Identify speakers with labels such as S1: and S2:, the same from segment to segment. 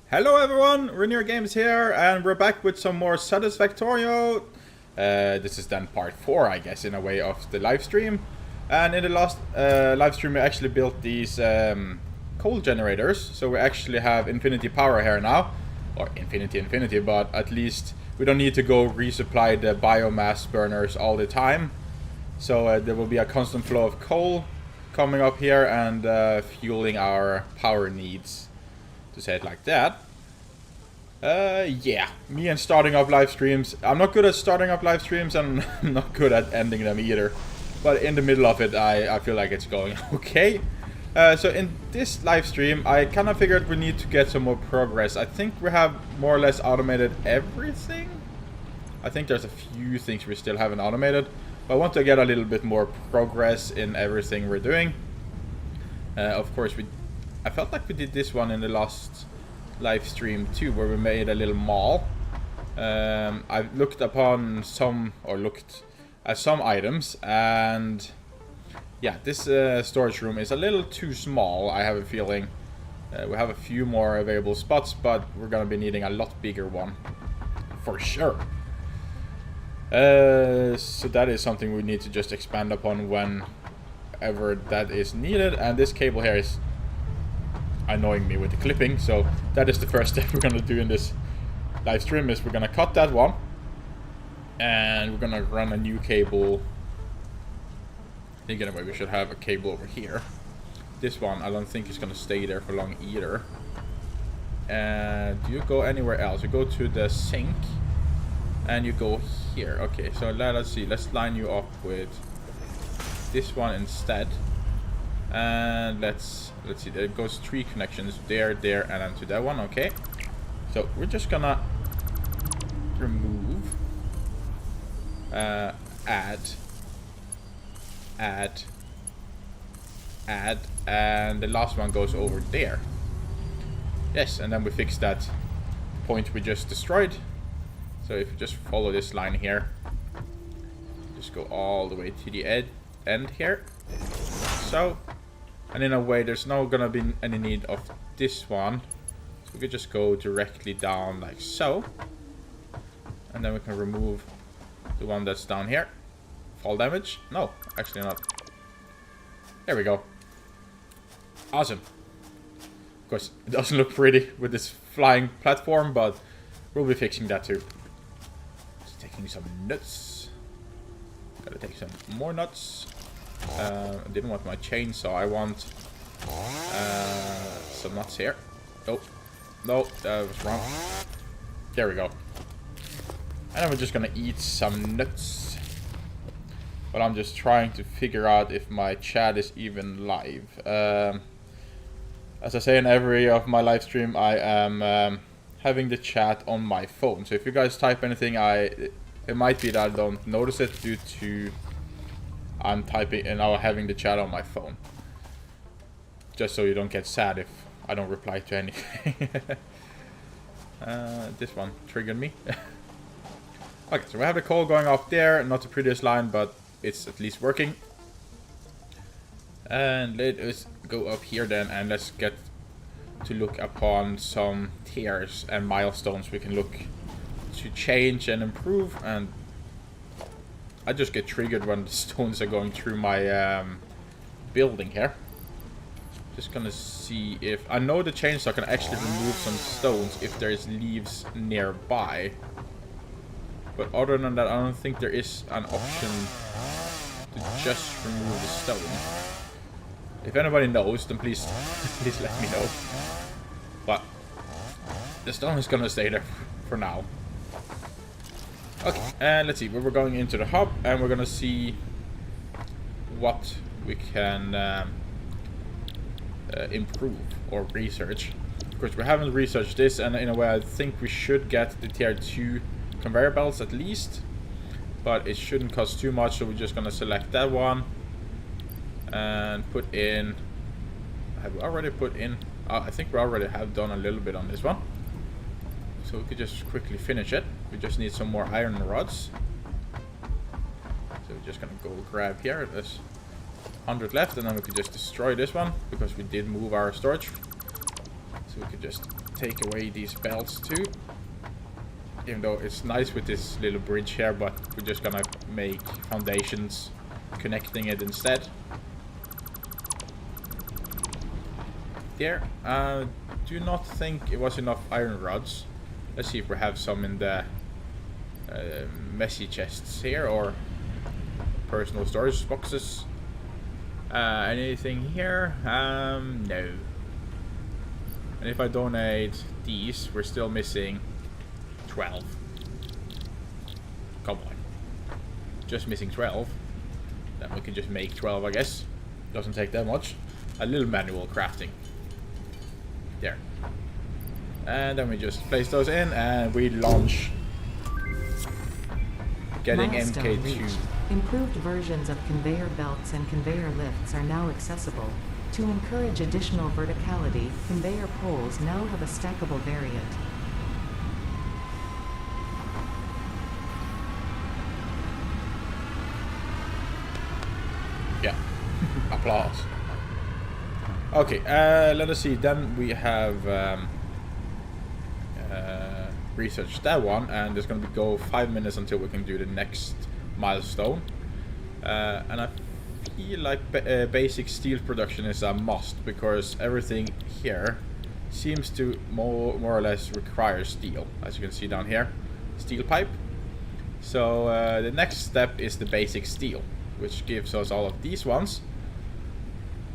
S1: Hello everyone, Rainier Games here, and we're back with some more Satisfactory. This is then part 4, I guess, in a way, of the live stream. And in the last live stream we actually built these coal generators, so we actually have infinity power here now. Or infinity, but at least we don't need to go resupply the biomass burners all the time. So there will be a constant flow of coal coming up here and fueling our power needs. To say it like that. Yeah, me and starting up live streams. I'm not good at starting up live streams and I'm not good at ending them either. But in the middle of it, I feel like it's going okay. So in this live stream, I kind of figured we need to get some more progress. I think we have more or less automated everything. I think there's a few things we still haven't automated. But I want to get a little bit more progress in everything we're doing. Of course, I felt like we did this one in the last live stream too, where we made a little mall. I've looked at some items, and yeah, this storage room is a little too small. I have a feeling we have a few more available spots, but we're gonna be needing a lot bigger one for sure. So that is something we need to just expand upon whenever that is needed. And this cable here is annoying me with the clipping, so that is the first step we're gonna do in this live stream. Is we're gonna cut that one and we're gonna run a new cable. I think anyway we should have a cable over here. This one I don't think is gonna stay there for long either. And do you go anywhere else? You go to the sink and you go here. Okay, so let's see, let's line you up with this one instead. And let's see, there goes 3 connections, there, and then to that one. Okay, so we're just gonna remove, add, and the last one goes over there. Yes, and then we fix that point we just destroyed. So if you just follow this line here, just go all the way to the end here. So, and in a way there's not gonna be any need of this one, so we could just go directly down like so, and then we can remove the one that's down here. Fall damage? No, actually not. There we go. Awesome. Of course it doesn't look pretty with this flying platform, but we'll be fixing that too. Just taking some nuts. Gotta take some more nuts. I didn't want my chainsaw. I want some nuts here. Oh, no, that was wrong. There we go. And then we're just gonna eat some nuts. But I'm just trying to figure out if my chat is even live. As I say in every of my live stream, I am having the chat on my phone. So if you guys type anything, it might be that I don't notice it due to I'm typing and I'm having the chat on my phone. Just so you don't get sad if I don't reply to anything. This one triggered me. Okay, so we have the coal going off there. Not the prettiest line, but it's at least working. And let us go up here then, and let's get to look upon some tiers and milestones we can look to change and improve. And I just get triggered when the stones are going through my building here. Just gonna see if I know the chainsaw can actually remove some stones if there's leaves nearby. But other than that, I don't think there is an option to just remove the stone. If anybody knows, then please, please let me know. But the stone is gonna stay there for now. Okay, and let's see, we're going into the hub and we're gonna see what we can improve or research. Of course, we haven't researched this, and in a way I think we should get the tier 2 conveyor belts at least, but it shouldn't cost too much, so we're just gonna select that one and put in. Have we already put in? I think we already have done a little bit on this one. So we could just quickly finish it. We just need some more iron rods. So we're just gonna go grab here. There's 100 left, and then we could just destroy this one because we did move our storage. So we could just take away these belts too. Even though it's nice with this little bridge here, but we're just gonna make foundations connecting it instead. There. Do not think it was enough iron rods. Let's see if we have some in the messy chests here, or personal storage boxes. Anything here? No. And if I donate these, we're still missing 12. Come on. Just missing 12. Then we can just make 12, I guess. Doesn't take that much. A little manual crafting. There. And then we just place those in and we launch. Getting
S2: Milestone
S1: MK2.
S2: reached. Improved versions of conveyor belts and conveyor lifts are now accessible. To encourage additional verticality, conveyor poles now have a stackable variant.
S1: Yeah. Applause. Okay, let us see. Then we have researched that one, and it's going to go 5 minutes until we can do the next milestone. And I feel like basic steel production is a must, because everything here seems to more or less require steel, as you can see down here. Steel pipe. So the next step is the basic steel, which gives us all of these ones.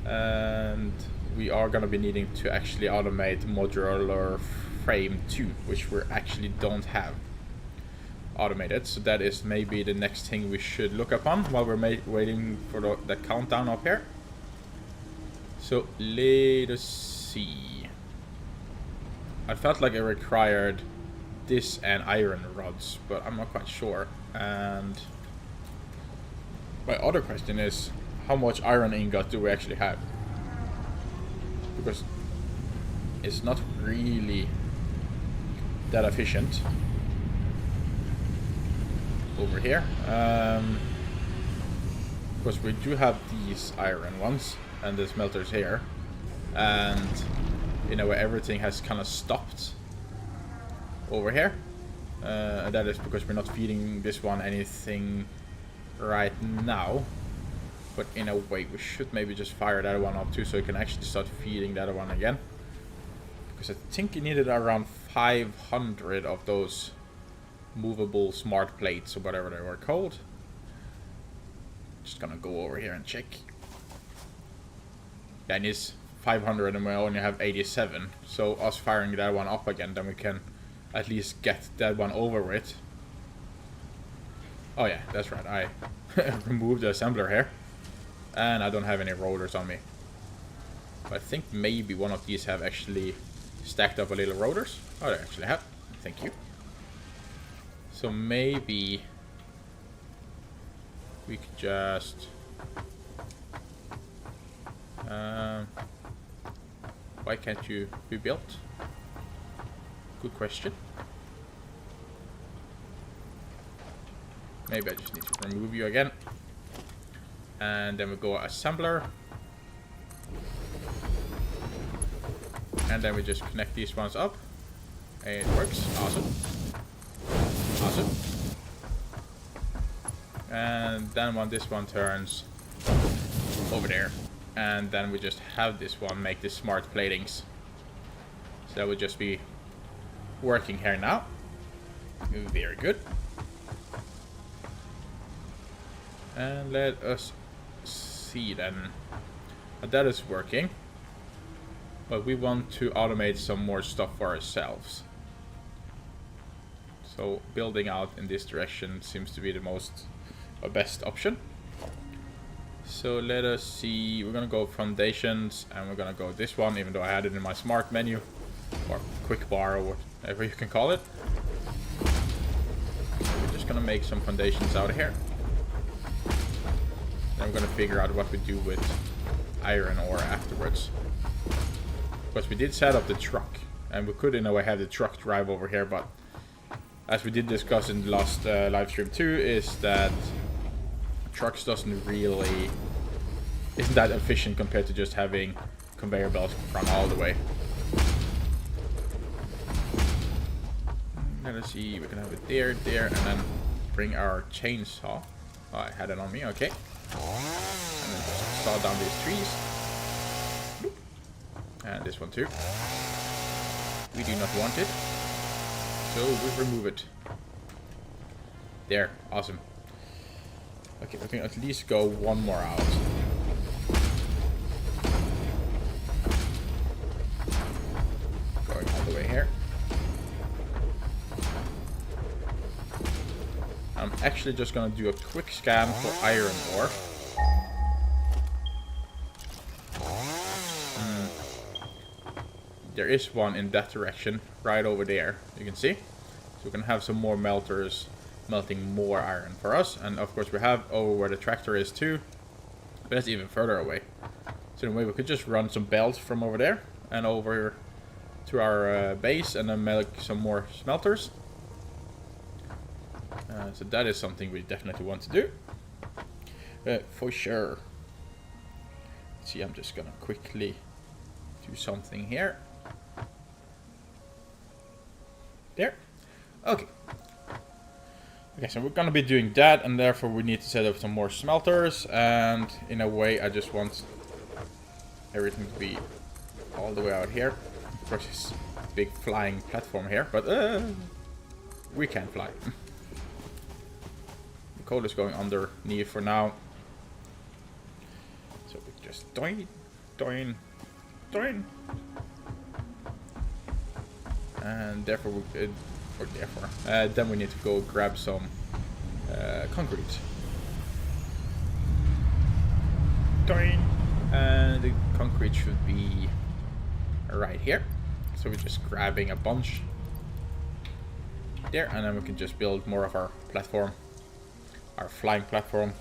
S1: And we are going to be needing to actually automate modular frame 2, which we actually don't have automated. So that is maybe the next thing we should look upon while we're waiting for the countdown up here. So let us see. I felt like it required this and iron rods, but I'm not quite sure. And my other question is, how much iron ingot do we actually have? Because it's not really that efficient over here. Because we do have these iron ones and the smelters here, and in a way everything has kind of stopped over here. And that is because we're not feeding this one anything right now. But in a way, we should maybe just fire that one up too, so you can actually start feeding that one again. Because I think you needed around 500 of those movable smart plates, or whatever they were called. Just gonna go over here and check. Yeah, it is 500 and we only have 87. So us firing that one up again, then we can at least get that one over with. Oh yeah, that's right. I removed the assembler here. And I don't have any rotors on me. But I think maybe one of these have actually stacked up a little rotors. Oh, they actually have. Thank you. So maybe we could just... why can't you be built? Good question. Maybe I just need to remove you again. And then we go assembler. And then we just connect these ones up. And it works. Awesome. Awesome. And then when this one turns over there. And then we just have this one make the smart platings. So that would just be working here now. Very good. And let us see then. That is working. But we want to automate some more stuff for ourselves. So building out in this direction seems to be the best option. So let us see. We're gonna go foundations, and we're gonna go this one, even though I had it in my smart menu or quick bar or whatever you can call it. We're just gonna make some foundations out of here. Then we're gonna figure out what we do with iron ore afterwards. Because we did set up the truck, and we could in a way have the truck drive over here, but as we did discuss in the last live stream too, is that trucks isn't that efficient compared to just having conveyor belts run all the way. let's see, we can have it there, there, and then bring our chainsaw. Oh, I had it on me, okay. And then just saw down these trees. Boop. And this one too. We do not want it. So we remove it. There, awesome. Okay, we can at least go one more out. Going all the way here. I'm actually just gonna do a quick scan for iron ore. There is one in that direction, right over there, you can see. So we can have some more melters melting more iron for us. And of course we have over where the tractor is too, but that's even further away. So in a way we could just run some belts from over there and over to our base and then make some more smelters. So that is something we definitely want to do. For sure. Let's see, I'm just gonna quickly do something here. There. Okay. Okay, so we're gonna be doing that, and therefore we need to set up some more smelters, and in a way I just want everything to be all the way out here. Of course it's a big flying platform here, but we can fly. The coal is going underneath for now. So we just doin, doin, doin. And therefore, then we need to go grab some concrete. Doin. And the concrete should be right here. So we're just grabbing a bunch there, and then we can just build more of our platform, our flying platform.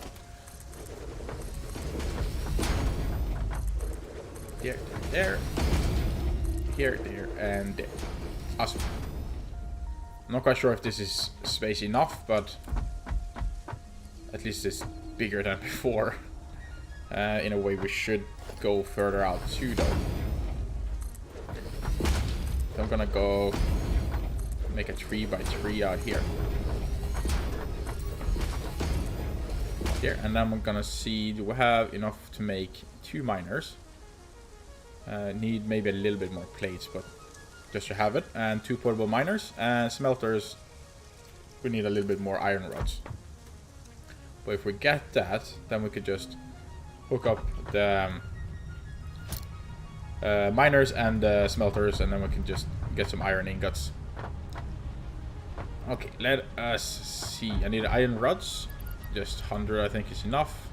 S1: There, there, here, there, and there. Awesome. I'm not quite sure if this is space enough, but at least it's bigger than before. In a way, we should go further out too, though. So I'm gonna go make a 3x3 out here. There, and then I'm gonna see, do we have enough to make 2 miners? Need maybe a little bit more plates, but just to have it. And 2 portable miners. And smelters, we need a little bit more iron rods. But if we get that, then we could just hook up the miners and the smelters, and then we can just get some iron ingots. Okay, let us see. I need iron rods. Just 100 I think is enough.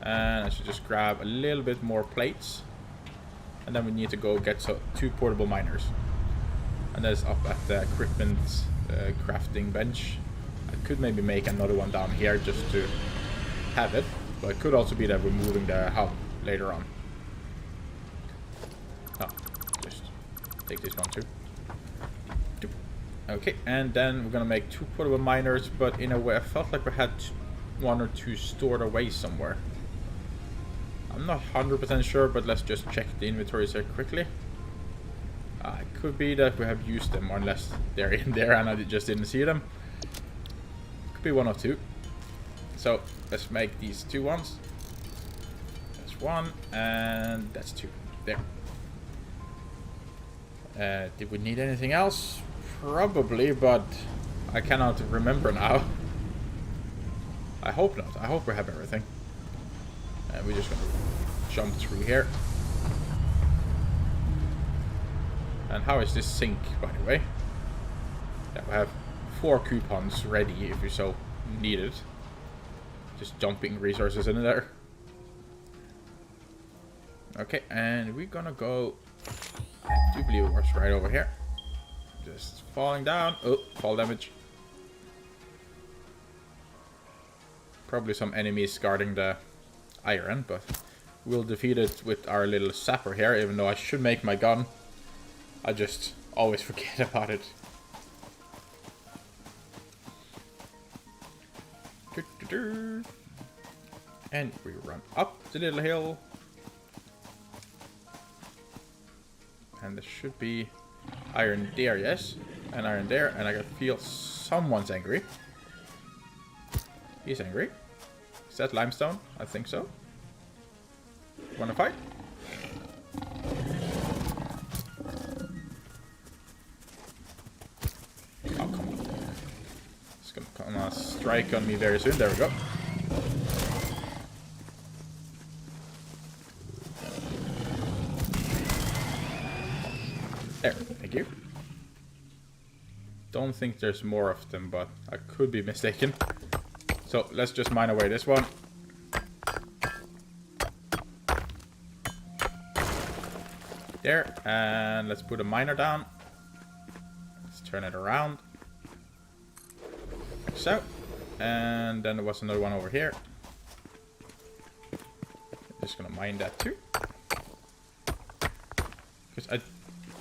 S1: And I should just grab a little bit more plates. And then we need to go get 2 portable miners. And that's up at the equipment crafting bench. I could maybe make another one down here just to have it. But it could also be that we're moving the hub later on. Oh, just take this one too. Okay, and then we're gonna make 2 portable miners, but in a way I felt like we had 1 or 2 stored away somewhere. I'm not 100% sure, but let's just check the inventories here quickly. It could be that we have used them, unless they're in there and I just didn't see them. Could be 1 or 2. So let's make these 2 ones. That's 1, and that's 2. There. Did we need anything else? Probably, but I cannot remember now. I hope not. I hope we have everything. And we're just gonna jump through here. And how is this sync, by the way? Yeah, we have 4 coupons ready if you so need it. Just dumping resources in there. Okay, and we're gonna go. I do believe it was right over here. Just falling down. Oh, fall damage. Probably some enemies guarding the iron, but we'll defeat it with our little sapper here, even though I should make my gun. I just always forget about it. And we run up the little hill. And there should be iron there, yes. And iron there, and I can feel someone's angry. He's angry. Is that limestone? I think so. Wanna fight? Oh, come on. It's gonna come a strike on me very soon. There we go. There, thank you. Don't think there's more of them, but I could be mistaken. So let's just mine away this one. There, and let's put a miner down. Let's turn it around. Like so. And then there was another one over here. I'm just gonna mine that too. Because I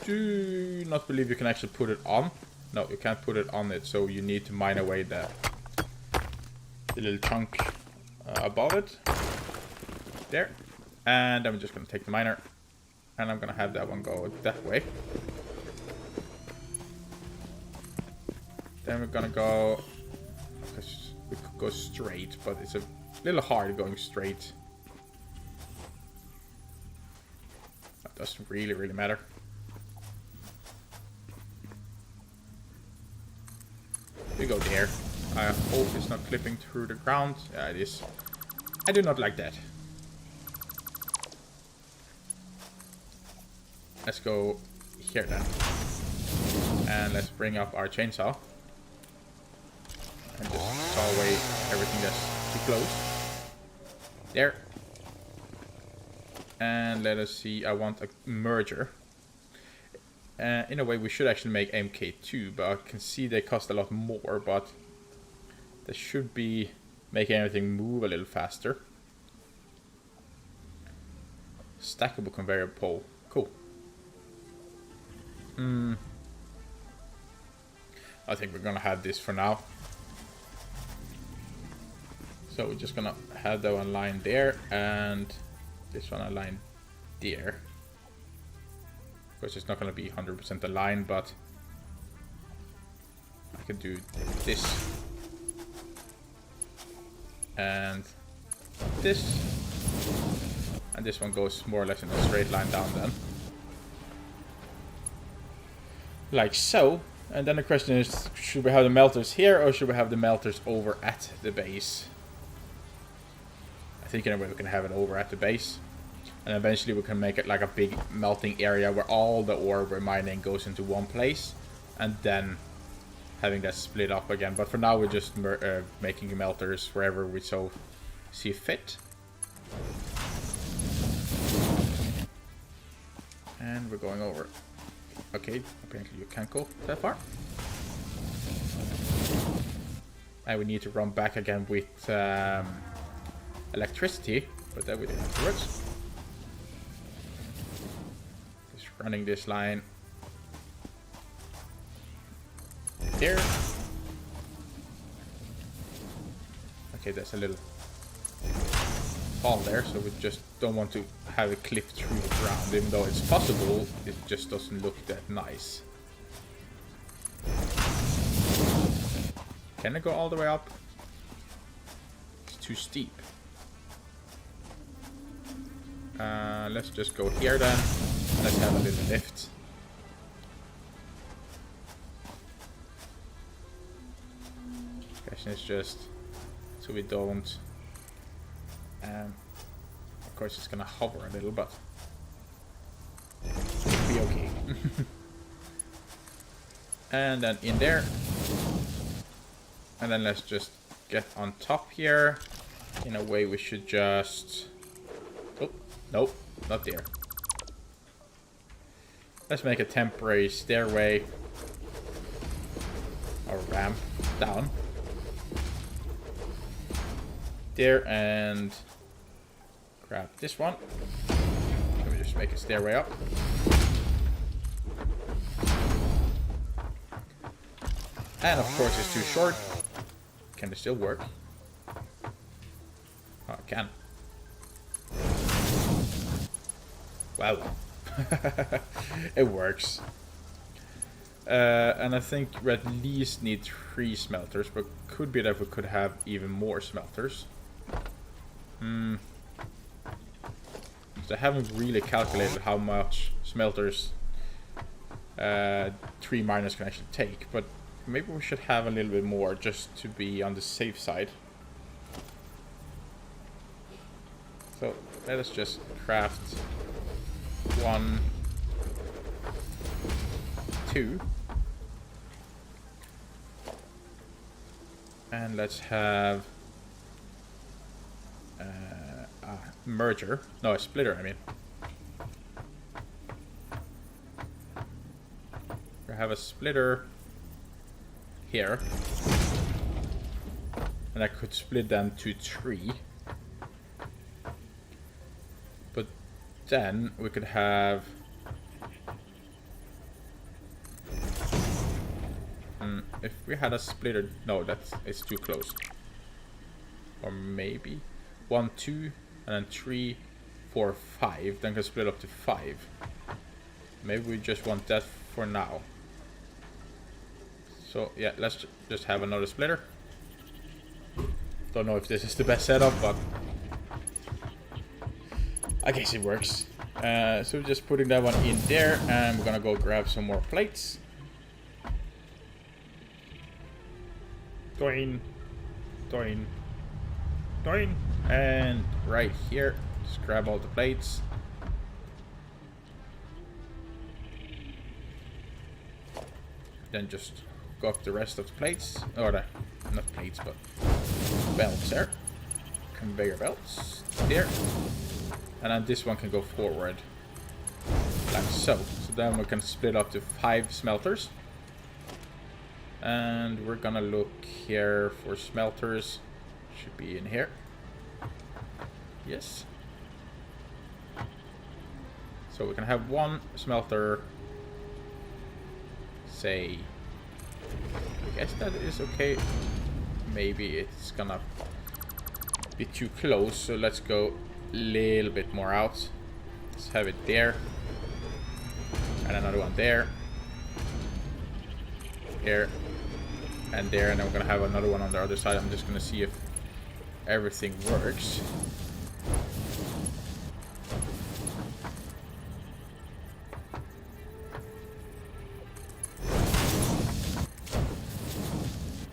S1: do not believe you can actually put it on. No, you can't put it on it, so you need to mine away the little chunk above it. There. And I'm just going to take the miner. And I'm going to have that one go that way. Then we're going to go... We could go straight, but it's a little hard going straight. That doesn't really matter. We go there. I hope it's not clipping through the ground. Yeah, it is. I do not like that. Let's go here then. And let's bring up our chainsaw. And just saw away everything that's too close. There. And let us see. I want a merger. In a way, we should actually make MK2, but I can see they cost a lot more, but they should be making everything move a little faster. Stackable conveyor pole. Cool. I think we're gonna have this for now. So we're just gonna have that one line there, and this one aligned there. Of course, it's not gonna be 100% aligned, but I could do this and this, and this one goes more or less in a straight line down then. Like so. And then the question is, should we have the melters here or should we have the melters over at the base? I think in a way we can have it over at the base. And eventually we can make it like a big melting area where all the ore we're mining goes into one place. And then having that split up again. But for now we're just making melters wherever we so see fit. And we're going over. Okay, apparently you can't go that far. And we need to run back again with electricity, but that we do afterwards. Just running this line here. Okay, there's a little fall there, so we just don't want to have it clip through the ground. Even though it's possible, it just doesn't look that nice. Can I go all the way up? It's too steep. Let's just go here then. Let's have a little lift. Question is just so we don't. Of course, it's gonna hover a little, but it'll be okay. And then in there, and then let's just get on top here. In a way, we should just. Oh, nope, not there. Let's make a temporary stairway or ramp down there and. Grab this one. Let me just make a stairway up. And of course it's too short. Can it still work? Oh, it can. Well, it works. And I think we at least need 3 smelters, but could be that we could have even more smelters. So I haven't really calculated how much smelters 3 miners can actually take, but maybe we should have a little bit more just to be on the safe side. So let us just craft 1, 2. And let's have a merger. No, a splitter, I mean. We have a splitter here. And I could split them to 3. But then we could have... if we had a splitter... No, it's too close. Or maybe 1, 2, and then 3, 4, 5. Then can split up to 5. Maybe we just want that for now. So yeah, let's just have another splitter. Don't know if this is the best setup, but I guess it works. So we're just putting that one in there, and we're gonna go grab some more plates. Doin, doin, doin, and right here, just grab all the plates. Then just hook up the rest of the plates, or the, not plates, but belts there. Conveyor belts there. And then this one can go forward, like so. So then we can split up to 5 smelters. And we're gonna look here for smelters. Should be in here. Yes. So we can have 1 smelter. Say, I guess that is okay. Maybe it's gonna be too close, so let's go a little bit more out. Let's have it there. And another one there. Here. And there, and then we're gonna have another one on the other side. I'm just gonna see if everything works.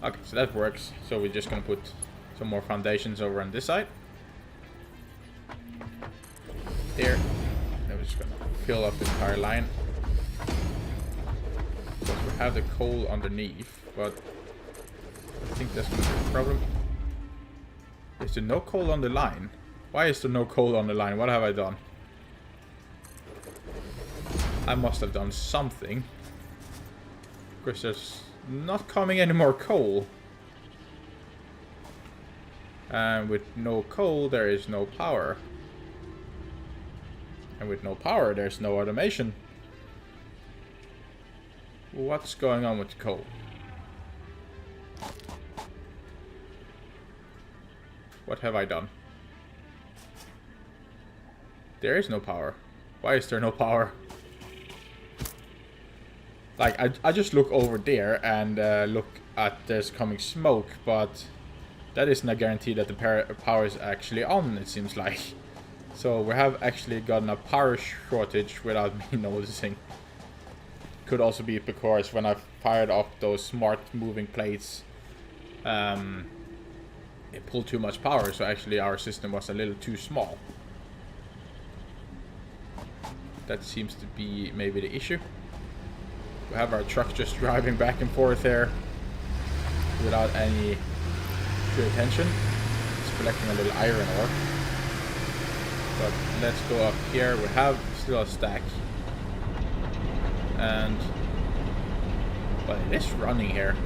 S1: Okay, so that works. So we're just gonna put some more foundations over on this side. There. Then we're just gonna fill up the entire line. Because we have the coal underneath, but I think that's gonna be a problem. Is there no coal on the line? Why is there no coal on the line? What have I done? I must have done something. Because there's not coming any more coal. And with no coal, there is no power. And with no power, there's no automation. What's going on with the coal? What have I done? There is no power. Why is there no power? Like, I just look over there and look at there's coming smoke, but that isn't a guarantee that the power is actually on, it seems like. So we have actually gotten a power shortage without me noticing. Could also be because when I fired up those smart moving plates, it pulled too much power, so actually our system was a little too small. That seems to be maybe the issue. We have our truck just driving back and forth there without any true attention. It's collecting a little iron ore. But let's go up here. We have still a stack. And but it is running here.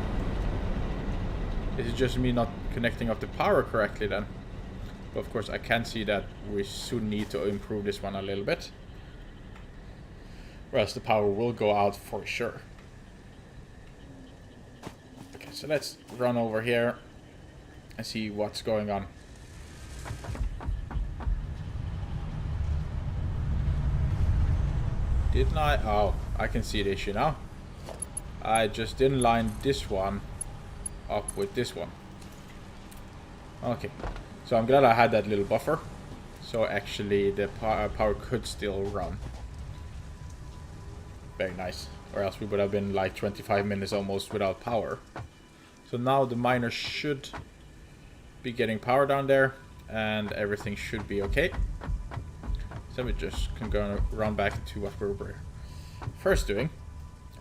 S1: Is it just me not connecting up the power correctly then? But of course I can see that we soon need to improve this one a little bit. Or else the power will go out for sure. Okay, so let's run over here and see what's going on. Didn't I? Oh, I can see the issue now. I just didn't line this one up with this one. Okay, so I'm glad I had that little buffer. So actually the power could still run. Very nice. Or else we would have been like 25 minutes almost without power. So now the miner should be getting power down there. And everything should be okay. So we just can go and run back to what we were first doing.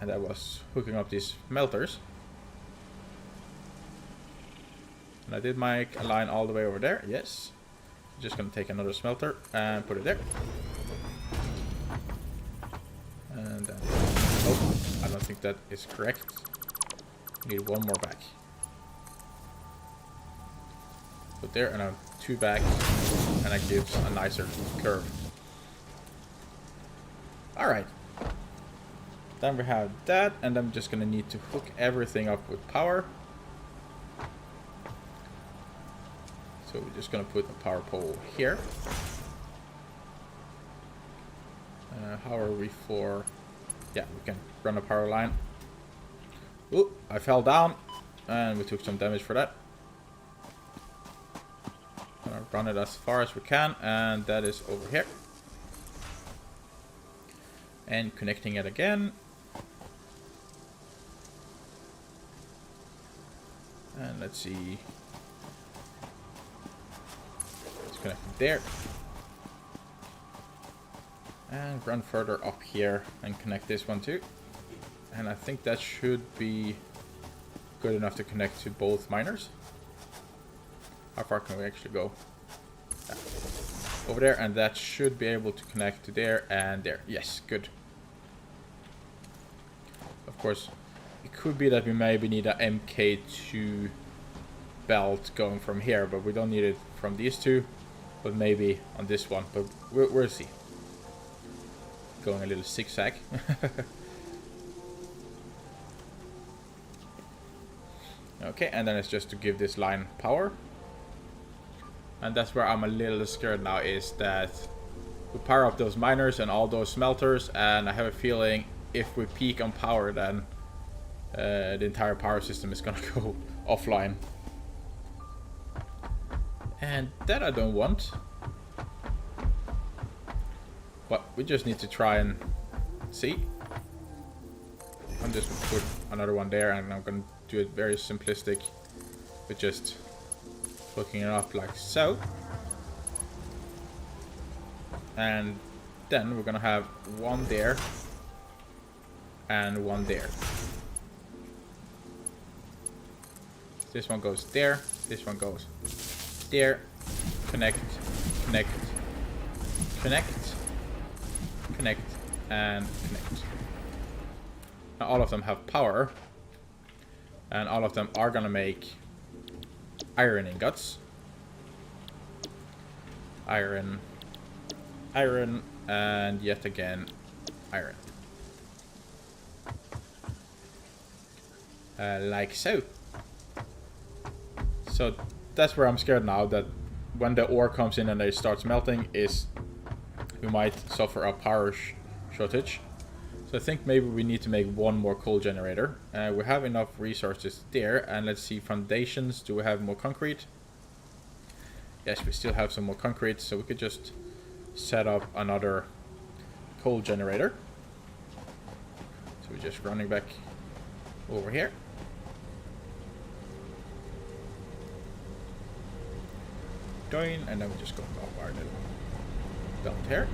S1: And that was hooking up these melters. And I did make a line all the way over there. Yes. Just gonna take another smelter and put it there. And then, oh, I don't think that is correct. Need one more back. Put there, and then 2 back, and that gives a nicer curve. Alright. Then we have that, and I'm just gonna need to hook everything up with power. So we're just gonna put a power pole here. How are we for... Yeah, we can run a power line. Ooh, I fell down, and we took some damage for that. Gonna run it as far as we can, and that is over here. And connecting it again. And let's see. Let's connect it there. And run further up here and connect this one too. And I think that should be good enough to connect to both miners. How far can we actually go? Yeah. Over there, and that should be able to connect to there and there. Yes, good. Of course, it could be that we maybe need a MK2 belt going from here, but we don't need it from these two, but maybe on this one, but we'll see. Going a little zigzag. Okay, and then it's just to give this line power. And that's where I'm a little scared now, is that we power up those miners and all those smelters, and I have a feeling if we peak on power, then the entire power system is gonna go offline. And that I don't want. But we just need to try and see. I'm just gonna put another one there, and I'm gonna do it very simplistic with just hooking it up like so. And then we're gonna have one there and one there. This one goes there, this one goes there. Connect, connect, connect, connect, and connect. Now all of them have power, and all of them are gonna make iron ingots. Iron, iron, and yet again iron. Like so. So that's where I'm scared now, that when the ore comes in and it starts melting, is we might suffer a power shortage. So I think maybe we need to make one more coal generator. We have enough resources there, and let's see, foundations, do we have more concrete? Yes, we still have some more concrete, so we could just set up another coal generator. So we're just running back over here. Join, and then we're just going off our little belt here.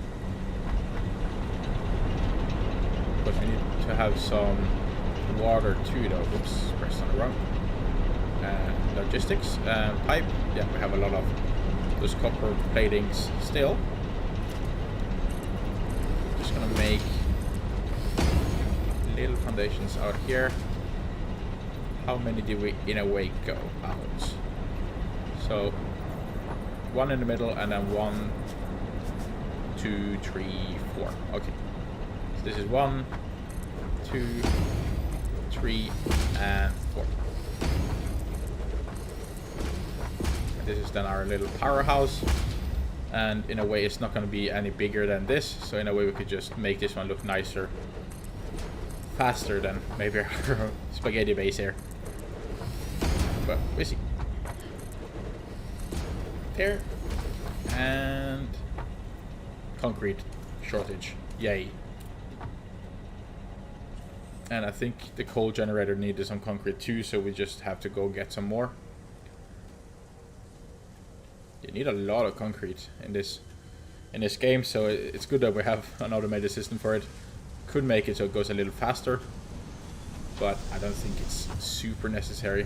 S1: But we need to have some water too, though. Oops, pressed on the wrong. Logistics, pipe. Yeah, we have a lot of those copper platings still. Just gonna make little foundations out here. How many did we in a way go out? So one in the middle, and then 1, 2, 3, 4. Okay. So this is 1, 2, 3, and 4. And this is then our little powerhouse. And in a way, it's not going to be any bigger than this. So in a way, we could just make this one look nicer faster than maybe our spaghetti base here. But we'll see. There. And concrete shortage. Yay. And I think the coal generator needed some concrete too, so we just have to go get some more. You need a lot of concrete in this game, so it's good that we have an automated system for it. Could make it so it goes a little faster, but I don't think it's super necessary.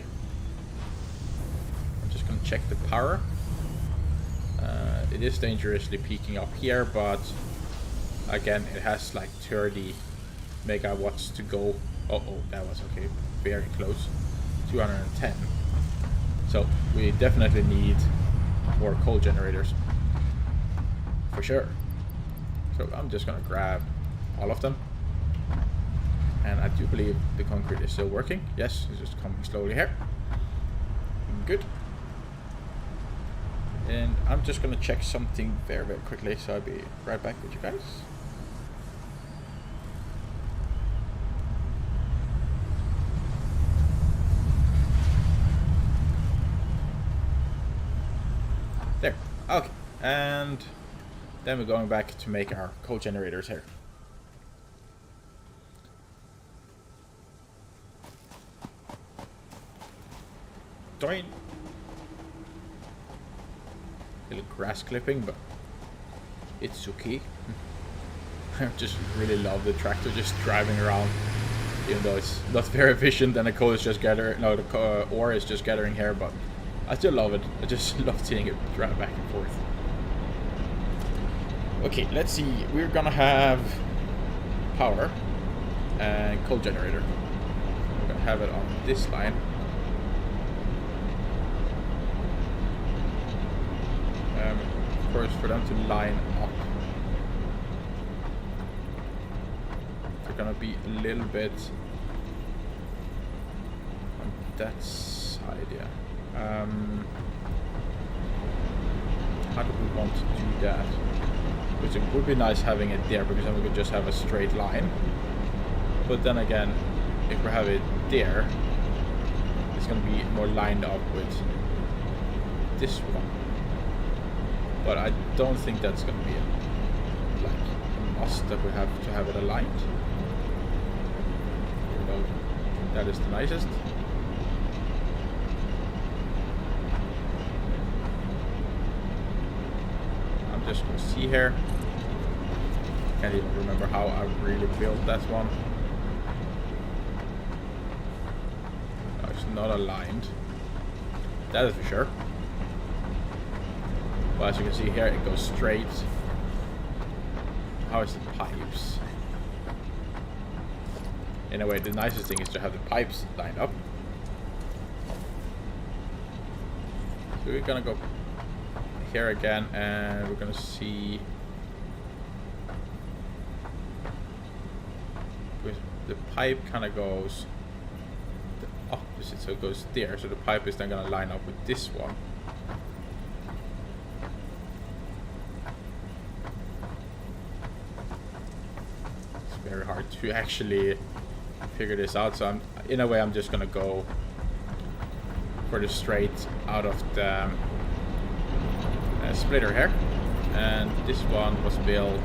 S1: I'm just gonna check the power. It is dangerously peaking up here, but again, it has like 30 megawatts to go. Oh, that was okay, very close. 210. So we definitely need more coal generators for sure. So I'm just gonna grab all of them, and I do believe the concrete is still working. Yes, it's just coming slowly here. Good. And I'm just gonna check something very, very quickly, so I'll be right back with you guys. There. Okay. And then we're going back to make our coal generators here. Doing. Little grass clipping, but it's okay. I just really love the tractor just driving around, even though it's not very efficient and the coal is just gathering. No, the ore is just gathering here, but I still love it. I just love seeing it drive back and forth. Okay, let's see. We're gonna have power and coal generator. We're gonna have it on this line. Of course, for them to line up, they're gonna be a little bit on that side, yeah. How do we want to do that? Because it would be nice having it there, because then we could just have a straight line. But then again, if we have it there, it's gonna be more lined up with this one. But I don't think that's going to be a must that we have to have it aligned. Even though that is the nicest. I'm just going to see here. Can't even remember how I really built that one. No, it's not aligned. That is for sure. Well, as you can see here, it goes straight. How is the pipes? In a way, the nicest thing is to have the pipes lined up. So we're gonna go here again, and we're gonna see the pipe kind of goes the opposite, so it goes there. So the pipe is then gonna line up with this one. Very hard to actually figure this out, so in a way I'm just gonna go for the straight out of the splitter here, and this one was built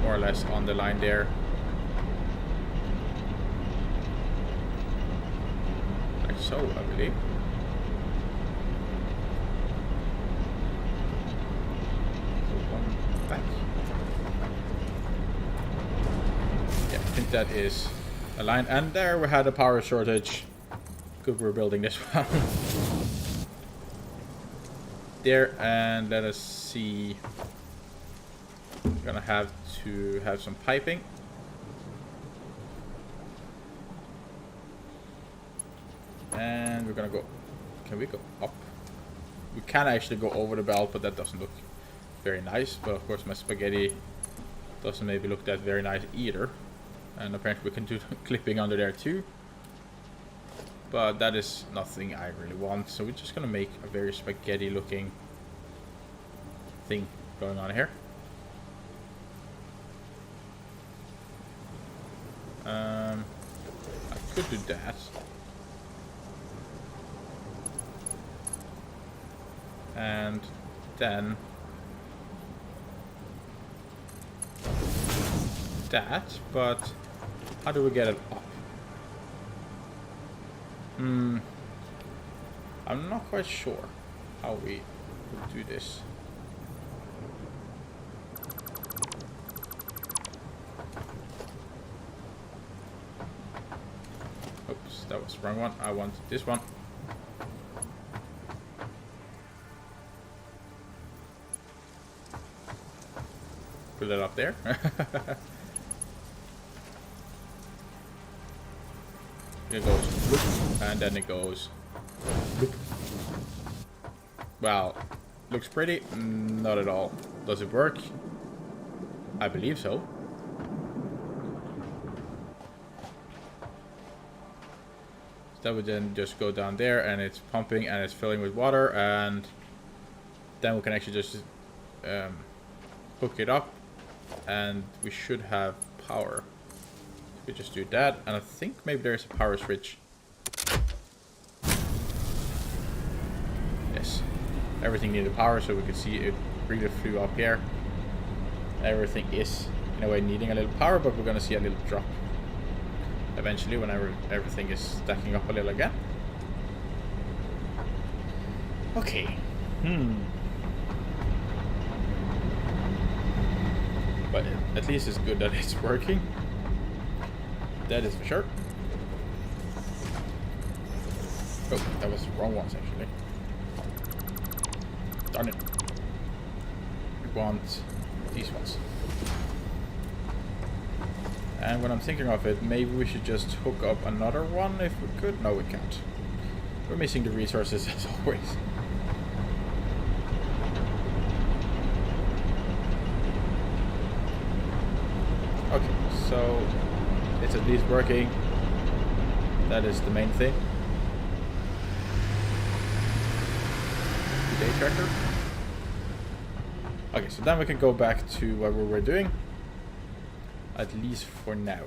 S1: more or less on the line there. Like so, I believe. So one back. I think that is aligned, and there we had a power shortage. Good, we're building this one. There, and let us see. We're gonna have to have some piping. And we're gonna go. Can we go up? We can actually go over the belt, but that doesn't look very nice. But of course, my spaghetti doesn't maybe look that very nice either. And apparently we can do clipping under there too. But that is nothing I really want. So we're just going to make a very spaghetti looking thing going on here. I could do that. And then that, but how do we get it up? I'm not quite sure how we will do this. Oops, that was the wrong one. I want this one. Put it up there. It goes bloop, and then it goes bloop. Well, looks pretty. Not at all. Does it work? I believe so. That would then just go down there, and it's pumping and it's filling with water, and then we can actually just hook it up, and we should have power. We just do that, and I think maybe there's a power switch. Yes, everything needed power, so we can see it really flew up here. Everything is in a way needing a little power, but we're gonna see a little drop eventually whenever everything is stacking up a little again. Okay. But at least it's good that it's working. That is for sure. Oh, that was the wrong ones actually. Darn it. We want these ones. And when I'm thinking of it, maybe we should just hook up another one if we could. No, we can't. We're missing the resources as always. Okay, so it's at least working. That is the main thing. The day tracker. Okay, so then we can go back to what we were doing. At least for now.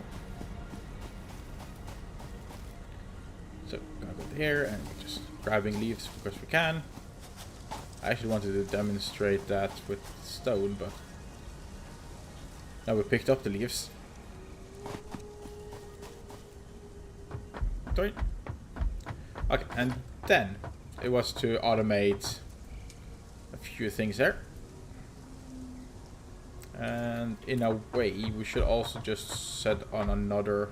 S1: So gonna go here and just grabbing leaves because we can. I actually wanted to demonstrate that with stone, but now we picked up the leaves. Sorry. Okay, and then it was to automate a few things there. And in a way, we should also just set on another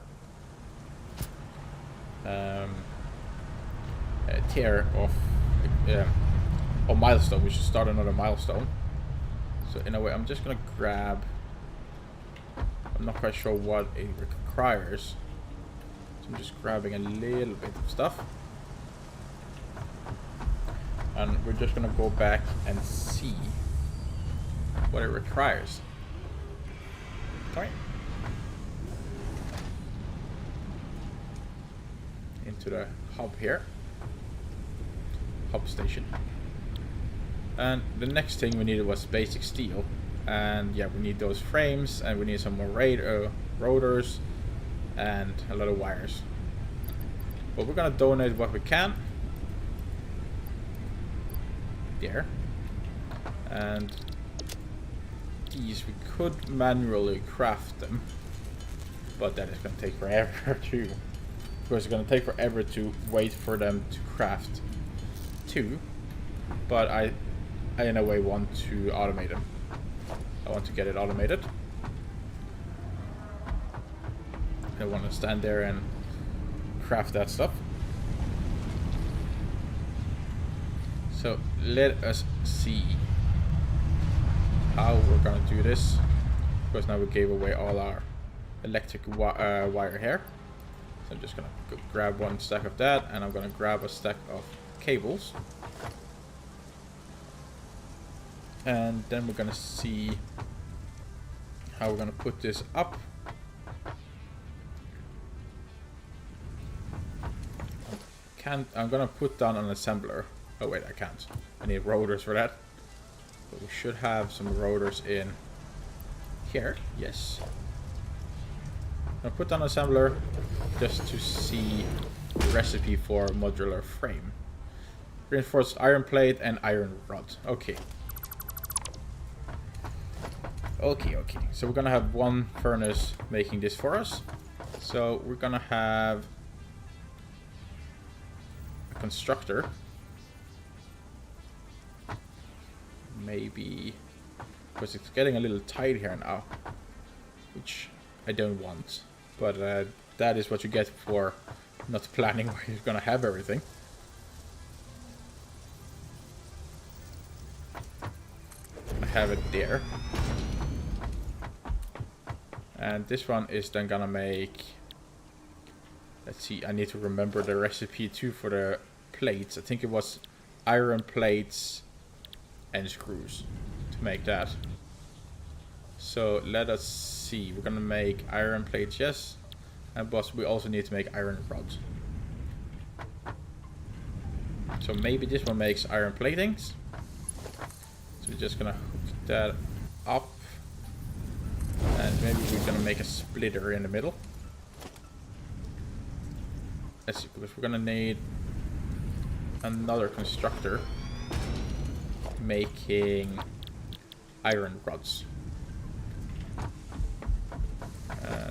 S1: tier of or milestone. We should start another milestone. So in a way, I'm just gonna grab. I'm not quite sure what it requires. So I'm just grabbing a little bit of stuff, and we're just gonna go back and see what it requires. Right. Into the hub here. Hub station. And the next thing we needed was basic steel. And yeah, we need those frames, and we need some more rotors and a lot of wires. But we're gonna donate what we can. There. And these we could manually craft them, but that is going to take forever too. Of course, it's going to take forever to wait for them to craft too. But I in a way want to automate them. I want to get it automated. I want to stand there and craft that stuff. So let us see how we're gonna do this, because now we gave away all our electric wire here. So I'm just gonna grab one stack of that, and I'm gonna grab a stack of cables, and then we're gonna see how we're gonna put this up. I'm gonna put down an assembler. Oh wait, I can't. I need rotors for that. But we should have some rotors in here. Yes. I'll put on assembler just to see the recipe for modular frame. Reinforced iron plate and iron rod. Okay. Okay. So we're gonna have one furnace making this for us. So we're gonna have a constructor. Maybe, because it's getting a little tight here now, which I don't want. But that is what you get for not planning where you're gonna have everything. I have it there. And this one is then gonna make... Let's see, I need to remember the recipe too for the plates. I think it was iron plates and screws to make that. So let us see. We're gonna make iron plates, yes. And but we also need to make iron rods. So maybe this one makes iron platings. So we're just gonna hook that up. And maybe we're gonna make a splitter in the middle. Let's see, because we're gonna need another constructor making iron rods.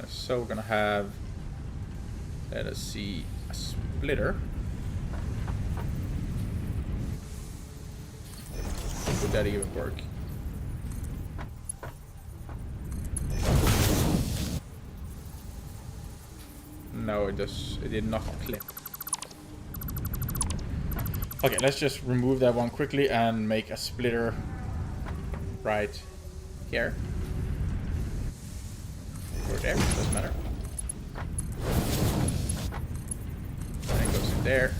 S1: So we're gonna have, let us see, a splitter. Would that even work? No, it did not clip. Okay, let's just remove that one quickly and make a splitter right here. Or there, doesn't matter. And it goes in there,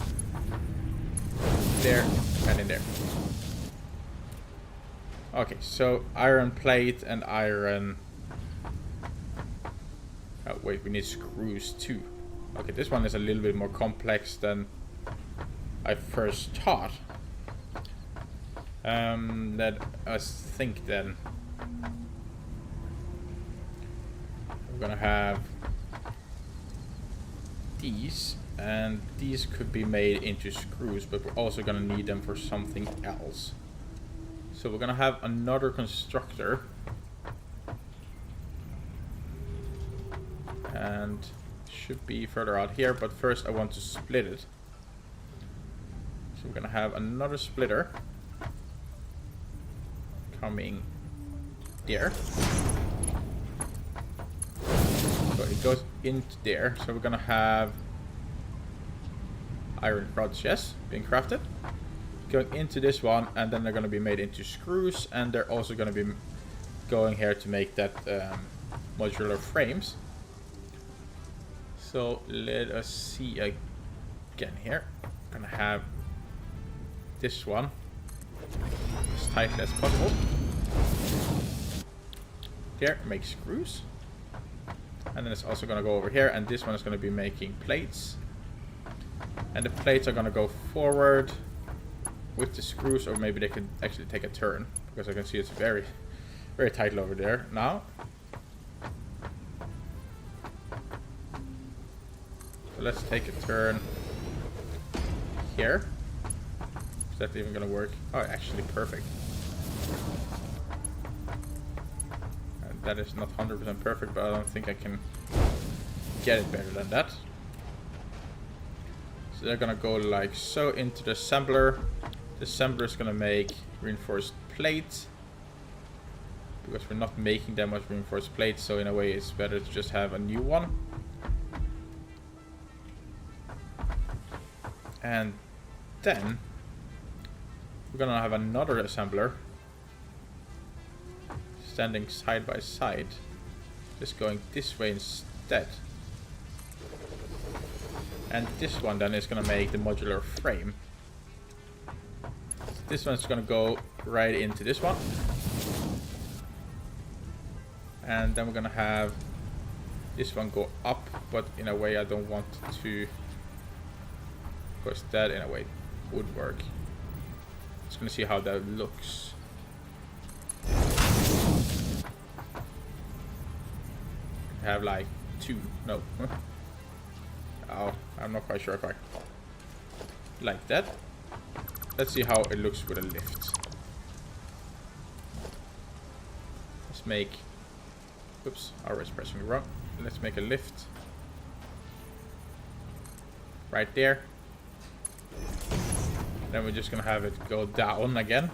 S1: and in there. Okay, so iron plate and iron... Oh wait, we need screws too. Okay, this one is a little bit more complex than I first thought. Let us think then. We're gonna have these, and these could be made into screws, but we're also gonna need them for something else. So we're gonna have another constructor. And should be further out here, but first I want to split it. So we're gonna have another splitter coming there. So it goes into there. So we're gonna have iron rods, yes, being crafted. Going into this one, and then they're gonna be made into screws, and they're also gonna be going here to make that modular frames. So let us see again here. I'm gonna have this one as tightly as possible. There, make screws. And then it's also gonna go over here, and this one is gonna be making plates. And the plates are gonna go forward with the screws, or maybe they could actually take a turn, because I can see it's very, very tight over there now. So let's take a turn here. Is that even gonna work? Oh, actually perfect. And that is not 100% perfect, but I don't think I can get it better than that. So they're gonna go like so into the assembler. The assembler is gonna make reinforced plates, because we're not making that much reinforced plates, so in a way it's better to just have a new one. And then we're gonna have another assembler standing side by side, just going this way instead. And this one then is gonna make the modular frame. This one's gonna go right into this one. And then we're gonna have this one go up, but in a way I don't want to, because that in a way would work. Just gonna see how that looks. Have like 2. No. Oh, I'm not quite sure if I like that. Let's see how it looks with a lift. Let's make... Oops, I was pressing it wrong. Let's make a lift. Right there. Then we're just gonna have it go down again.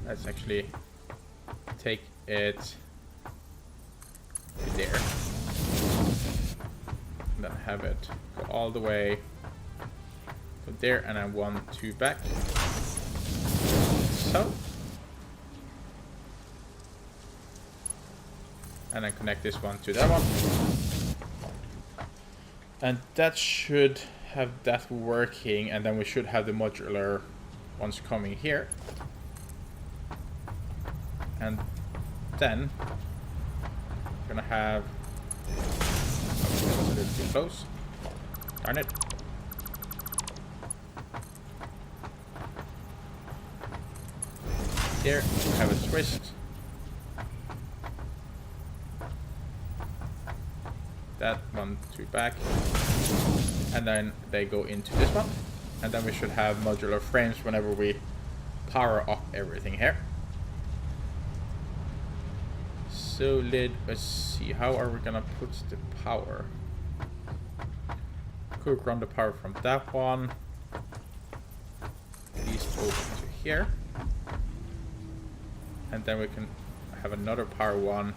S1: Let's actually take it to there. And then have it go all the way to there, and then 1, 2 back. So. And then connect this one to that one. And that should have that working, and then we should have the modular ones coming here. And then we're gonna have... Oh, that was a little too close. Darn it. There, we have a twist. That 1, 2 back, and then they go into this one, and then we should have modular frames whenever we power up everything here. So let's see, how are we gonna put the power? Could run the power from that one, these over to here, and then we can have another power one.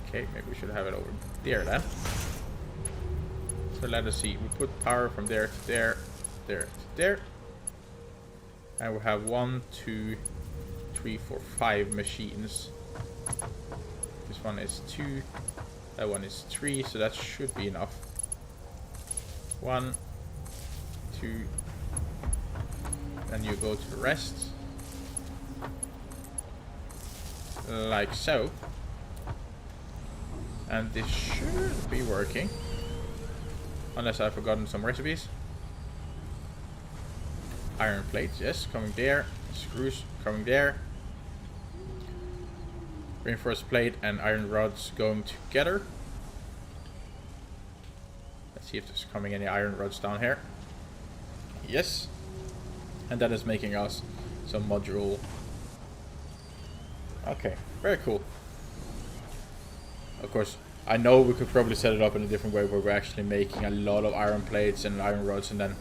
S1: Okay, maybe we should have it over there then. So let us see. We put power from there to there, there to there. And we have 1, 2, 3, 4, 5 machines. This one is 2. That one is 3, so that should be enough. 1, 2. Then you go to the rest. Like so. And this should be working. Unless I've forgotten some recipes. Iron plates, yes, coming there. Screws coming there. Reinforced plate and iron rods going together. Let's see if there's coming any iron rods down here. Yes. And that is making us some module. Okay, very cool. Of course, I know we could probably set it up in a different way where we're actually making a lot of iron plates and iron rods and then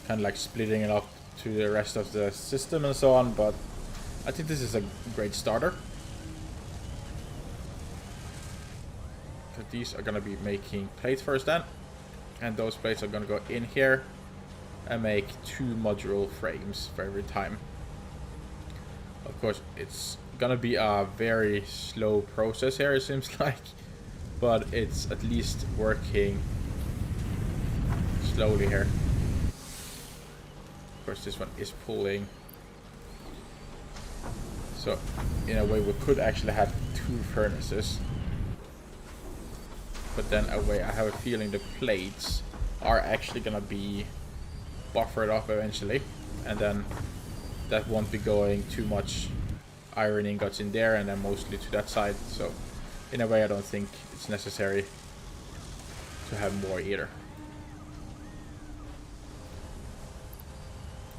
S1: kind of like splitting it up to the rest of the system and so on, but I think this is a great starter. So these are going to be making plates first then, and those plates are going to go in here and make 2 modular frames for every time. Of course, it's gonna be a very slow process here, it seems like, but it's at least working slowly here. Of course, this one is pulling, so in a way we could actually have 2 furnaces, but then a way I have a feeling the plates are actually gonna be buffered up eventually, and then that won't be going too much iron ingots in there and then mostly to that side. So in a way I don't think it's necessary to have more either.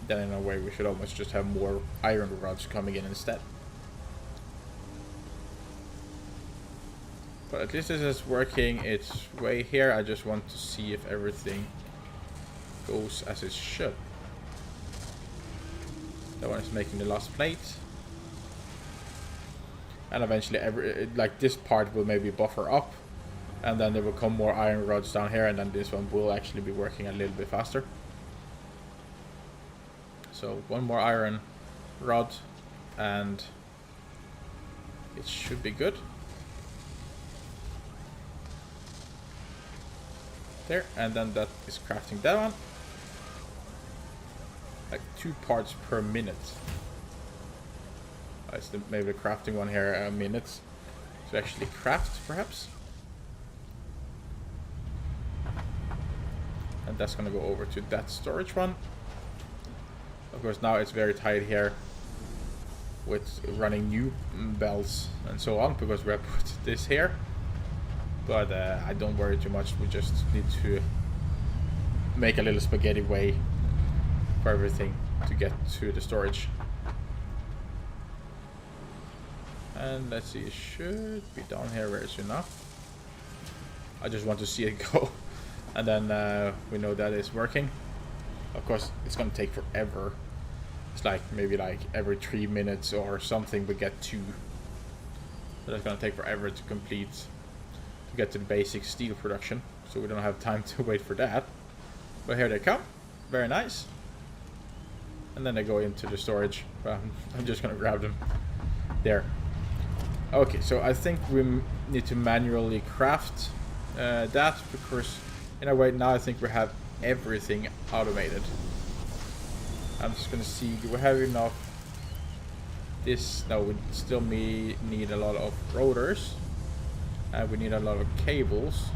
S1: Then in a way we should almost just have more iron rods coming in instead. But at least this is working its way here. I just want to see if everything goes as it should. That one is making the last plate. And eventually like this part will maybe buffer up, and then there will come more iron rods down here, and then this one will actually be working a little bit faster. So 1 more iron rod and it should be good. There, and then that is crafting that one. Like 2 parts per minute. It's maybe the crafting one here, a minute to actually craft, perhaps. And that's gonna go over to that storage one. Of course, now it's very tight here with running new belts and so on, because we have put this here. But I don't worry too much. We just need to make a little spaghetti way for everything to get to the storage. And let's see, it should be down here very soon now. I just want to see it go. And then we know that it's working. Of course, it's gonna take forever. It's like maybe like every 3 minutes or something we get 2. So that's gonna take forever to complete, to get to the basic steel production. So we don't have time to wait for that. But here they come. Very nice. And then they go into the storage. I'm just gonna grab them. There. Okay, so I think we need to manually craft that, because in a way now I think we have everything automated. I'm just gonna see, do we have enough? This, no, we still need a lot of rotors, and we need a lot of cables.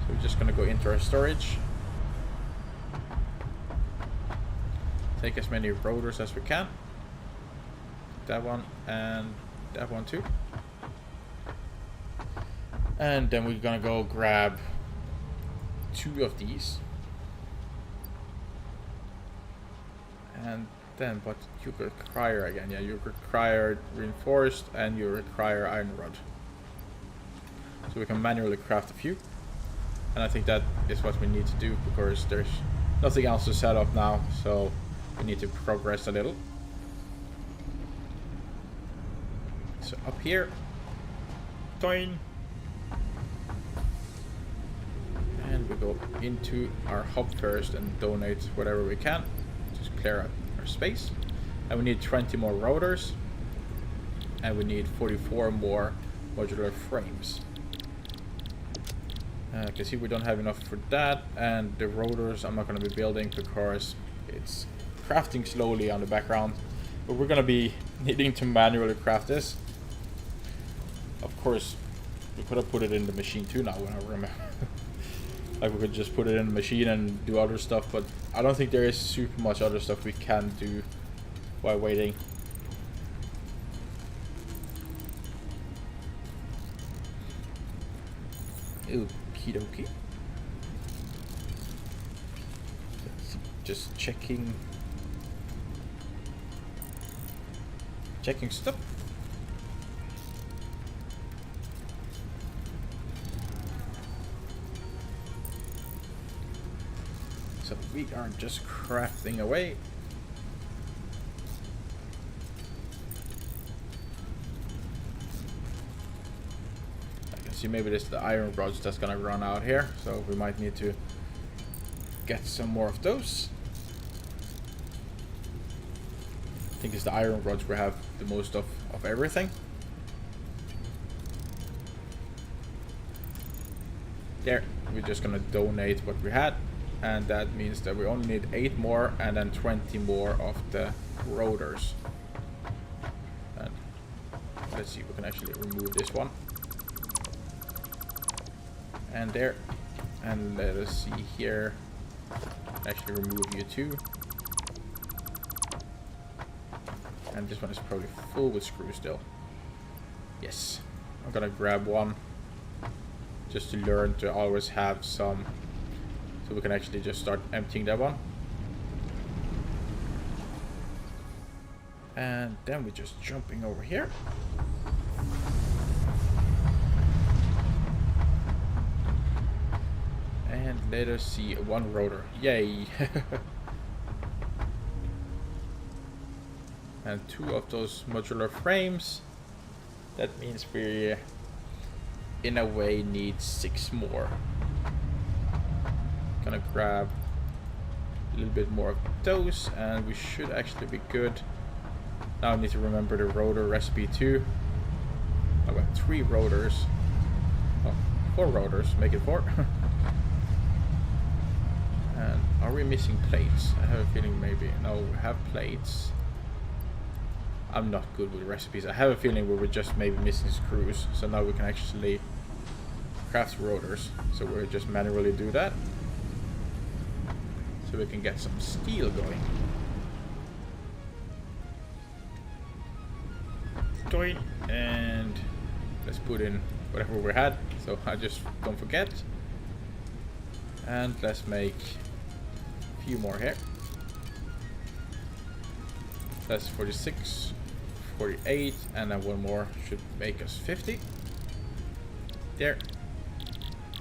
S1: So we're just gonna go into our storage, take as many rotors as we can. That one and that one too. And then we're gonna go grab 2 of these. And then what you require again? Yeah, you require reinforced and you require iron rod. So we can manually craft a few. And I think that is what we need to do, because there's nothing else to set up now, so we need to progress a little. So up here, toin. And we go into our hub first and donate whatever we can. Just clear out our space. And we need 20 more rotors. And we need 44 more modular frames. You can see we don't have enough for that. And the rotors I'm not going to be building because it's crafting slowly on the background. But we're going to be needing to manually craft this. Of course, we could have put it in the machine too now when I remember. Like we could just put it in the machine and do other stuff, but I don't think there is super much other stuff we can do while waiting. Okie dokie. Just checking stuff. So we are just crafting away. I can see maybe this is the iron rods that's gonna run out here, so we might need to get some more of those. I think it's the iron rods we have the most of everything. There, we're just gonna donate what we had. And that means that we only need 8 more and then 20 more of the rotors. And let's see if we can actually remove this one. And there. And let us see here. Actually remove you too. And this one is probably full with screws still. Yes. I'm gonna grab one. Just to learn to always have some. So we can actually just start emptying that one. And then we're just jumping over here. And let us see, 1 rotor. Yay! And 2 of those modular frames. That means we, in a way, need 6 more. Gonna grab a little bit more of those and we should actually be good. Now I need to remember the rotor recipe too. I got 3 rotors. Oh, 4 rotors, make it 4. And are we missing plates? I have a feeling maybe. No, we have plates. I'm not good with recipes. I have a feeling we were just maybe missing screws. So now we can actually craft rotors. So we'll just manually do that. So we can get some steel going. Toy, and let's put in whatever we had, so I just don't forget. And let's make a few more here. That's 46, 48, and then one more should make us 50. There.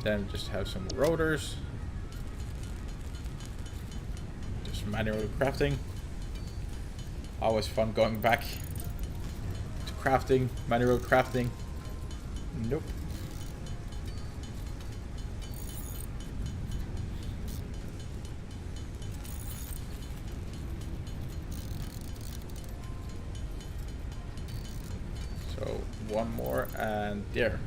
S1: Then just have some rotors. Just manual crafting. Always fun going back to crafting, manual crafting. Nope. So one more, and there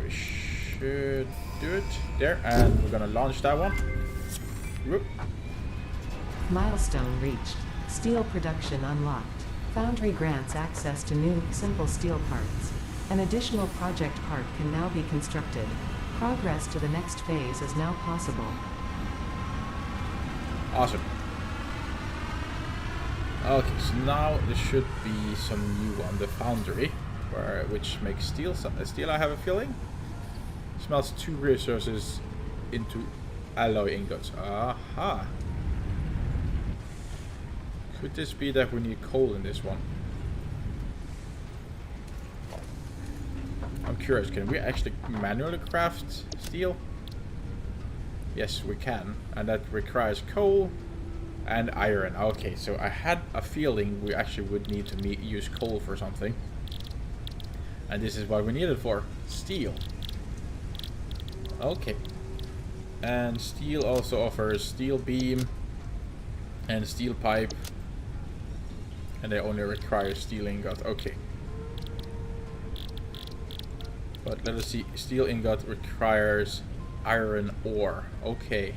S1: we should do it there, and we're gonna launch that one. Whoop.
S2: Milestone reached. Steel production unlocked. Foundry grants access to new, simple steel parts. An additional project part can now be constructed. Progress to the next phase is now possible.
S1: Awesome. Okay, so now there should be some new on the foundry, which makes steel. Steel, I have a feeling. Smelts 2 resources into alloy ingots. Aha. Could this be that we need coal in this one? I'm curious, can we actually manually craft steel? Yes, we can. And that requires coal and iron. Okay, so I had a feeling we actually would need to use coal for something. And this is what we need it for. Steel. Okay. And steel also offers steel beam and steel pipe. And they only require steel ingot. Okay. But let us see. Steel ingot requires iron ore. Okay.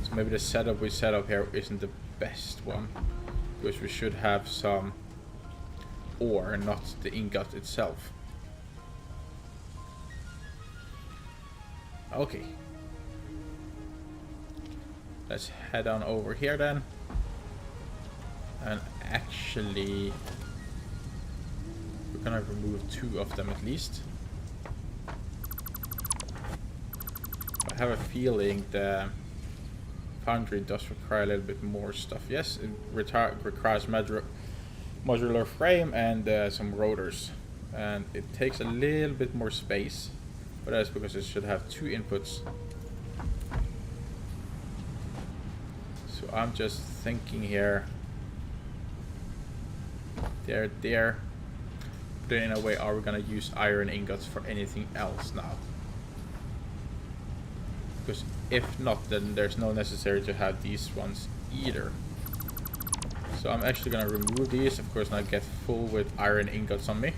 S1: So maybe the setup we set up here isn't the best one. Because we should have some ore, not the ingot itself. Okay. Let's head on over here then. And actually, we're gonna remove 2 of them at least. I have a feeling the foundry does require a little bit more stuff. Yes, it requires modular frame and some rotors. And it takes a little bit more space. But that's because it should have 2 inputs. So I'm just thinking here. There. But in a way, are we gonna use iron ingots for anything else now? Because if not, then there's no necessary to have these ones either. So I'm actually gonna remove these, of course, not get full with iron ingots on me.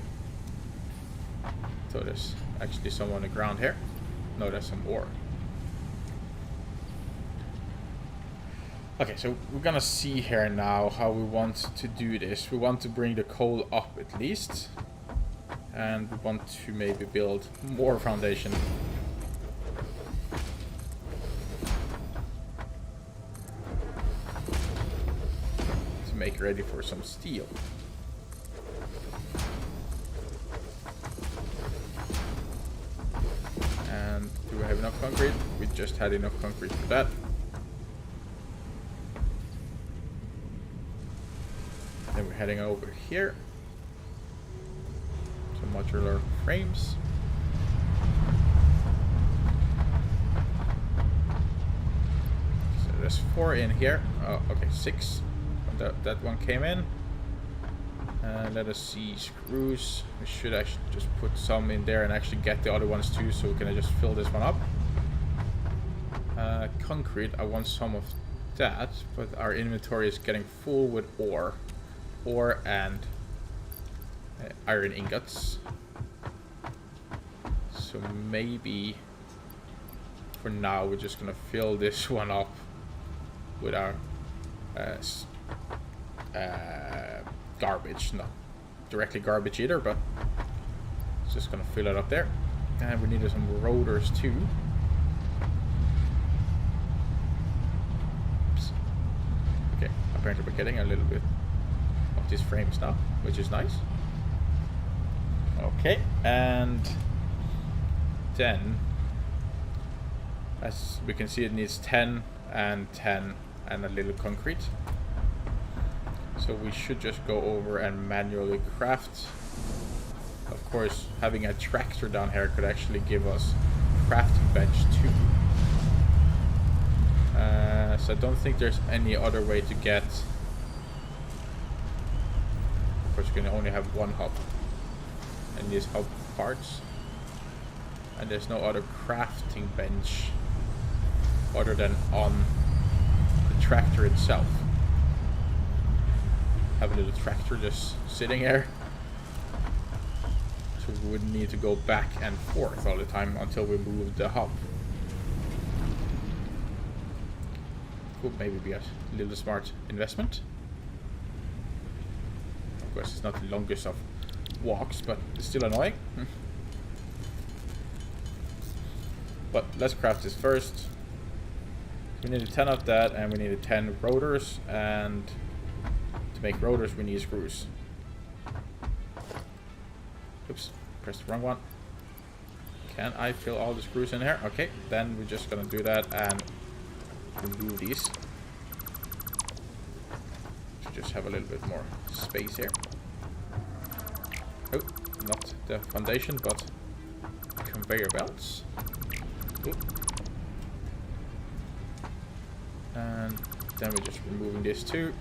S1: So there's actually some on the ground here. No, there's some ore. Okay, so we're gonna see here now how we want to do this. We want to bring the coal up at least. And we want to maybe build more foundation. To make ready for some steel. And do we have enough concrete? We just had enough concrete for that. Then we're heading over here. Some modular frames. So there's 4 in here. Oh, okay, 6. That one came in. Let us see, screws. We should actually just put some in there and actually get the other ones too, so we can just fill this one up. Concrete, I want some of that, but our inventory is getting full with ore. Ore and iron ingots. So maybe for now we're just gonna fill this one up with our garbage. Not directly garbage either, but it's just gonna fill it up there. And we needed some rotors too. Oops. Okay, apparently we're getting a little bit of these frames now, which is nice. Okay, and then as we can see, it needs 10 and 10 and a little concrete. So we should just go over and manually craft. Of course, having a tractor down here could actually give us a crafting bench too. So I don't think there's any other way to get. Of course, you can only have one hub, and these hub parts. And there's no other crafting bench other than on the tractor itself. Have a little tractor just sitting here. So we wouldn't need to go back and forth all the time until we move the hub. Could maybe be a little smart investment. Of course, it's not the longest of walks, but it's still annoying. But let's craft this first. We need 10 of that, and we need 10 rotors, and to make rotors we need screws. Oops, pressed the wrong one. Can I fill all the screws in here? Okay, then we're just gonna do that and remove these to just have a little bit more space here. Oh, not the foundation, but conveyor belts. Ooh. And then we're just removing this too.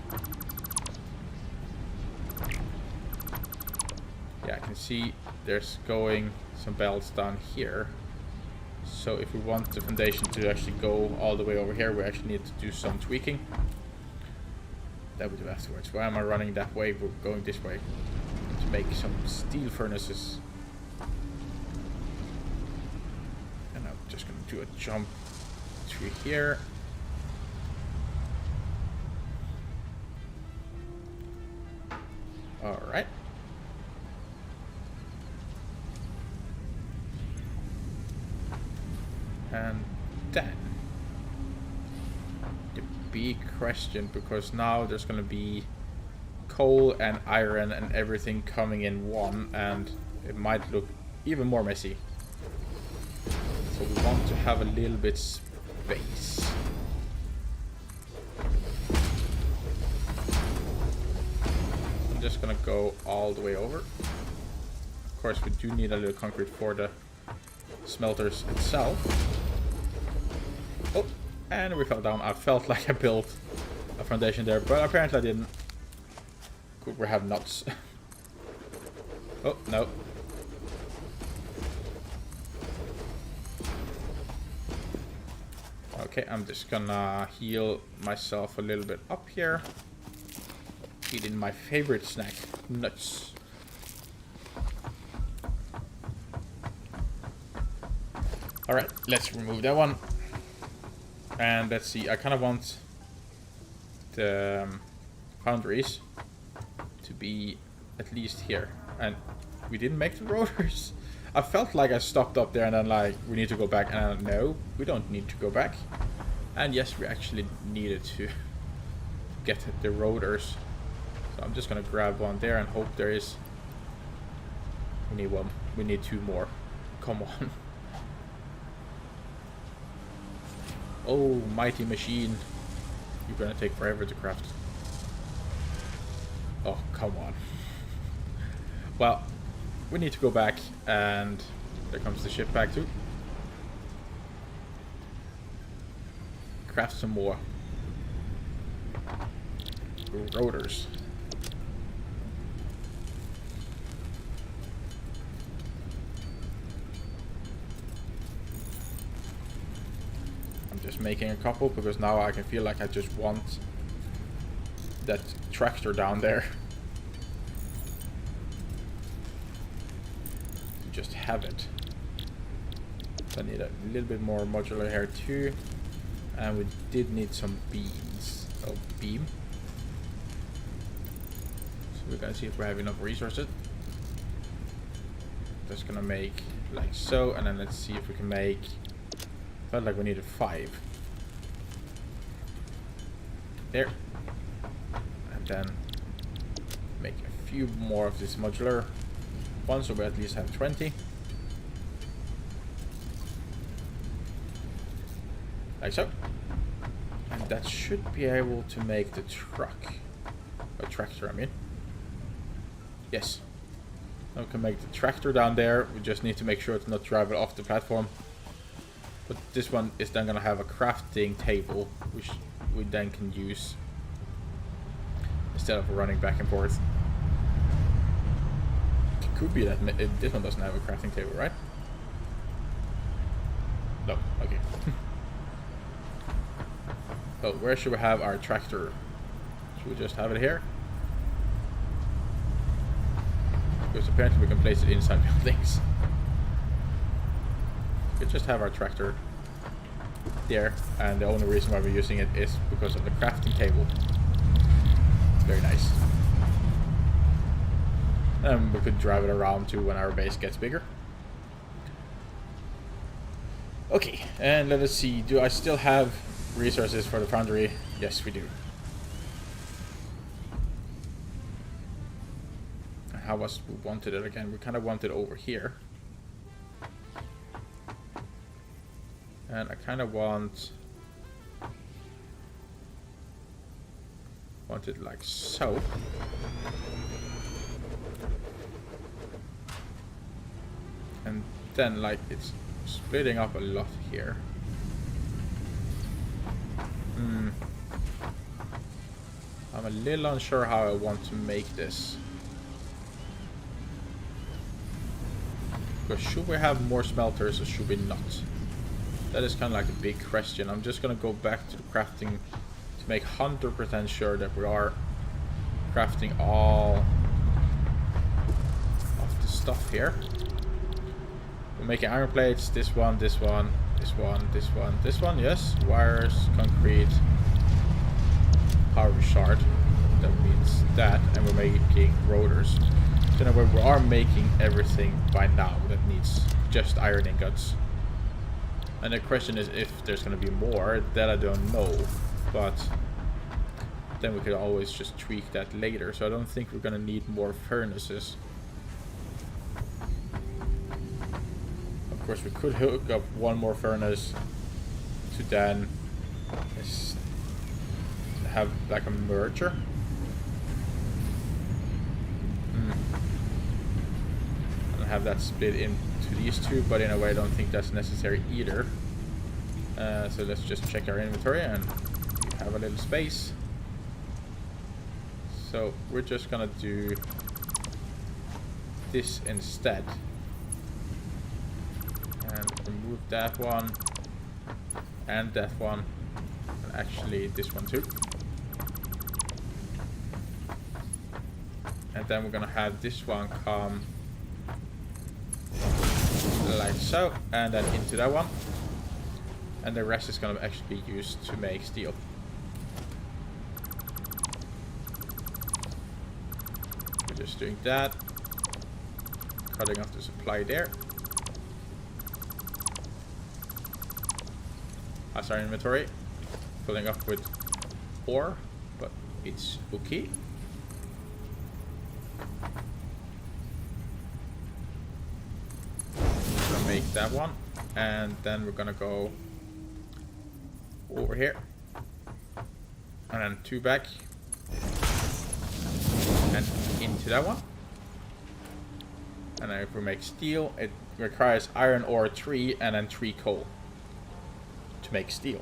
S1: Yeah, I can see there's going some belts down here. So if we want the foundation to actually go all the way over here, we actually need to do some tweaking. That we do afterwards. Why am I running that way? We're going this way to make some steel furnaces. And I'm just going to do a jump through here. Alright. And then the big question, because now there's going to be coal and iron and everything coming in one, and it might look even more messy. So we want to have a little bit space. I'm just going to go all the way over. Of course, we do need a little concrete for the smelters itself. Oh, and we fell down. I felt like I built a foundation there, but apparently I didn't. Could we have nuts? Oh, no. Okay, I'm just gonna heal myself a little bit up here. Eating my favorite snack, nuts. Alright, let's remove that one. And let's see, I kind of want the foundries to be at least here. And we didn't make the rotors. I felt like I stopped up there and then like, we need to go back. And no, we don't need to go back. And yes, we actually needed to get the rotors. So I'm just going to grab one there and hope there is. We need one. We need two more. Come on. Oh, mighty machine. You're gonna take forever to craft. Oh, come on. Well, we need to go back, and there comes the ship back too. Craft some more rotors. Just making a couple because now I can feel like I just want that tractor down there to just have it. So I need a little bit more modular here too, and we did need some beams. Oh, beam. So we're gonna see if we have enough resources. Just gonna make like so, and then let's see if we can make. Felt like we needed 5. There. And then make a few more of this modular. 1, so we at least have 20. Like so. And that should be able to make the truck. Or tractor, I mean. Yes. Now we can make the tractor down there. We just need to make sure to not drive it off the platform. But this one is then going to have a crafting table, which we then can use instead of running back and forth. It could be that this one doesn't have a crafting table, right? No, okay. So where should we have our tractor? Should we just have it here? Because apparently we can place it inside buildings. We could just have our tractor there, and the only reason why we're using it is because of the crafting table. Very nice. And we could drive it around too when our base gets bigger. Okay, and let us see. Do I still have resources for the foundry? Yes, we do. How was we wanted it again? We kind of want it over here. And I kind of want it like so. And then like it's splitting up a lot here. I'm a little unsure how I want to make this. But should we have more smelters or should we not? That is kind of like a big question. I'm just going to go back to the crafting to make 100% sure that we are crafting all of the stuff here. We're making iron plates, this one, this one, this one, this one, this one, yes. Wires, concrete, power shard. That means that, and we're making rotors. So in a way, we are making everything by now that needs just iron ingots. And the question is if there's going to be more. That I don't know, but then we could always just tweak that later. So I don't think we're going to need more furnaces. Of course, we could hook up one more furnace to then have like a merger. Have that split into these two, but in a way I don't think that's necessary either. So let's just check our inventory, and we have a little space. So we're just gonna do this instead and remove that one and that one, and actually this one too. And then we're gonna have this one come like so, and then into that one, and the rest is going to actually be used to make steel. We're just doing that, cutting off the supply there. That's our inventory, filling up with ore, but it's okay. Make that one, and then we're gonna go over here and then 2 back and into that one. And then if we make steel, it requires iron ore 3 and then 3 coal to make steel.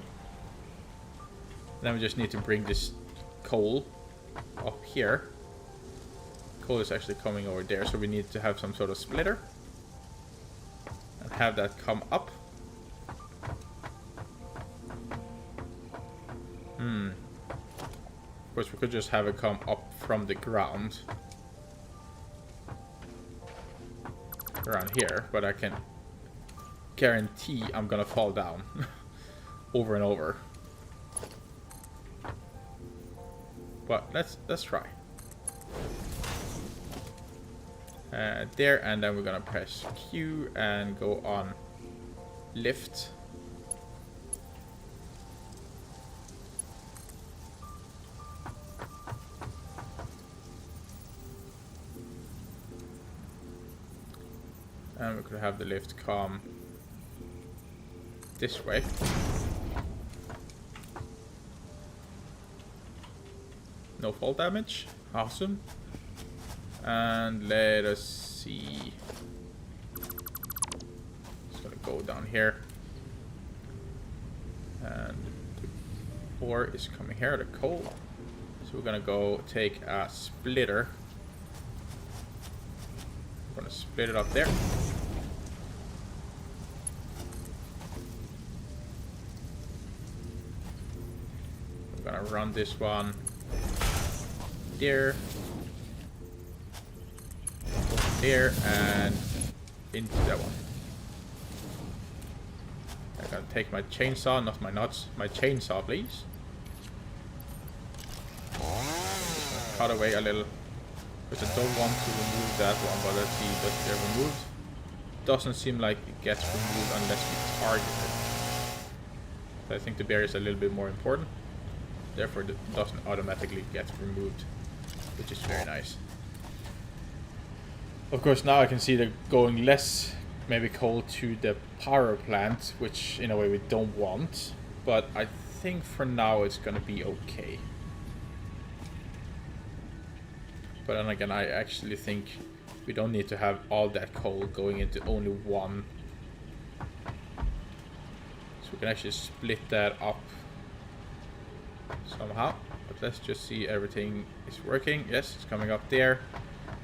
S1: Then we just need to bring this coal up here. Coal is actually coming over there, so we need to have some sort of splitter. Have that come up. Of course, we could just have it come up from the ground around here, but I can guarantee I'm gonna fall down over and over. But let's try. There, and then we're gonna press Q and go on lift. And we could have the lift come this way. No fall damage. Awesome. And let us see. Just gonna go down here. And the ore is coming here, the coal. So we're gonna go take a splitter. We're gonna split it up there. We're gonna run this one there, there, and into that one. I gotta take my chainsaw, not my nuts. My chainsaw, please. Cut away a little, because I don't want to remove that one, but let's see, does it get removed? Doesn't seem like it gets removed unless we target it. So I think the bear is a little bit more important. Therefore, it doesn't automatically get removed, which is very nice. Of course, now I can see they're going less maybe coal to the power plant, which in a way we don't want. But I think for now it's gonna be okay. But then again, I actually think we don't need to have all that coal going into only one. So we can actually split that up somehow. But let's just see everything is working. Yes, it's coming up there.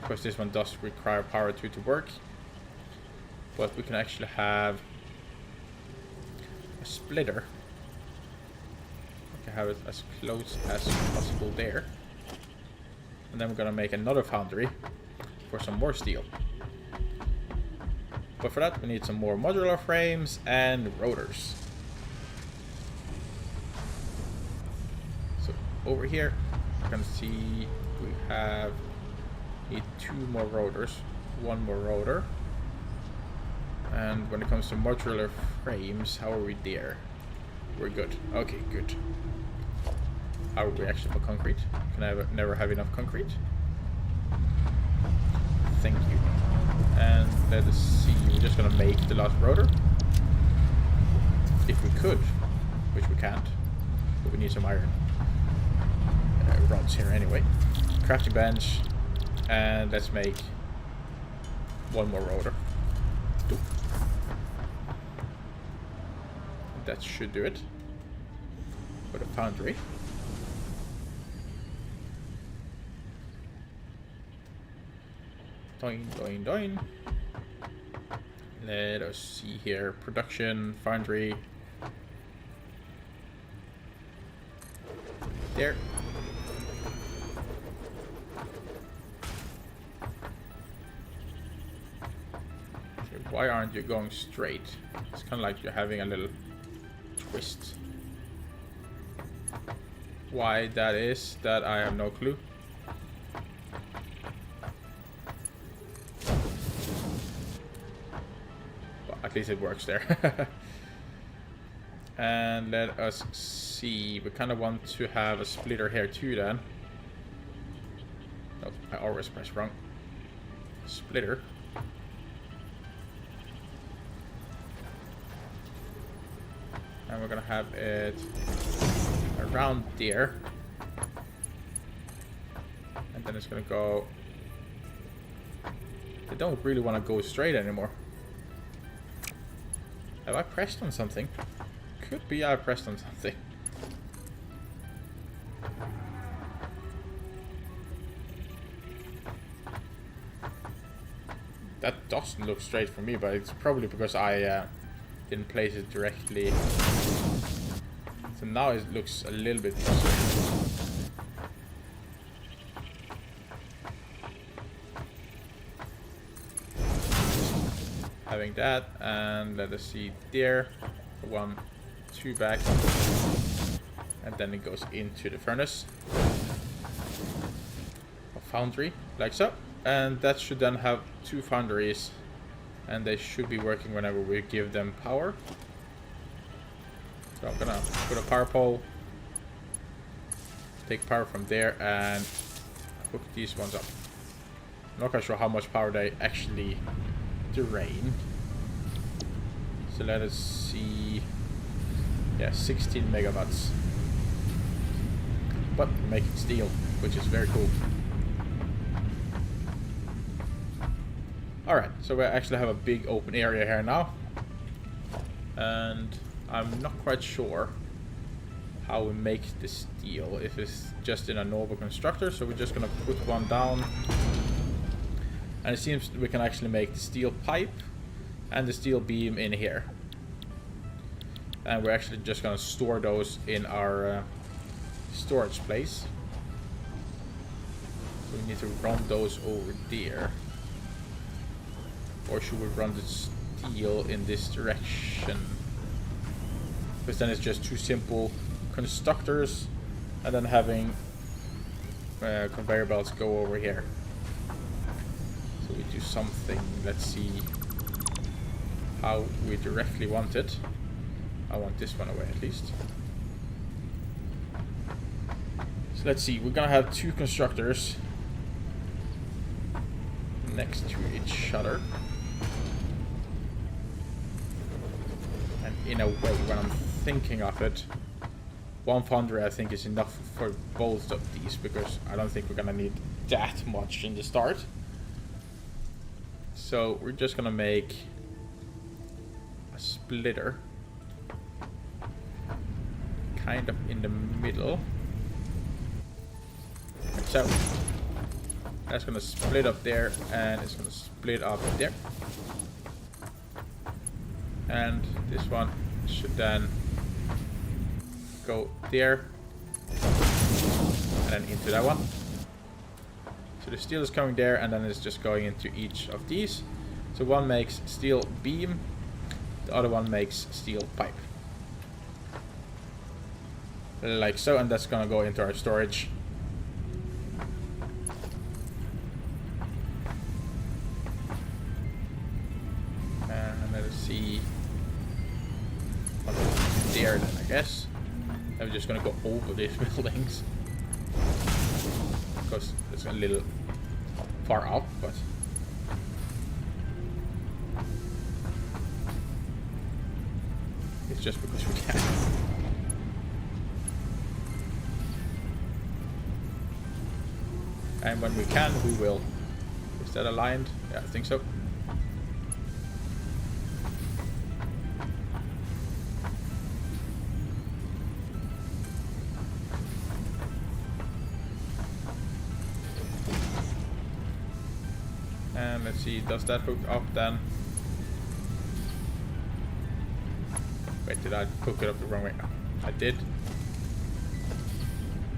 S1: Of course, this one does require power to work. But we can actually have a splitter. We can have it as close as possible there. And then we're gonna make another foundry for some more steel. But for that we need some more modular frames and rotors. So over here you can see we need 2 more rotors, 1 more rotor. And when it comes to modular frames, how are we there? We're good. Okay, good. How are we actually for concrete? Can I never have enough concrete? Thank you. And let us see, we're just gonna make the last rotor. If we could, which we can't. But we need some iron rods here anyway. Crafting bench. And let's make 1 more rotor. That should do it. For the foundry. Doing, doing, doing. Let us see here. Production, foundry. There. Okay, why aren't you going straight? It's kind of like you're having a little twist. Why that is, that I have no clue. But at least it works there. And let us see, we kind of want to have a splitter here too then. Nope, I always press wrong. Splitter. And we're gonna have it around there. And then it's gonna go... They don't really want to go straight anymore. Have I pressed on something? Could be I pressed on something. That doesn't look straight for me, but it's probably because I didn't place it directly. So now it looks a little bit more straight. Having that, and let us see there. 1, 2 back. And then it goes into the furnace. A foundry, like so. And that should then have 2 foundries. And they should be working whenever we give them power. So I'm gonna put a power pole. Take power from there and hook these ones up. I'm not quite sure how much power they actually terrain. So let us see. Yeah, 16 megawatts. But we're making steel, which is very cool. Alright, so we actually have a big open area here now. And I'm not quite sure how we make the steel. If it's just in a normal constructor, so we're just gonna put one down. And it seems we can actually make the steel pipe and the steel beam in here. And we're actually just gonna store those in our storage place. So we need to run those over there. Or should we run the steel in this direction? Because then it's just two simple constructors and then having conveyor belts go over here. So we do something. Let's see how we directly want it. I want this one away at least. So let's see. We're gonna have two constructors next to each other. And in a way, when I'm thinking of it, one foundry I think is enough for both of these, because I don't think we're gonna need that much in the start. So we're just gonna make a splitter kind of in the middle. So that's gonna split up there, and it's gonna split up there. And this one should then go there and then into that one. So the steel is coming there, and then it's just going into each of these. So one makes steel beam, the other one makes steel pipe. Like so, and that's gonna go into our storage. And let's see. There then, I guess. I'm just gonna go over these buildings because it's a little far up, but it's just because we can. And when we can, we will. Is that aligned? Yeah, I think so. And let's see, does that hook up then? Wait, did I hook it up the wrong way? No, I did.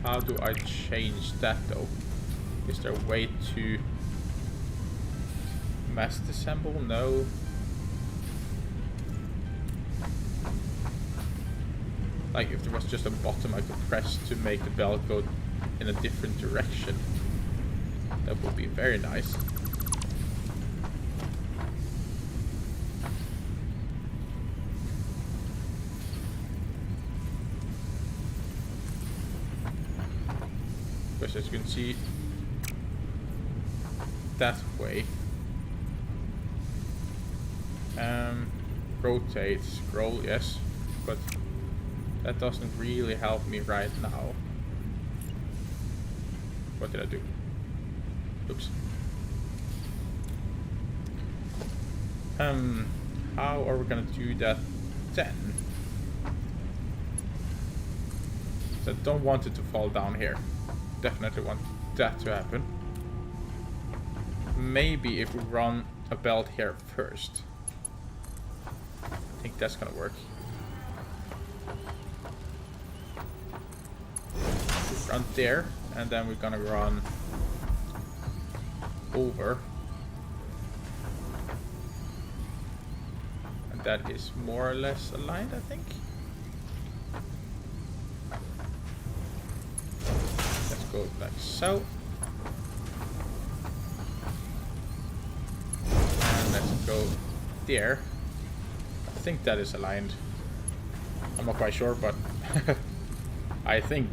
S1: How do I change that though? Is there a way to mass disassemble? No. Like if there was just a button I could press to make the belt go in a different direction. That would be very nice. Because as you can see, that way. Rotate, scroll, yes, but that doesn't really help me right now. What did I do? Oops. How are we gonna do that then? So I don't want it to fall down here. Definitely want that to happen. Maybe if we run a belt here first. I think that's gonna work. We run there, and then we're gonna run over. And that is more or less aligned, I think. Let's go like so. And let's go there. I think that is aligned. I'm not quite sure, but I think.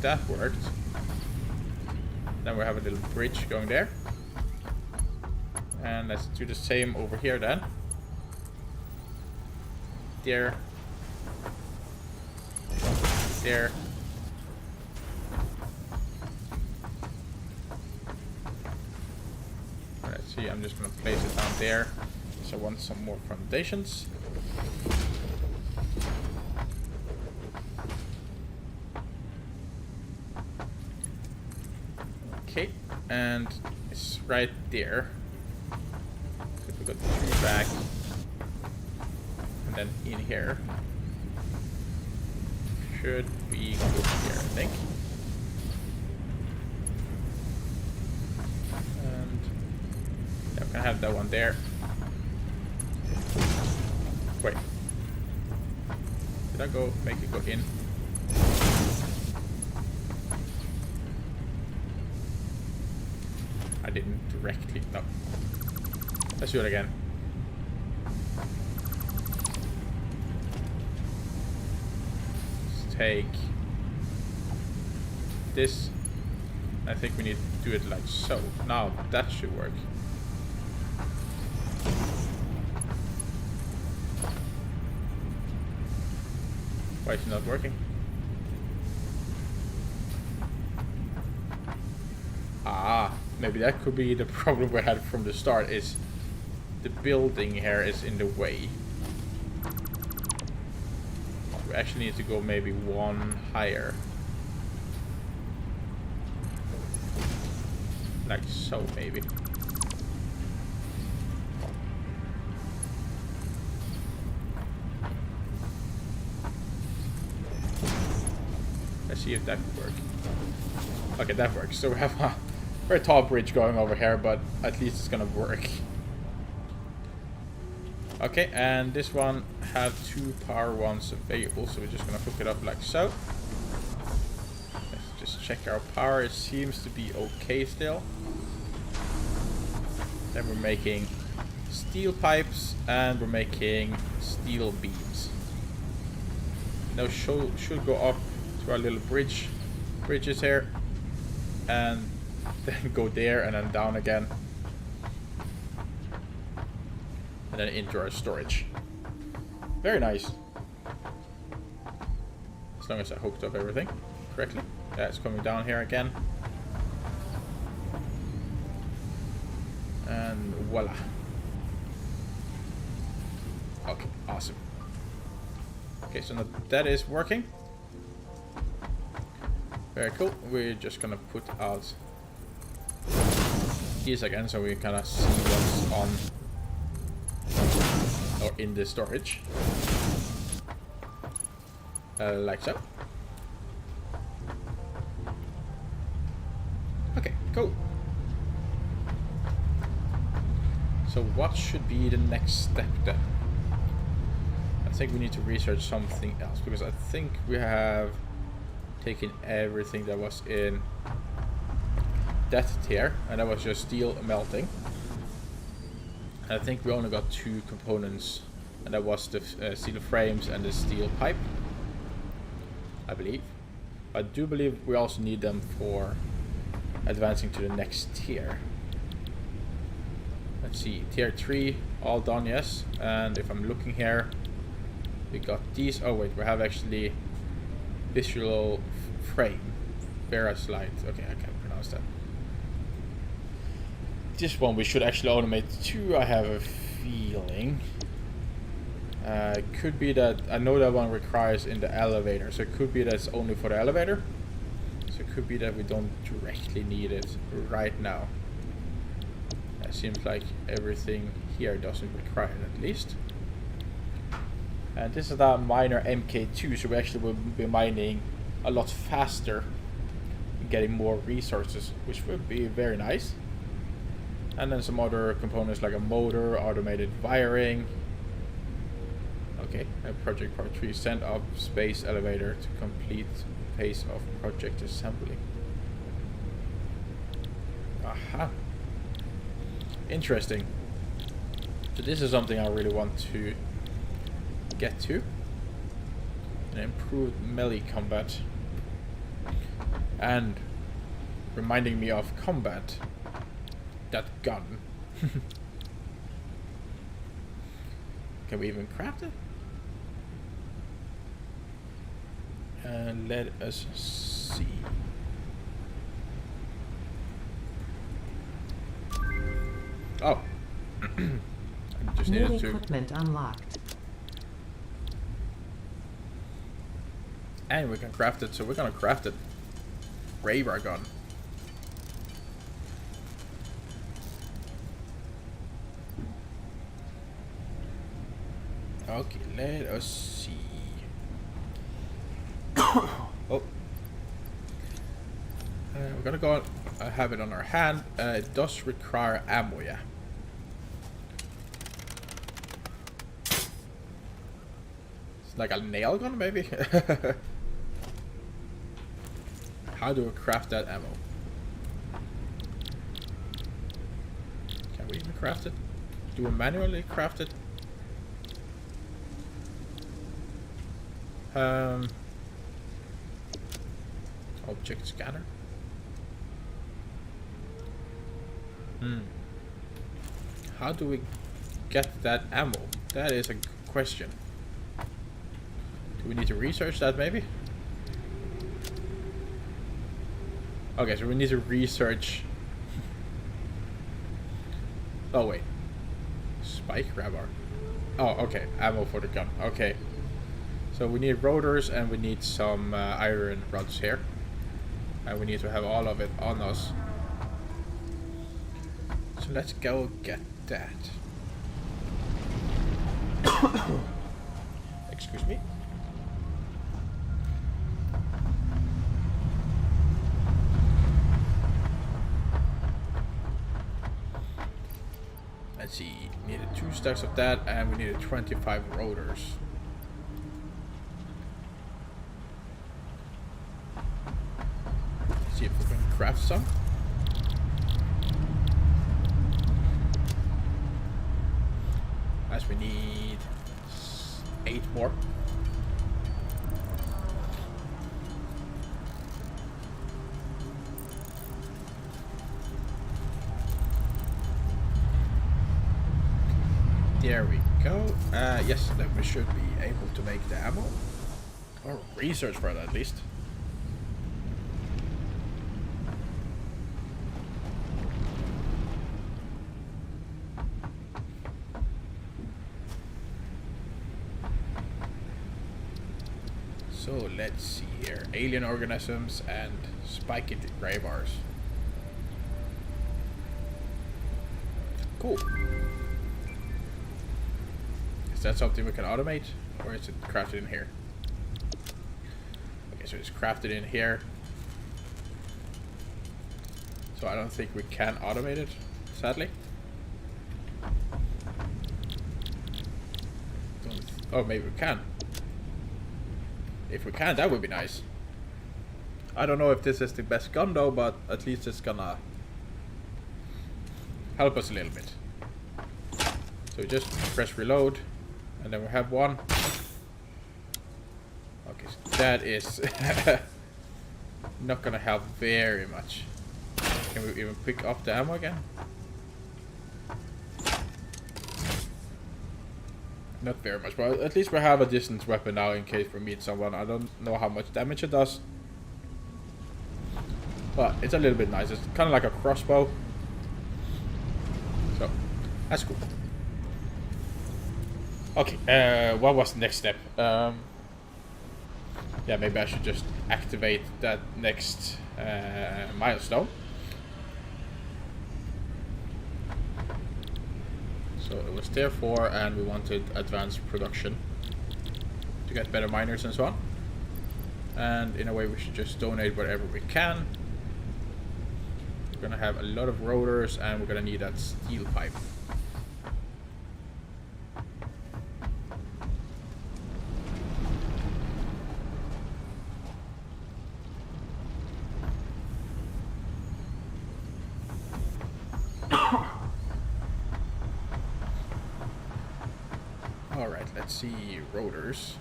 S1: that worked. Then we have a little bridge going there. And let's do the same over here then. There. There. Let's see, I'm just gonna place it down there. So I want some more foundations. Okay, and it's right there. So if we got the tree back, and then in here, should be good here, I think. And yeah, we can have that one there. Wait, did I go make it go in? I didn't directly, no. Let's do it again. Let's take this. I think we need to do it like so. Now that should work. Why is it not working? Ah, maybe that could be the problem we had from the start, is the building here is in the way. We actually need to go maybe one higher. Like so, maybe. Let's see if that could work. Okay, that works. So we have a very tall bridge going over here, but at least it's gonna work. Okay, and this one have 2 power ones available, so we're just gonna hook it up like so. Let's just check our power. It seems to be okay still. Then we're making steel pipes and we're making steel beams. Now should go up to our little bridges here, and then go there and then down again, and then into our storage. Very nice. As long as I hooked up everything correctly. Yeah, it's coming down here again. And voila. Okay, awesome. Okay, so now that is working. Very cool. We're just gonna put out these again so we kind of see what's on or in the storage. Like so. Okay, cool. So what should be the next step then? I think we need to research something else, because I think we have taken everything that was in that tier, and that was just steel melting. And I think we only got 2 components, and that was the steel frames and the steel pipe, I believe. I do believe we also need them for advancing to the next tier. Let's see, tier 3, all done, yes. And if I'm looking here, we got these. Oh wait, we have actually visual frame, Veraslite. Okay, I can't pronounce that. This one we should actually automate too, I have a feeling. Could be that, I know that one requires in the elevator, so it could be that it's only for the elevator. So it could be that we don't directly need it right now. It seems like everything here doesn't require it, at least. And this is a miner MK2, so we actually will be mining a lot faster and getting more resources, which would be very nice. And then some other components like a motor, automated wiring. Okay, project part 3, send up space elevator to complete phase of project assembly. Aha. Interesting. So this is something I really want to get to. An improved melee combat. And reminding me of combat. That gun. Can we even craft it? And let us see. Oh. I just
S2: New
S1: needed to.
S2: equipment unlocked.
S1: And we can craft it, so we're gonna craft it. Radar gun. Okay, let us see. Oh. We're gonna go have it on our hand. It does require ammo, yeah. It's like a nail gun, maybe? How do we craft that ammo? Can we even craft it? Do we manually craft it? Object scanner. How do we get that ammo? That is a question. Do we need to research that maybe? Okay, so we need to research. Oh wait. Spike grabber. Oh, okay. Ammo for the gun. Okay. So we need rotors and we need some iron rods here. And we need to have all of it on us. So let's go get that. Excuse me. Let's see. Needed 2 stacks of that and we needed 25 rotors. See if we can craft some. As we need 8 more. There we go. Yes, then we should be able to make the ammo. Or research for it at least. So let's see here. Alien organisms and spiked gravars. Cool. Is that something we can automate? Or is it crafted in here? Okay, so it's crafted in here. So I don't think we can automate it, sadly. Oh, maybe we can. If we can, that would be nice. I don't know if this is the best gun though, but at least it's gonna help us a little bit. So just press reload, and then we have one. Okay, so that is not gonna help very much. Can we even pick up the ammo again? Not very much, but at least we have a distance weapon now in case we meet someone. I don't know how much damage it does, but it's a little bit nice. It's kind of like a crossbow, so that's cool. Okay, what was the next step? Yeah, maybe I should just activate that next milestone. So it was tier 4 and we wanted advanced production to get better miners and so on. And in a way we should just donate whatever we can. We're gonna have a lot of rotors and we're gonna need that steel pipe. Alright, let's see rotors.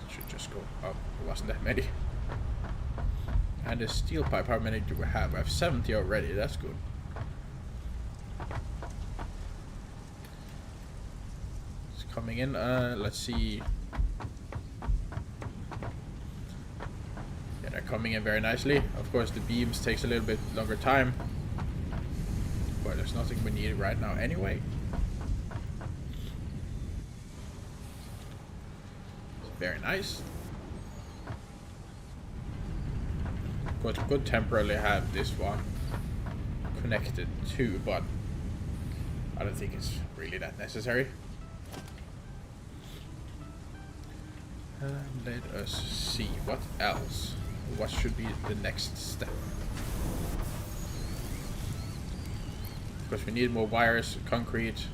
S1: Should just go up. It wasn't that many. And the steel pipe, how many do we have? I have 70 already, that's good. It's coming in, let's see. Yeah, they're coming in very nicely. Of course the beams takes a little bit longer time. But there's nothing we need right now anyway. Very nice. Of course, we could temporarily have this one connected too, but I don't think it's really that necessary. Let us see what else. What should be the next step? Of course, we need more wires, concrete,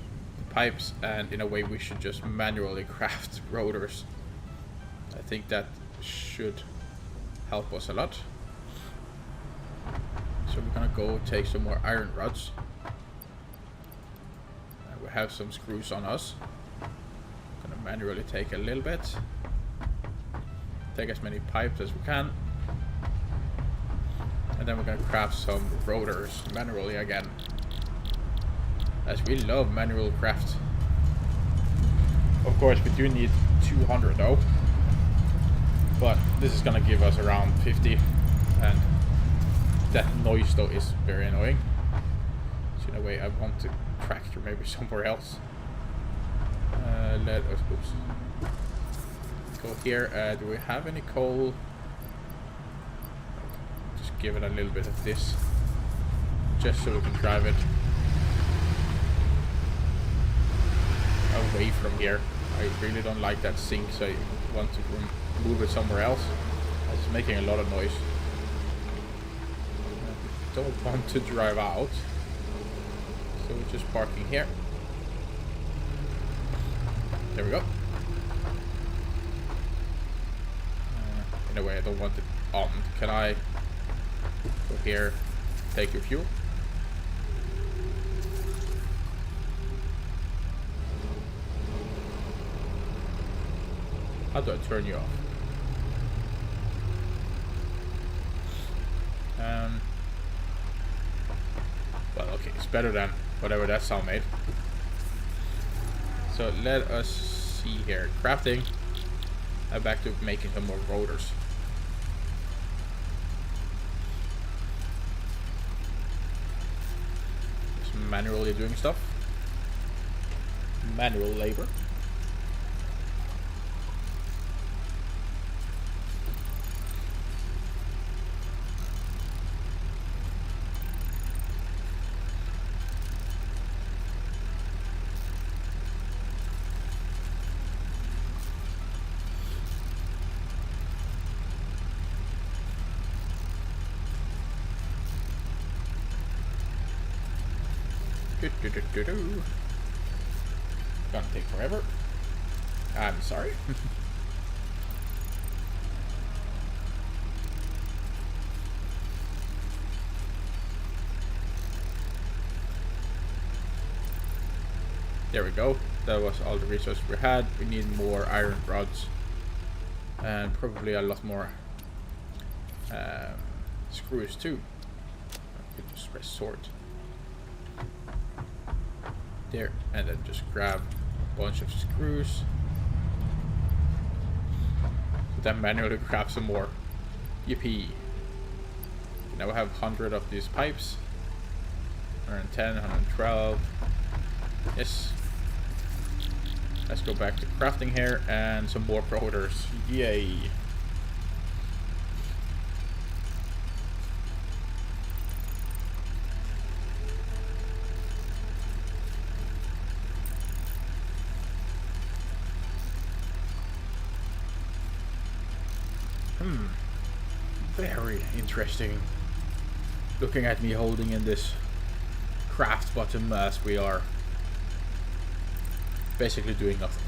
S1: pipes, and in a way we should just manually craft rotors. I think that should help us a lot. So we're gonna go take some more iron rods. We have some screws on us. Gonna manually take a little bit. Take as many pipes as we can. And then we're gonna craft some rotors manually again. As we love manual craft. Of course we do need 200 though. But this is gonna give us around 50, and that noise though is very annoying. So in a way I want to tractor maybe somewhere else. Let us go here. Do we have any coal? Just give it a little bit of this, just so we can drive it away from here. I really don't like that sink, so I want to move it somewhere else. It's making a lot of noise. I don't want to drive out, so we're just parking here. There we go. In a way I don't want it on. Can I go here, take your fuel? How do I turn you off? Well, okay, it's better than whatever that sound made. So let us see here. Crafting. I'm back to making some more rotors. Just manually doing stuff. Manual labor. Gonna take forever. I'm sorry. There we go. That was all the resources we had. We need more iron rods and probably a lot more screws too. I could just press sort. There, and then just grab a bunch of screws. Then manually grab some more. Yippee! Now we have 100 of these pipes. 110, 112. Yes. Let's go back to crafting here and some more rotors. Yay! Very interesting. Looking at me holding in this craft button as we are basically doing nothing.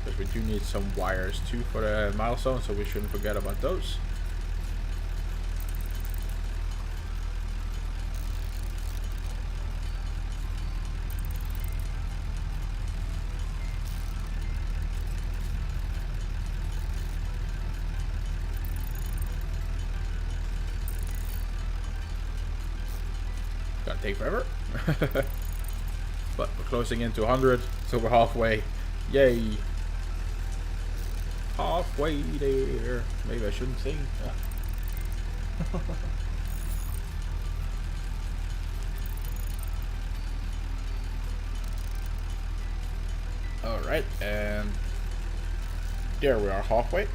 S1: Because we do need some wires too for the milestone, so we shouldn't forget about those. gonna take forever. But we're closing into 100, so we're halfway. Yay! Halfway there. Maybe I shouldn't sing. Alright, and there we are, halfway.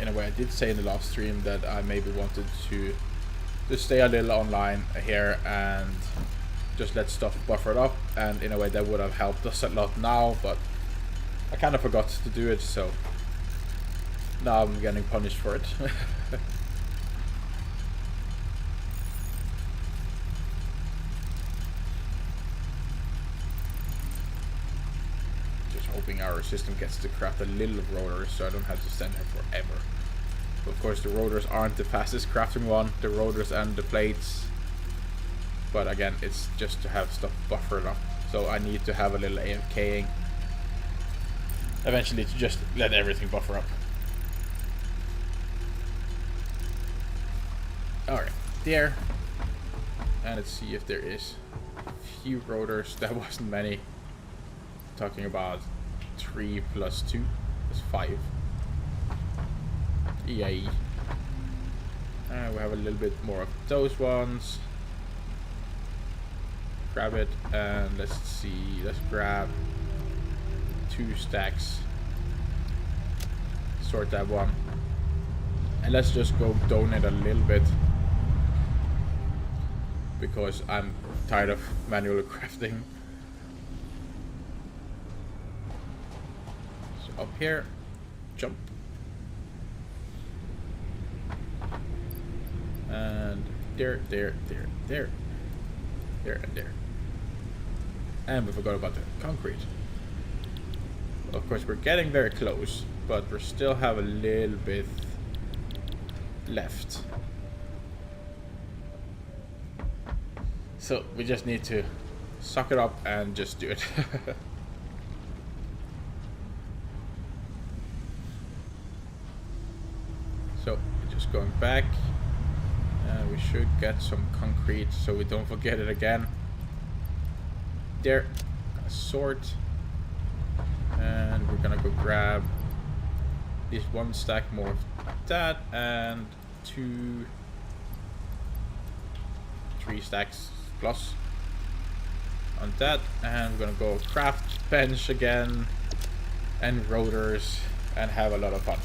S1: In a way, I did say in the last stream that I maybe wanted to stay a little online here and just let stuff buffer up, and in a way that would have helped us a lot now, but I kind of forgot to do it, so now I'm getting punished for it. Just hoping our system gets to craft a little rotor so I don't have to stand here forever. Of course, the rotors aren't the fastest crafting one, the rotors and the plates. But again, it's just to have stuff buffered up. So I need to have a little AFKing eventually to just let everything buffer up. Alright, there. And let's see if there is a few rotors. That wasn't many. Talking about 3 plus 2 is 5. Yay. And we have a little bit more of those ones. Grab it, and let's see, let's grab 2 stacks. Sort that one. And let's just go donate a little bit, because I'm tired of manual crafting. So up here, jump. And there, and there. And we forgot about the concrete. Of course, we're getting very close, but we still have a little bit left. So we just need to suck it up and just do it. So we're just going back. We should get some concrete so we don't forget it again. There, gonna sort, and we're gonna go grab this 1 stack more of that, and 2, 3 stacks plus on that, and we're gonna go craft bench again and rotors and have a lot of fun.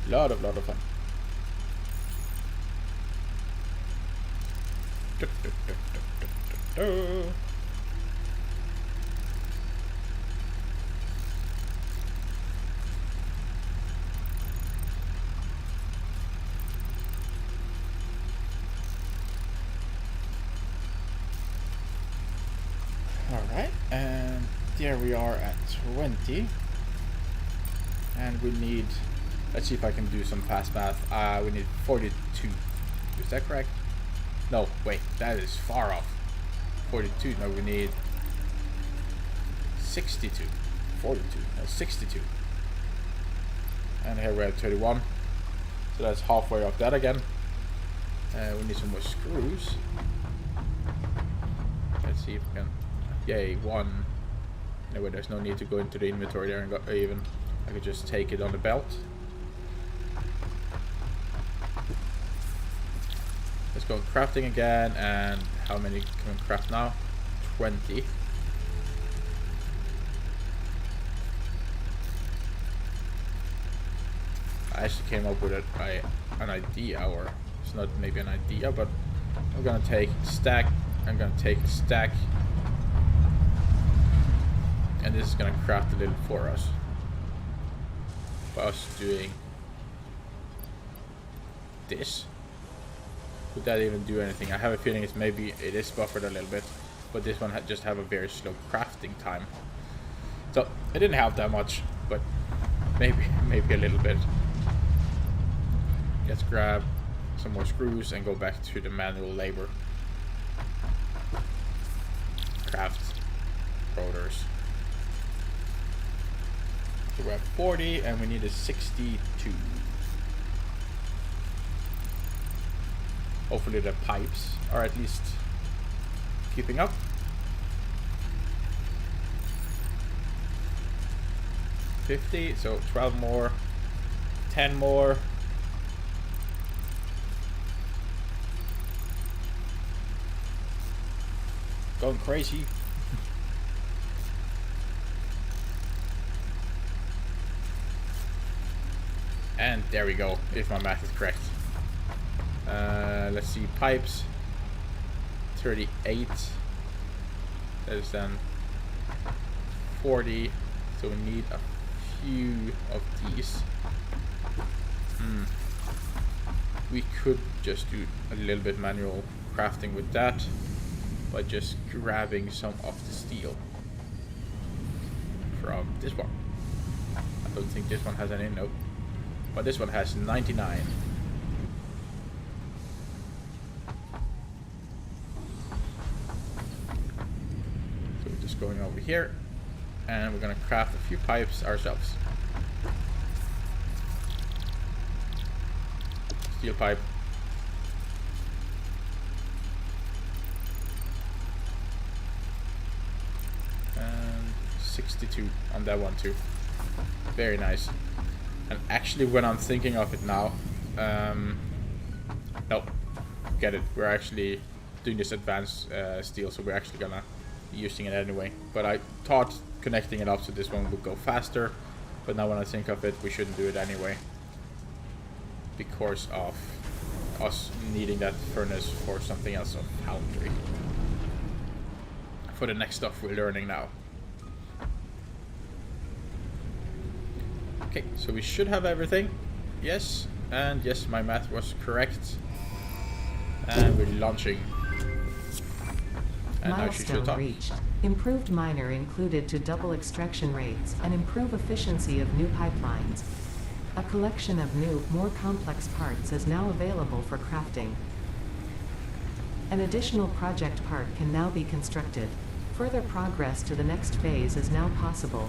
S1: Lot of fun. Alright, and there we are at 20. And we need, let's see if I can do some fast math. We need 42. Is that correct? No, wait, that is far off. 42, no, we need 62. 42, no, 62. And here we have 31. So that's halfway off that again. We need some more screws. Let's see if we can. Yay, 1. Anyway, there's no need to go into the inventory there and go even. I could just take it on the belt. Let's go crafting again, and how many can we craft now? 20. I actually came up with an idea, or it's not maybe an idea, but I'm gonna take stack, I'm gonna take a stack, and this is gonna craft a little for us. By us doing this. Would that even do anything? I have a feeling it's maybe it is buffered a little bit, but this one just have a very slow crafting time. So it didn't help that much, but maybe a little bit. Let's grab some more screws and go back to the manual labor. Craft rotors. So we're at 40 and we need a 62. Hopefully the pipes are at least keeping up. $50, so 12 more, 10 more. Going crazy. And there we go, if my math is correct. Let's see, pipes 38. That is then 40. So we need a few of these. We could just do a little bit manual crafting with that by just grabbing some of the steel from this one. I don't think this one has any, nope. But this one has 99. So we're just going over here and we're gonna craft a few pipes ourselves. Steel pipe. And 62 on that one too. Very nice. And actually, when I'm thinking of it now, no, get it. We're actually doing this advanced steel, so we're actually gonna be using it anyway. But I thought connecting it up so this one would go faster, but now when I think of it, we shouldn't do it anyway because of us needing that furnace for something else of foundry. For the next stuff we're learning now. Okay, so we should have everything. Yes, and yes, my math was correct. And we're launching. And
S2: milestone reached. Improved miner included to double extraction rates and improve efficiency of new pipelines. A collection of new, more complex parts is now available for crafting. An additional project part can now be constructed. Further progress to the next phase is now possible.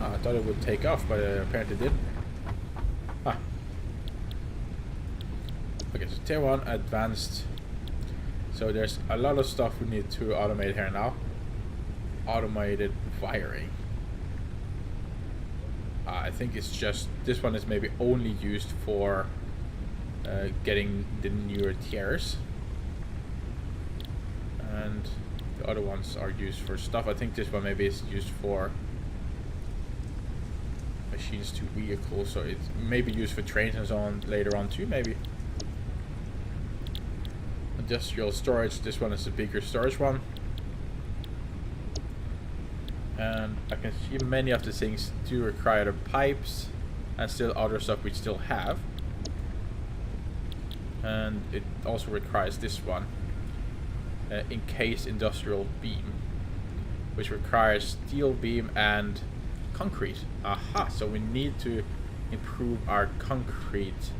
S1: I thought it would take off, but it apparently didn't. Okay, so tier 1 advanced. So there's a lot of stuff we need to automate here now. Automated wiring. I think it's just, this one is maybe only used for getting the newer tiers. And the other ones are used for stuff. I think this one maybe is used for machines to vehicles, so it may be used for trains and so on later on too, maybe. Industrial storage, this one is a bigger storage one. And I can see many of the things do require the pipes and still other stuff we still have. And it also requires this one, encased industrial beam, which requires steel beam and concrete. Aha, so we need to improve our concrete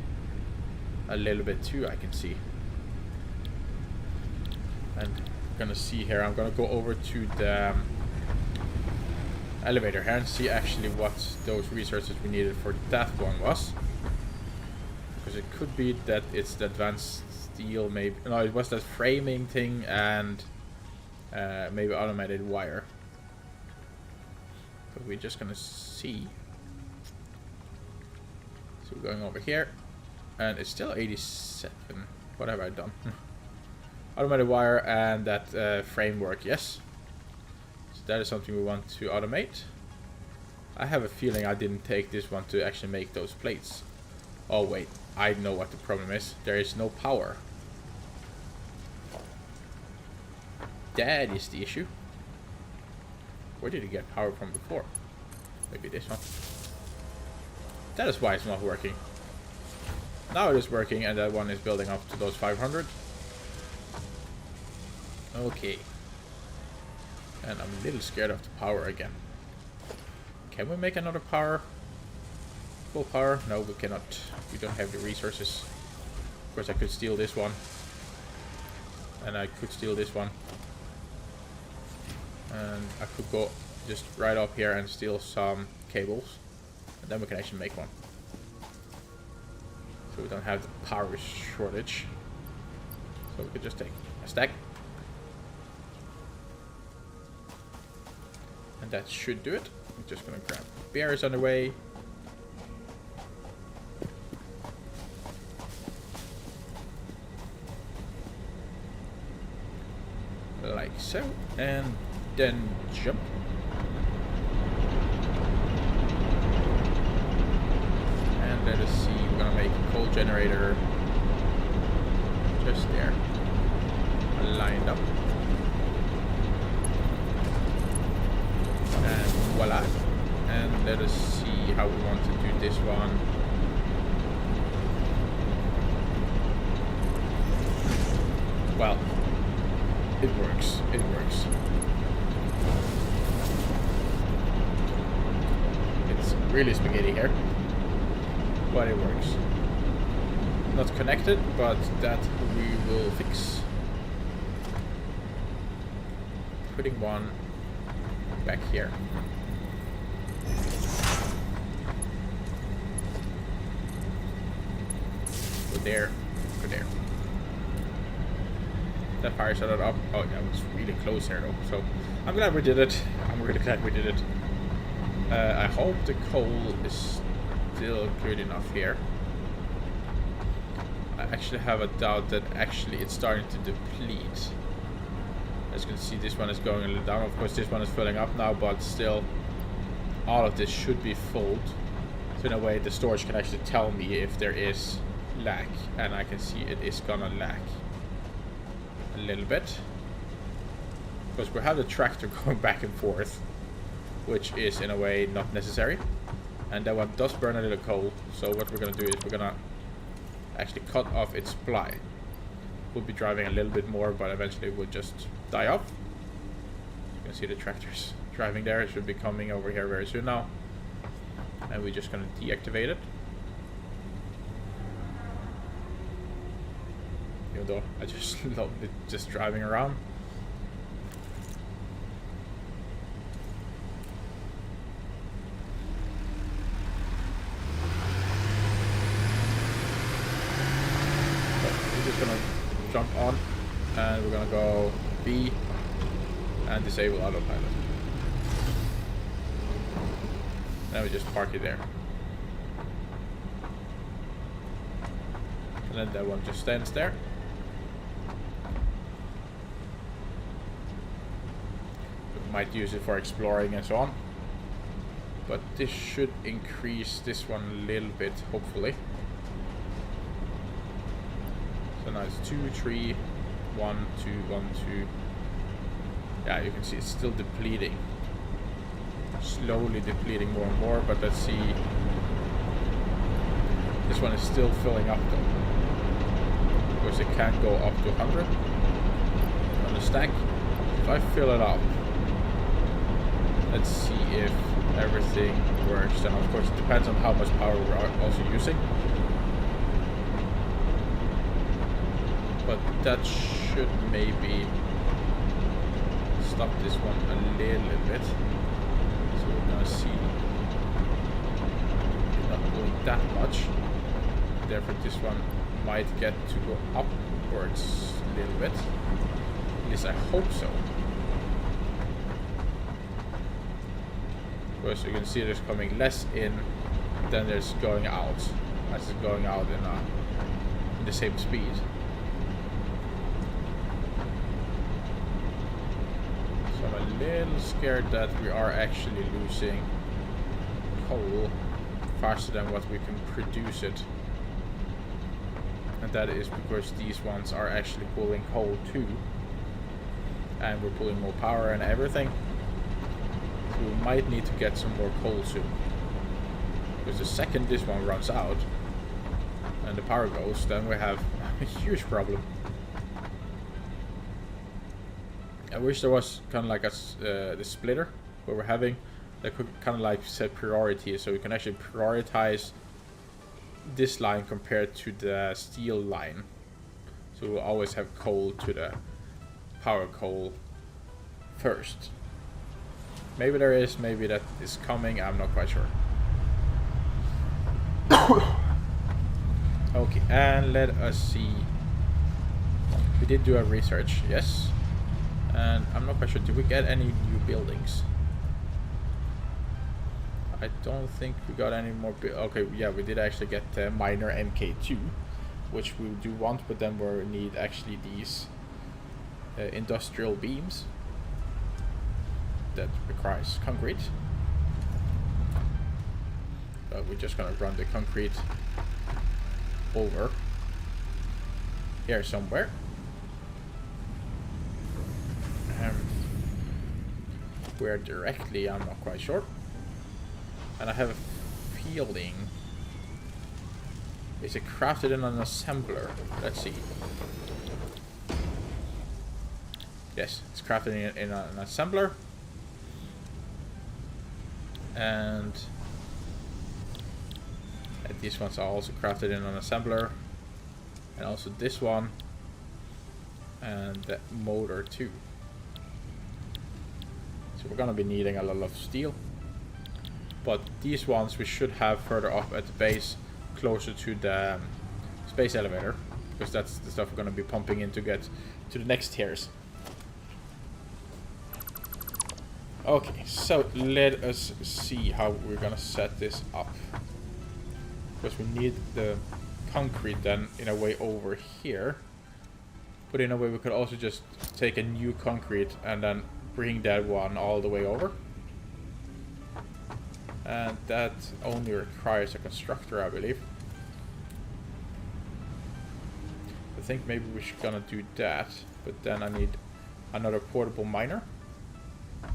S1: a little bit too, I can see. And I'm gonna see here, I'm gonna go over to the elevator here and see actually what those resources we needed for that one was. Because it could be that it's the advanced steel, maybe. No, it was that framing thing and maybe automated wire. But we're just gonna see. So we're going over here and it's still 87. What have I done? Automated wire and that framework, yes. So that is something we want to automate. I have a feeling I didn't take this one to actually make those plates. Oh wait, I know what the problem is. There is no power. That is the issue. Where did it get power from before? Maybe this one. That is why it's not working. Now it is working and that one is building up to those 500. Okay. And I'm a little scared of the power again. Can we make another power? Full power? No, we cannot. We don't have the resources. Of course, I could steal this one. And I could steal this one. And I could go just right up here and steal some cables. And then we can actually make one. so we don't have the power shortage. So we could just take a stack. And that should do it. I'm just gonna grab bears on the way. Like so. And then jump. And let us see, we're gonna make a coal generator just there. Lined up. And voila. And let us see how we want to do this one. Well, it works. It works. It's really spaghetti here, but it works. Not connected, but that we will fix. Putting one back here. Go there. Go there. That fire started up. Oh, that was really close here though. So I'm glad we did it. I'm really glad we did it. I hope the coal is still good enough here. I actually have a doubt that actually it's starting to deplete. As you can see, this one is going a little down. Of course, this one is filling up now, but still, all of this should be full. So in a way, the storage can actually tell me if there is lag, and I can see it is gonna lag a little bit, because we have the tractor going back and forth, which is in a way not necessary, and that one does burn a little coal. So what we're gonna do is we're gonna actually cut off its supply. We'll be driving a little bit more, but eventually it will just die off. You can see the tractors driving there. It should be coming over here very soon now, and we're just gonna deactivate it. Even though I just love it just driving around. So we're just gonna jump on, and we're gonna go B and disable autopilot. Then we just park it there. And then that one just stands there. We might use it for exploring and so on. But this should increase this one a little bit, hopefully. So now it's 2, 3, 1, 2, 1, 2. Yeah, you can see it's still depleting. Slowly depleting more and more, but let's see. This one is still filling up though, because it can go up to 100 on the stack. If I fill it up, let's see if everything works. And of course it depends on how much power we're also using, but that should maybe stop this one a little bit. So we're gonna see not going that much. Therefore this one might get to go upwards a little bit. At least I hope so. Because you can see there's coming less in than there's going out. As it's going out in the same speed. So I'm a little scared that we are actually losing coal faster than what we can produce it. And that is because these ones are actually pulling coal too. And we're pulling more power and everything. So we might need to get some more coal soon. Because the second this one runs out and the power goes, then we have a huge problem. I wish there was kind of like the splitter where we're having that could kind of like set priorities, so we can actually prioritize this line compared to the steel line. So we'll always have coal to the power coal first. Maybe there is, maybe that is coming, I'm not quite sure. Okay, and let us see. We did do a research, yes. And I'm not quite sure, did we get any new buildings? I don't think we got any more. Okay, yeah, we did actually get minor MK2, which we do want, but then we need actually these industrial beams that requires concrete. But we're just gonna run the concrete over here somewhere. Where directly, I'm not quite sure. And I have a feeling... Is it crafted in an assembler? Let's see. Yes, it's crafted in an assembler. And these ones are also crafted in an assembler. And also this one. And the motor too. So we're gonna be needing a lot of steel. But these ones we should have further up at the base, closer to the space elevator, because that's the stuff we're gonna be pumping in to get to the next tiers. Okay, so let us see how we're gonna set this up. Because we need the concrete then in a way over here. But in a way we could also just take a new concrete and then bring that one all the way over. And that only requires a constructor, I believe. I think maybe we should gonna do that, but then I need another portable miner. I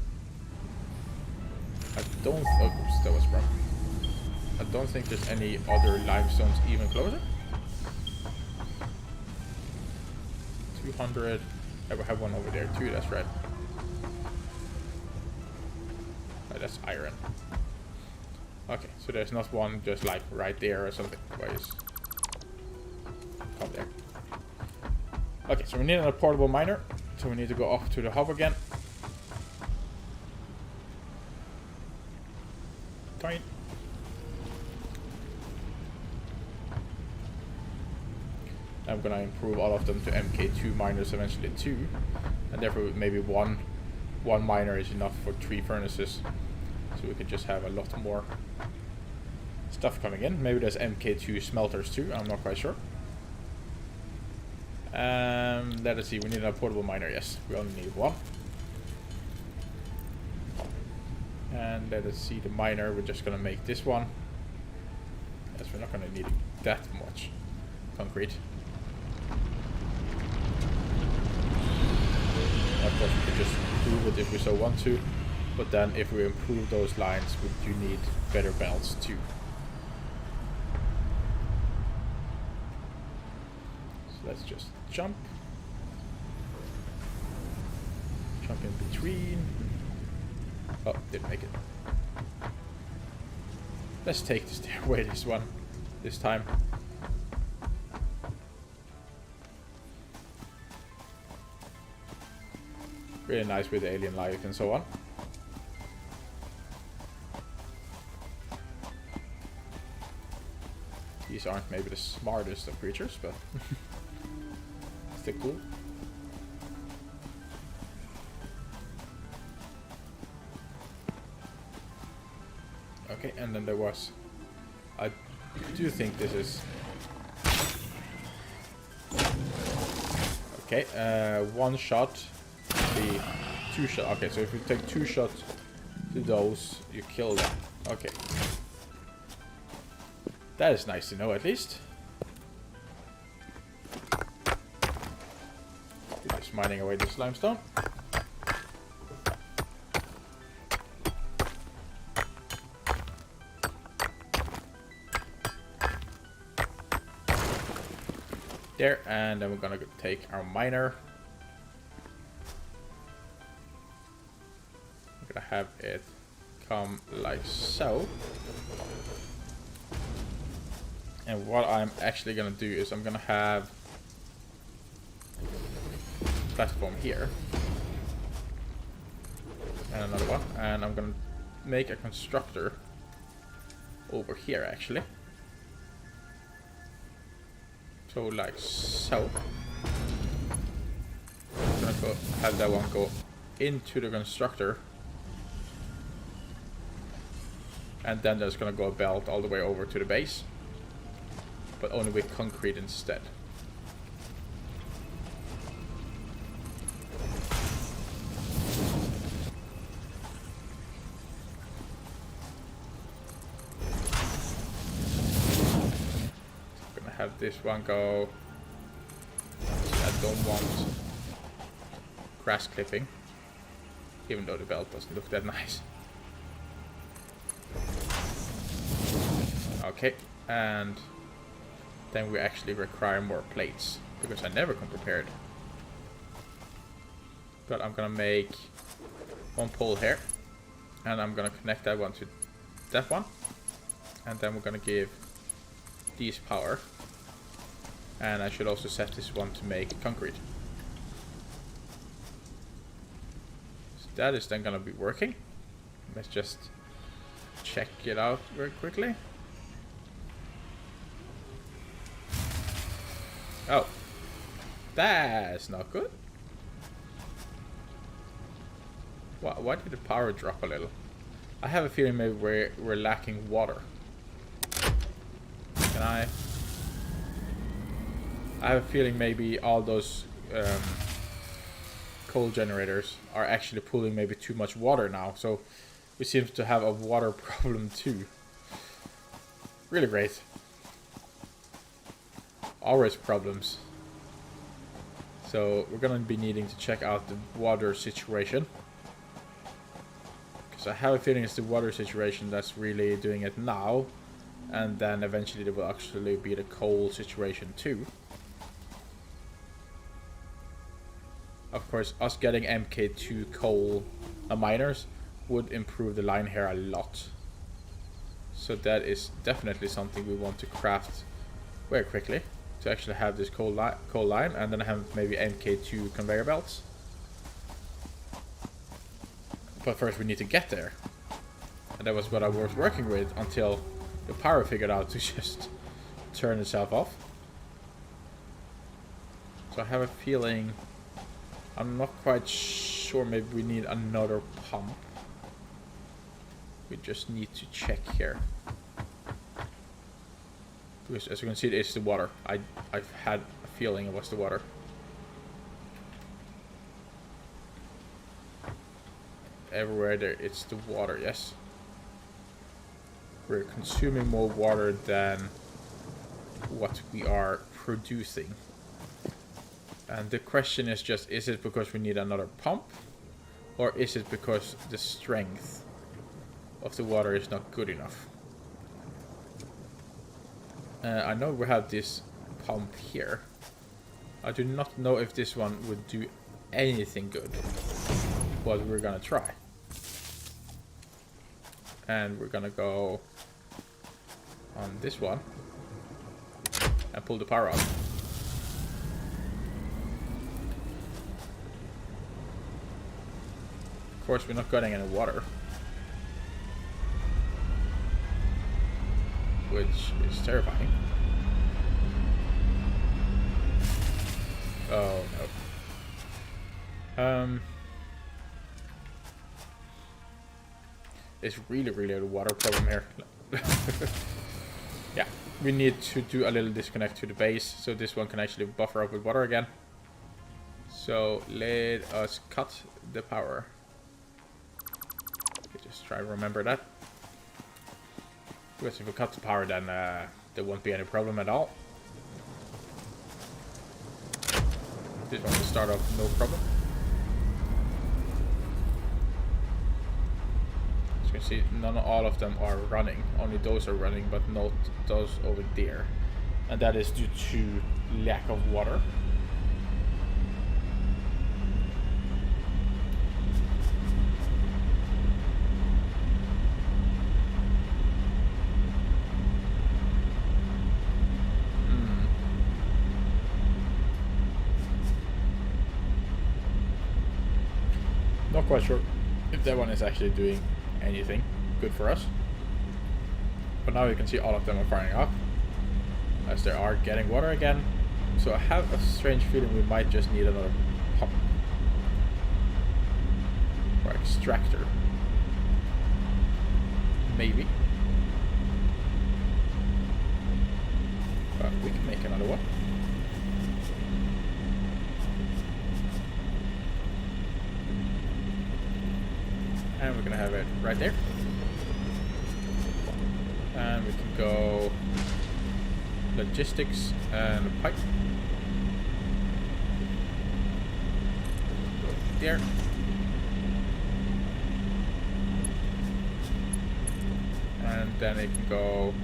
S1: don't... oops, that was wrong. I don't think there's any other limestones even closer. 200. I have one over there too, that's right. Oh, that's iron. Okay, so there's not one just like right there or something. Come there. Okay, so we need a portable miner. So we need to go up to the hub again. Fine. I'm gonna improve all of them to MK2 miners eventually too. And therefore maybe one miner is enough for 3 furnaces. So we could just have a lot more stuff coming in. Maybe there's MK2 smelters too, I'm not quite sure. Let us see, we need a portable miner, yes. We only need one. And let us see the miner, we're just gonna make this one. As we're not gonna need that much concrete. Of course we could just improve it if we so want to. But then if we improve those lines, we do need better belts too. So let's just jump. Jump in between. Oh, didn't make it. Let's take the stairway this time. Really nice with alien life and so on. These aren't maybe the smartest of creatures, but still cool. Okay, and then there was... I do think this is... Okay, one shot, the 2 shot. Okay, so if you take 2 shots to those, you kill them. Okay. That is nice to know, at least. Just mining away this limestone. There, and then we're gonna take our miner. We're gonna have it come like so. And what I'm actually gonna do is I'm gonna have a platform here. And another one. And I'm gonna make a constructor over here actually. So like so. I'm gonna go have that one go into the constructor. And then there's gonna go a belt all the way over to the base. But only with concrete instead. Have this one go. I don't want grass clipping, even though the belt doesn't look that nice. Okay, and then we actually require more plates because I never come prepared. But I'm gonna make one pole here, and I'm gonna connect that one to that one, and then we're gonna give these power. And I should also set this one to make concrete. So that is then gonna be working. Let's just check it out very quickly. Oh, that's not good. Why did the power drop a little? I have a feeling maybe we're lacking water. Can I have a feeling maybe all those coal generators are actually pulling maybe too much water now. So we seem to have a water problem too. Really great. Always problems. So we're gonna be needing to check out the water situation. Because I have a feeling it's the water situation that's really doing it now. And then eventually there will actually be the coal situation too. Of course, us getting MK2 coal miners would improve the line here a lot. So that is definitely something we want to craft very quickly. To actually have this coal line and then have maybe MK2 conveyor belts. But first we need to get there. And that was what I was working with until the power figured out to just turn itself off. So I have a feeling... I'm not quite sure, maybe we need another pump. We just need to check here. Because as you can see, it's the water. I've had a feeling it was the water. Everywhere there, it's the water, yes. We're consuming more water than what we are producing. And the question is just, is it because we need another pump? Or is it because the strength of the water is not good enough? I know we have this pump here. I do not know if this one would do anything good. But we're gonna try. And we're gonna go on this one and pull the power out. Of course, we're not getting any water, which is terrifying. Oh no. It's really a water problem here. Yeah, we need to do a little disconnect to the base so this one can actually buffer up with water again. So let us cut the power. Okay, just try to remember that. Because if we cut the power, then there won't be any problem at all. This one will start off no problem. As you can see, all of them are running. Only those are running, but not those over there. And that is due to lack of water. Not quite sure if that one is actually doing anything good for us. But now you can see all of them are firing up as they are getting water again. So I have a strange feeling we might just need another pump. Or extractor. Maybe. But we can make another one. And we're gonna have it right there. And we can go logistics and a pipe. Go there. And then it can go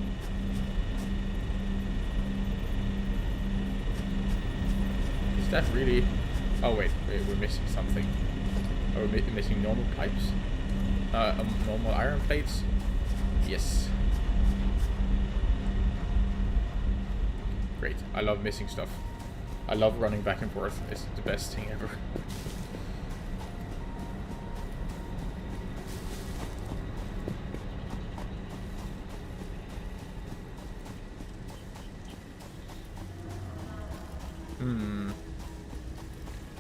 S1: is that really oh wait, we're missing something. Are we missing normal pipes? Normal iron plates? Yes. Great. I love missing stuff. I love running back and forth. It's the best thing ever.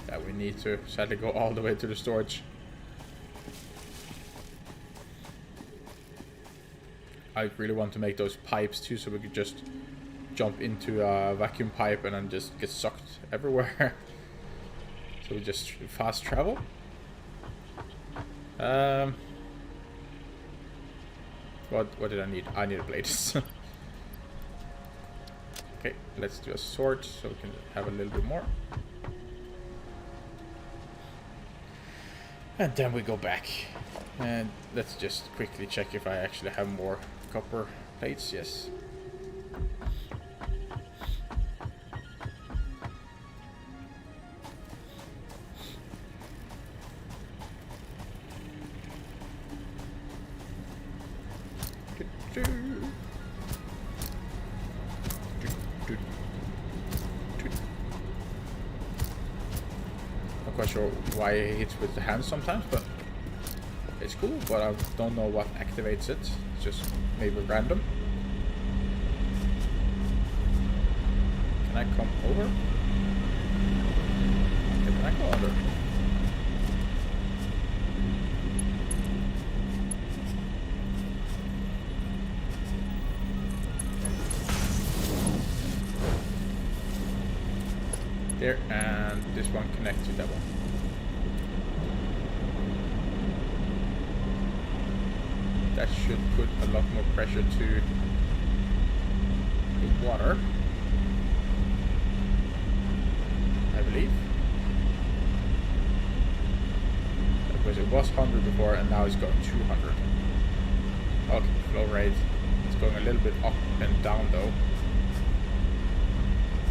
S1: Yeah, we need to sadly go all the way to the storage. I really want to make those pipes too, so we could just jump into a vacuum pipe and then just get sucked everywhere. So we just fast travel. What did I need? I need a blade. Okay, let's do a sword so we can have a little bit more. And then we go back. And let's just quickly check if I actually have more copper plates. Yes. Not quite sure why it hits with the hands sometimes, but it's cool, but I don't know what activates it. It's just maybe random. Can I come over? Okay, can I go under? There, and this one connects to that one. That should put a lot more pressure to the water, I believe. Because it was 100 before and now it's going 200. Okay, flow rate. It's going a little bit up and down though.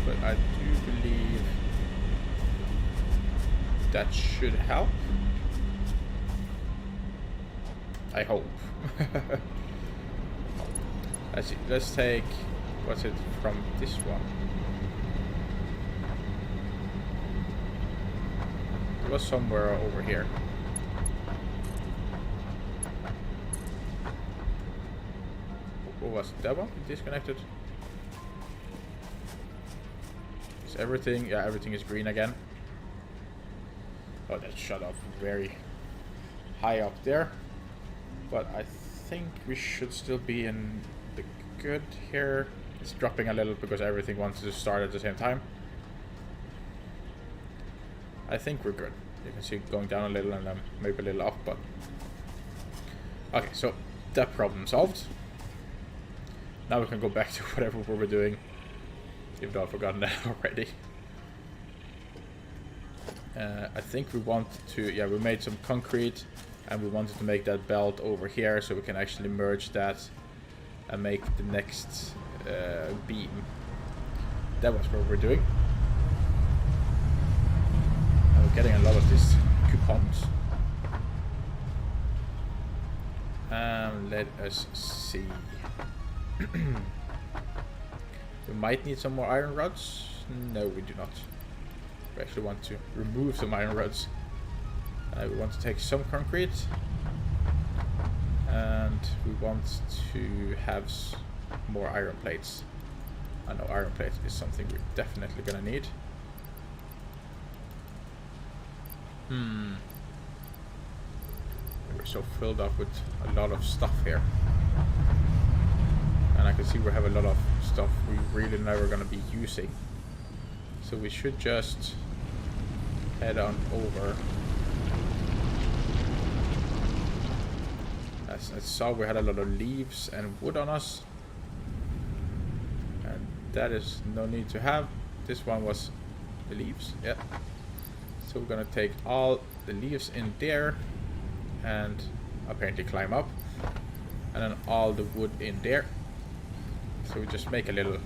S1: But I do believe that should help. I hope. Let's see. Let's take what's it from this one. It was somewhere over here. What was it? That one? Disconnected. Is everything? Yeah, everything is green again. Oh, that shut up very high up there. But I think we should still be in the good here. It's dropping a little because everything wants to start at the same time. I think we're good. You can see it going down a little and then maybe a little up, but... Okay, so that problem solved. Now we can go back to whatever we were doing. Even though I've forgotten that already. I think we want to... Yeah, we made some concrete. And we wanted to make that belt over here so we can actually merge that and make the next beam. That was what we're doing. And we're getting a lot of these coupons. Let us see. We might need some more iron rods. No, we do not. We actually want to remove some iron rods. We want to take some concrete, and we want to have more iron plates. I know iron plate is something we're definitely gonna need. We're so filled up with a lot of stuff here. And I can see we have a lot of stuff we really never gonna be using. So we should just head on over. As I saw, we had a lot of leaves and wood on us. And that is no need to have. This one was the leaves, yeah. So we're gonna take all the leaves in there and apparently climb up. And then all the wood in there. So we just make a little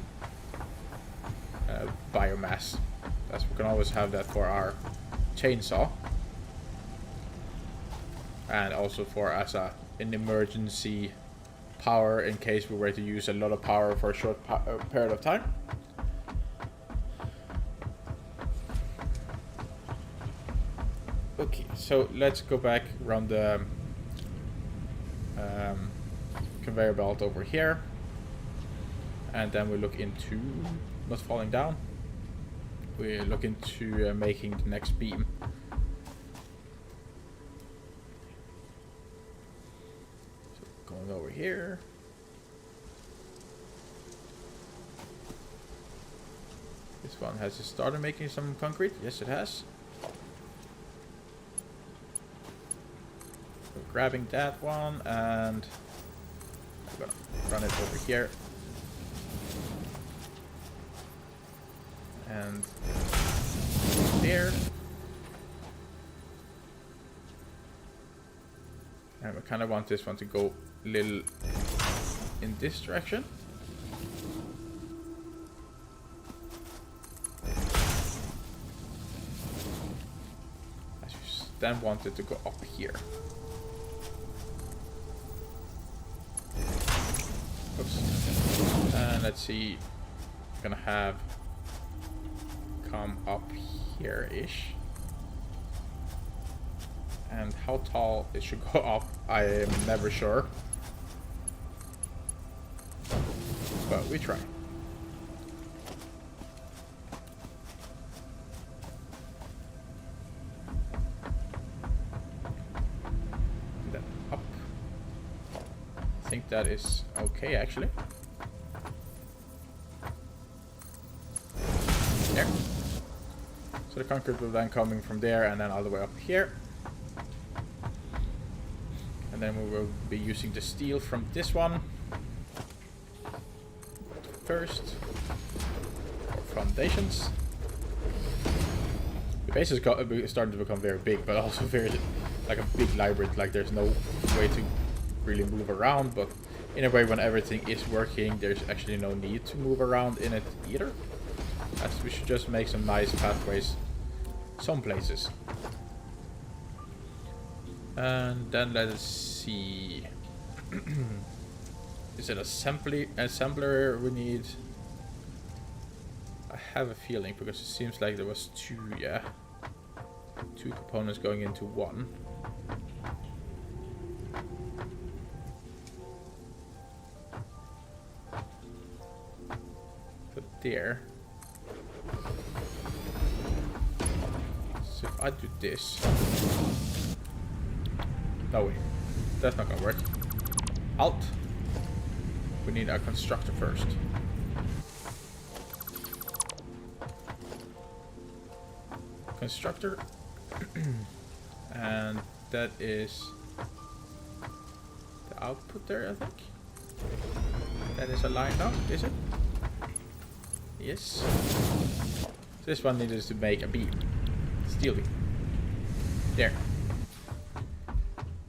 S1: biomass. As we can always have that for our chainsaw. And also for as an emergency power in case we were to use a lot of power for a short period of time. Okay, so let's go back around the conveyor belt over here. And then we look into not falling down. We look into making the next beam. So going over here. This one has just started making some concrete. Yes, it has. So grabbing that one and I'm gonna run it over here. And there. And we kind of want this one to go a little in this direction. I just then want it to go up here. Oops. And let's see. I'm gonna have come up here-ish. And how tall it should go up, I am never sure. But we try. And then up. I think that is okay actually. There. So the concrete will then coming from there and then all the way up here. And then we will be using the steel from this one first. Foundations. The base is starting to become very big, but also very like a big labyrinth. Like there's no way to really move around, but in a way when everything is working, there's actually no need to move around in it either. As we should just make some nice pathways some places. And then let us see. Is it assembler we need? I have a feeling because it seems like there was two components going into one. But there. So if I do this. No way. That's not gonna work. Alt. We need a constructor first. Constructor. And that is the output there, I think. That is a line now, is it? Yes. This one needed to make a beam. Steel beam. There.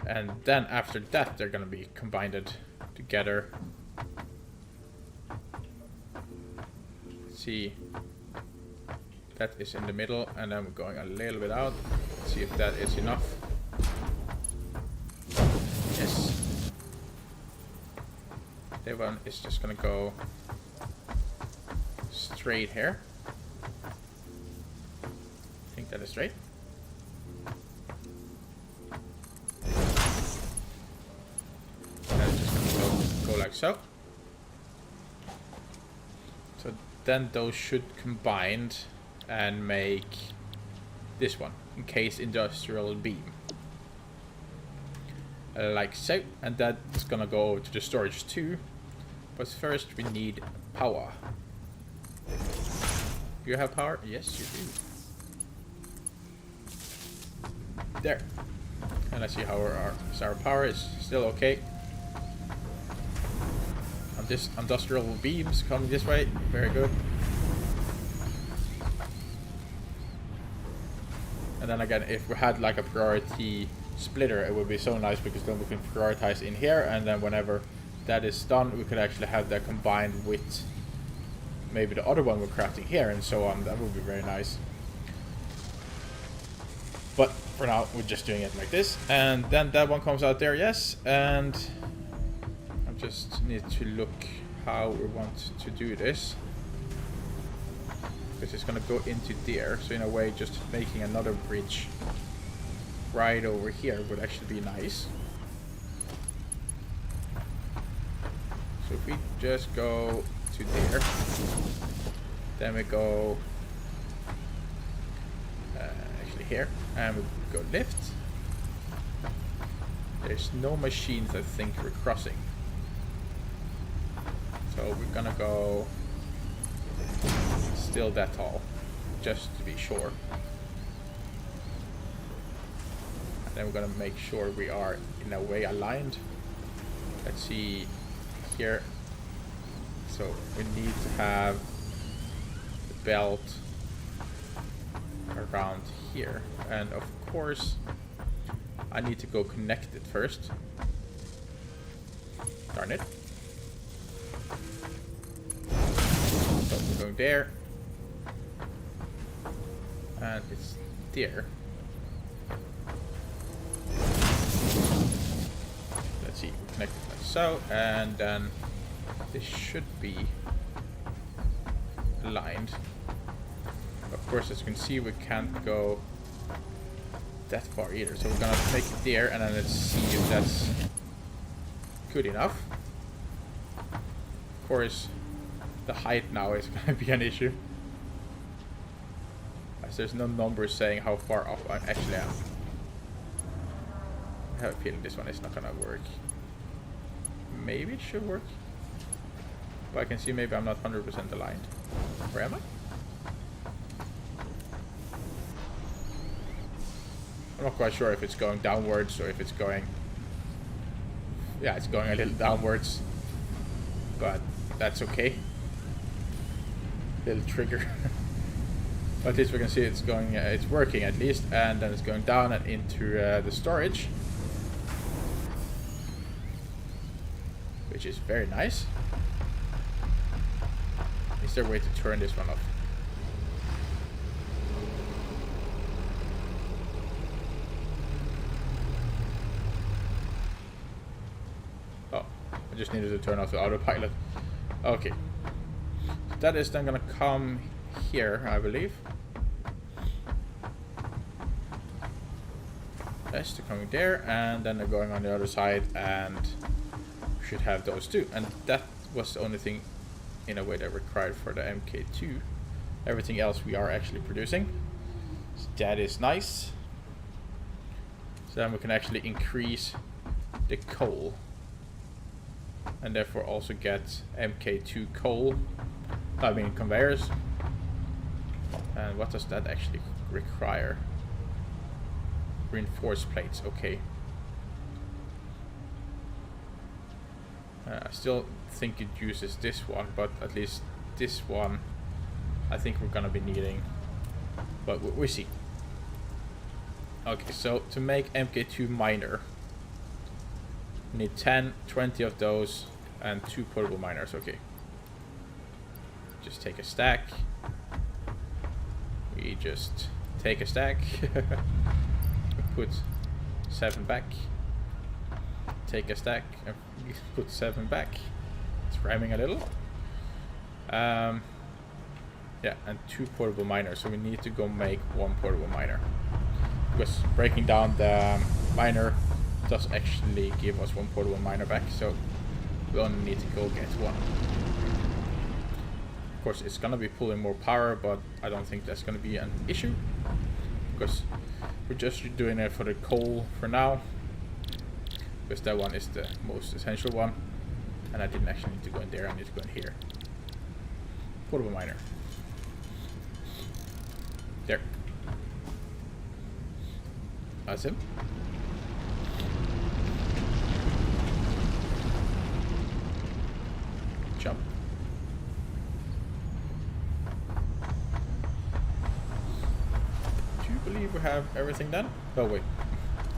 S1: And then after that they're gonna be combined together. Let's see. That is in the middle and then we're going a little bit out. Let's see if that is enough. Yes. That one is just gonna go straight here. I think that is straight. And it's just gonna go like so. So then those should combine and make this one, encased industrial beam. Like so, and that's gonna go to the storage too. But first we need power. Do you have power? Yes, you do. There. And let's see how our power is still okay. This industrial beams coming this way. Very good. And then again, if we had like a priority splitter, it would be so nice, because then we can prioritize in here, and then whenever that is done, we could actually have that combined with maybe the other one we're crafting here, and so on. That would be very nice. But for now, we're just doing it like this. And then that one comes out there, yes. And I just need to look how we want to do this. Because it's going to go into there. So in a way, just making another bridge right over here would actually be nice. So if we just go to there, then we go actually here, and we go lift. There's no machines I think we're crossing, so we're gonna go still that tall, just to be sure. And then we're gonna make sure we are in a way aligned. Let's see here. So we need to have the belt around here, and of course I need to go connect it first. Darn it. So we're going there, and it's there. Let's see, we connect it like so, and then this should be aligned. Of course, as you can see, we can't go that far either. So we're gonna make it there, and then let's see if that's good enough. Of course, the height now is gonna be an issue, as there's no numbers saying how far off I actually am. I have a feeling this one is not gonna work. Maybe it should work. But I can see maybe I'm not 100% aligned. Where am I? I'm not quite sure if it's going downwards or if it's going... Yeah, it's going a little downwards. But that's okay. Little trigger. But at least we can see it's going... it's working at least. And then it's going down and into the storage. Which is very nice. Is there a way to turn this one off? Oh, I just needed to turn off the autopilot. Okay. So that is then gonna come here, I believe. Yes, they're coming there, and then they're going on the other side, and we should have those two. And that was the only thing in a way that required for the MK2. Everything else we are actually producing, so that is nice. So then we can actually increase the coal, and therefore also get MK2 coal, I mean conveyors. And what does that actually require? Reinforced plates, okay. I still think it uses this one, but at least this one I think we're gonna be needing, but we see. Okay, so to make MK2 miner, we need 20 of those and 2 portable miners. Okay, just take a stack. We just take a stack. Put 7 back. Take a stack and put 7 back. It's rhyming a little. Yeah, and 2 portable miners. So we need to go make 1 portable miner, because breaking down the miner does actually give us 1 portable miner back. So we only need to go get 1. course, it's gonna be pulling more power, but I don't think that's gonna be an issue because we're just doing it for the coal for now, because that one is the most essential one, and I didn't actually need to go in there. I need to go in here. Portable miner. There. That's him. Jump. Do you believe we have everything done? Oh wait.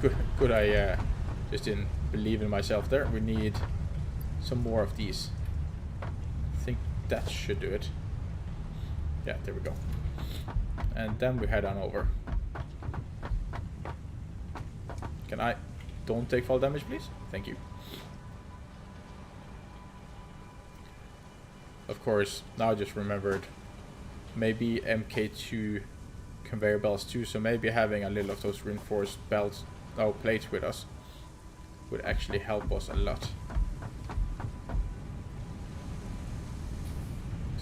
S1: Good. I just didn't believe in myself there. We need some more of these. I think that should do it. Yeah, there we go. And then we head on over. Can I? Don't take fall damage, please. Thank you. Of course, now I just remembered. Maybe MK2 conveyor belts too. So maybe having a little of those reinforced belts, plates with us, would actually help us a lot.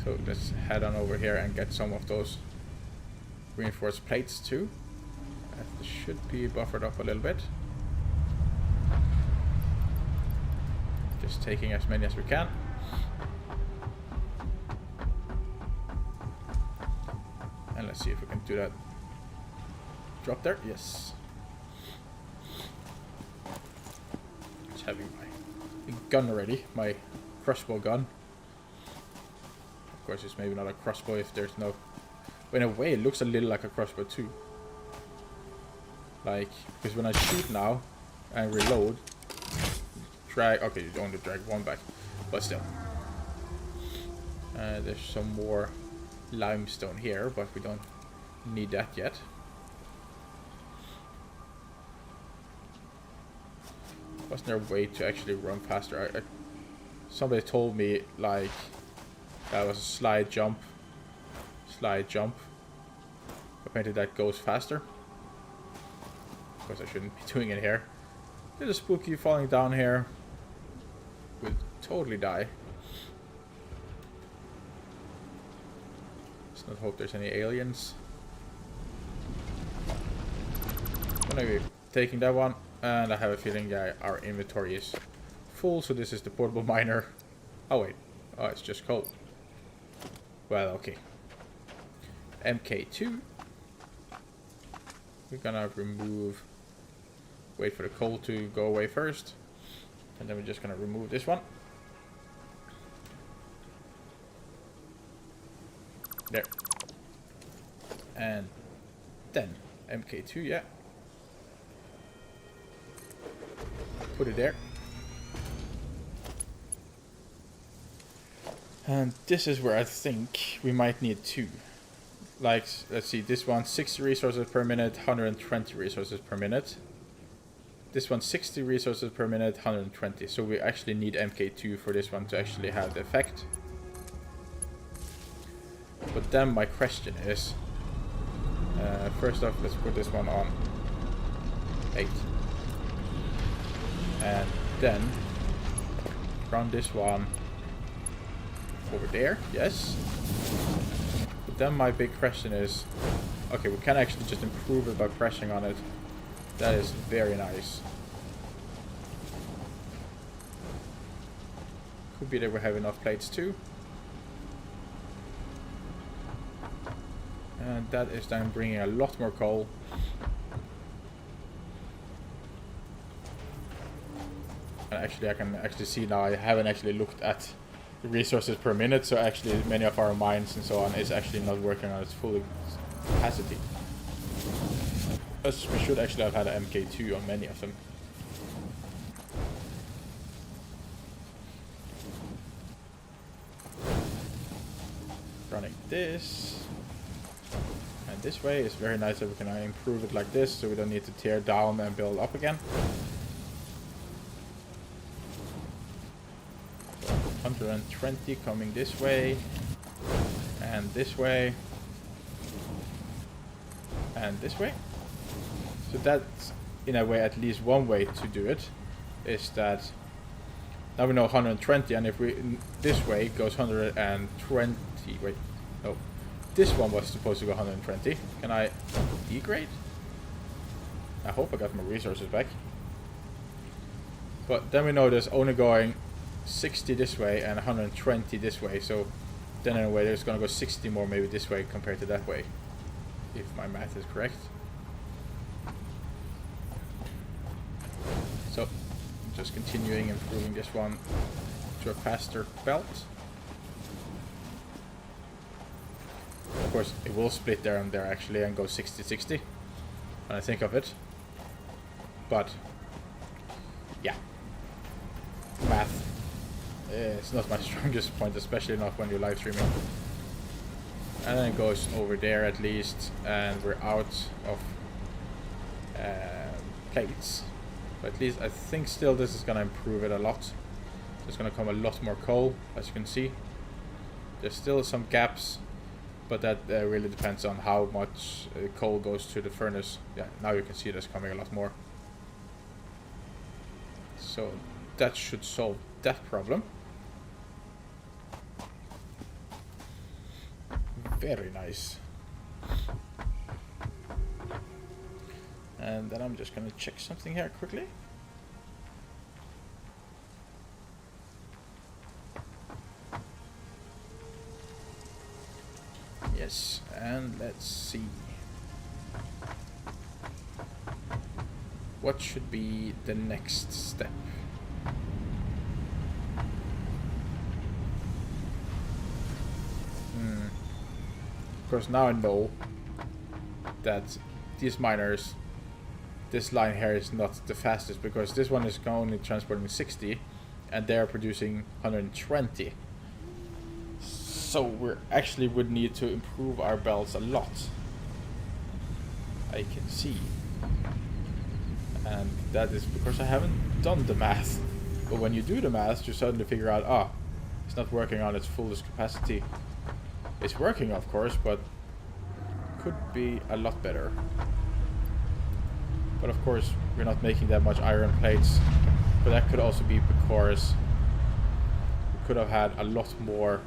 S1: So let's head on over here and get some of those reinforced plates too. That should be buffered up a little bit. Just taking as many as we can. And let's see if we can do that. Drop there, yes. Just having my gun ready, my crossbow gun. Of course, it's maybe not a crossbow if there's no. But in a way, it looks a little like a crossbow too. Like, because when I shoot now and reload, drag. Okay, you only drag one back, but still. There's some more limestone here, but we don't need that yet. Wasn't there a way to actually run faster? Somebody told me like that was a slide jump. Apparently that goes faster. Of course I shouldn't be doing it here. There's a spooky falling down here. Would totally die. Let's not hope there's any aliens. I'm gonna be taking that one, and I have a feeling that our inventory is full, so this is the portable miner. Oh wait, oh it's just coal. Well, okay. MK2. We're gonna remove. Wait for the coal to go away first, and then we're just gonna remove this one. There. And then MK2, yeah. Put it there. And this is where I think we might need two. Like, let's see, this one 60 resources per minute, 120 resources per minute. This one 60 resources per minute, 120. So we actually need MK2 for this one to actually have the effect. But then my question is, first off, let's put this one on 8. And then run this one over there, yes. But then my big question is, okay, we can actually just improve it by pressing on it. That is very nice. Could be that we have enough plates too. And that is then bringing a lot more coal. And actually I can actually see now I haven't actually looked at the resources per minute, so actually many of our mines and so on is actually not working on its full capacity. Plus we should actually have had an MK2 on many of them. Running this. And this way is very nice that we can improve it like this, so we don't need to tear down and build up again. 120 coming this way, and this way, and this way. So that's, in a way, at least one way to do it, is that now we know 120, and if we, this way goes 120 degrade. No. This one was supposed to go 120. Can I degrade? I hope I got my resources back. But then we know there's only going 60 this way and 120 this way. So then in a way there's going to go 60 more maybe this way compared to that way. If my math is correct. So just continuing improving this one to a faster belt. Of course, it will split there and there actually and go 60-60 when I think of it. But yeah, math is not my strongest point, especially not when you're live streaming. And then it goes over there at least, and we're out of plates. But at least I think still this is gonna improve it a lot. There's gonna come a lot more coal, as you can see. There's still some gaps. But that really depends on how much coal goes to the furnace. Yeah, now you can see there's coming a lot more. So that should solve that problem. Very nice. And then I'm just gonna check something here quickly. Yes, and let's see. What should be the next step? Of course, now I know that these miners, this line here is not the fastest because this one is only transporting 60 and they're producing 120. So we actually would need to improve our belts a lot. I can see. And that is because I haven't done the math. But when you do the math, you suddenly figure out, it's not working on its fullest capacity. It's working, of course, but could be a lot better. But of course, we're not making that much iron plates. But that could also be because we could have had a lot more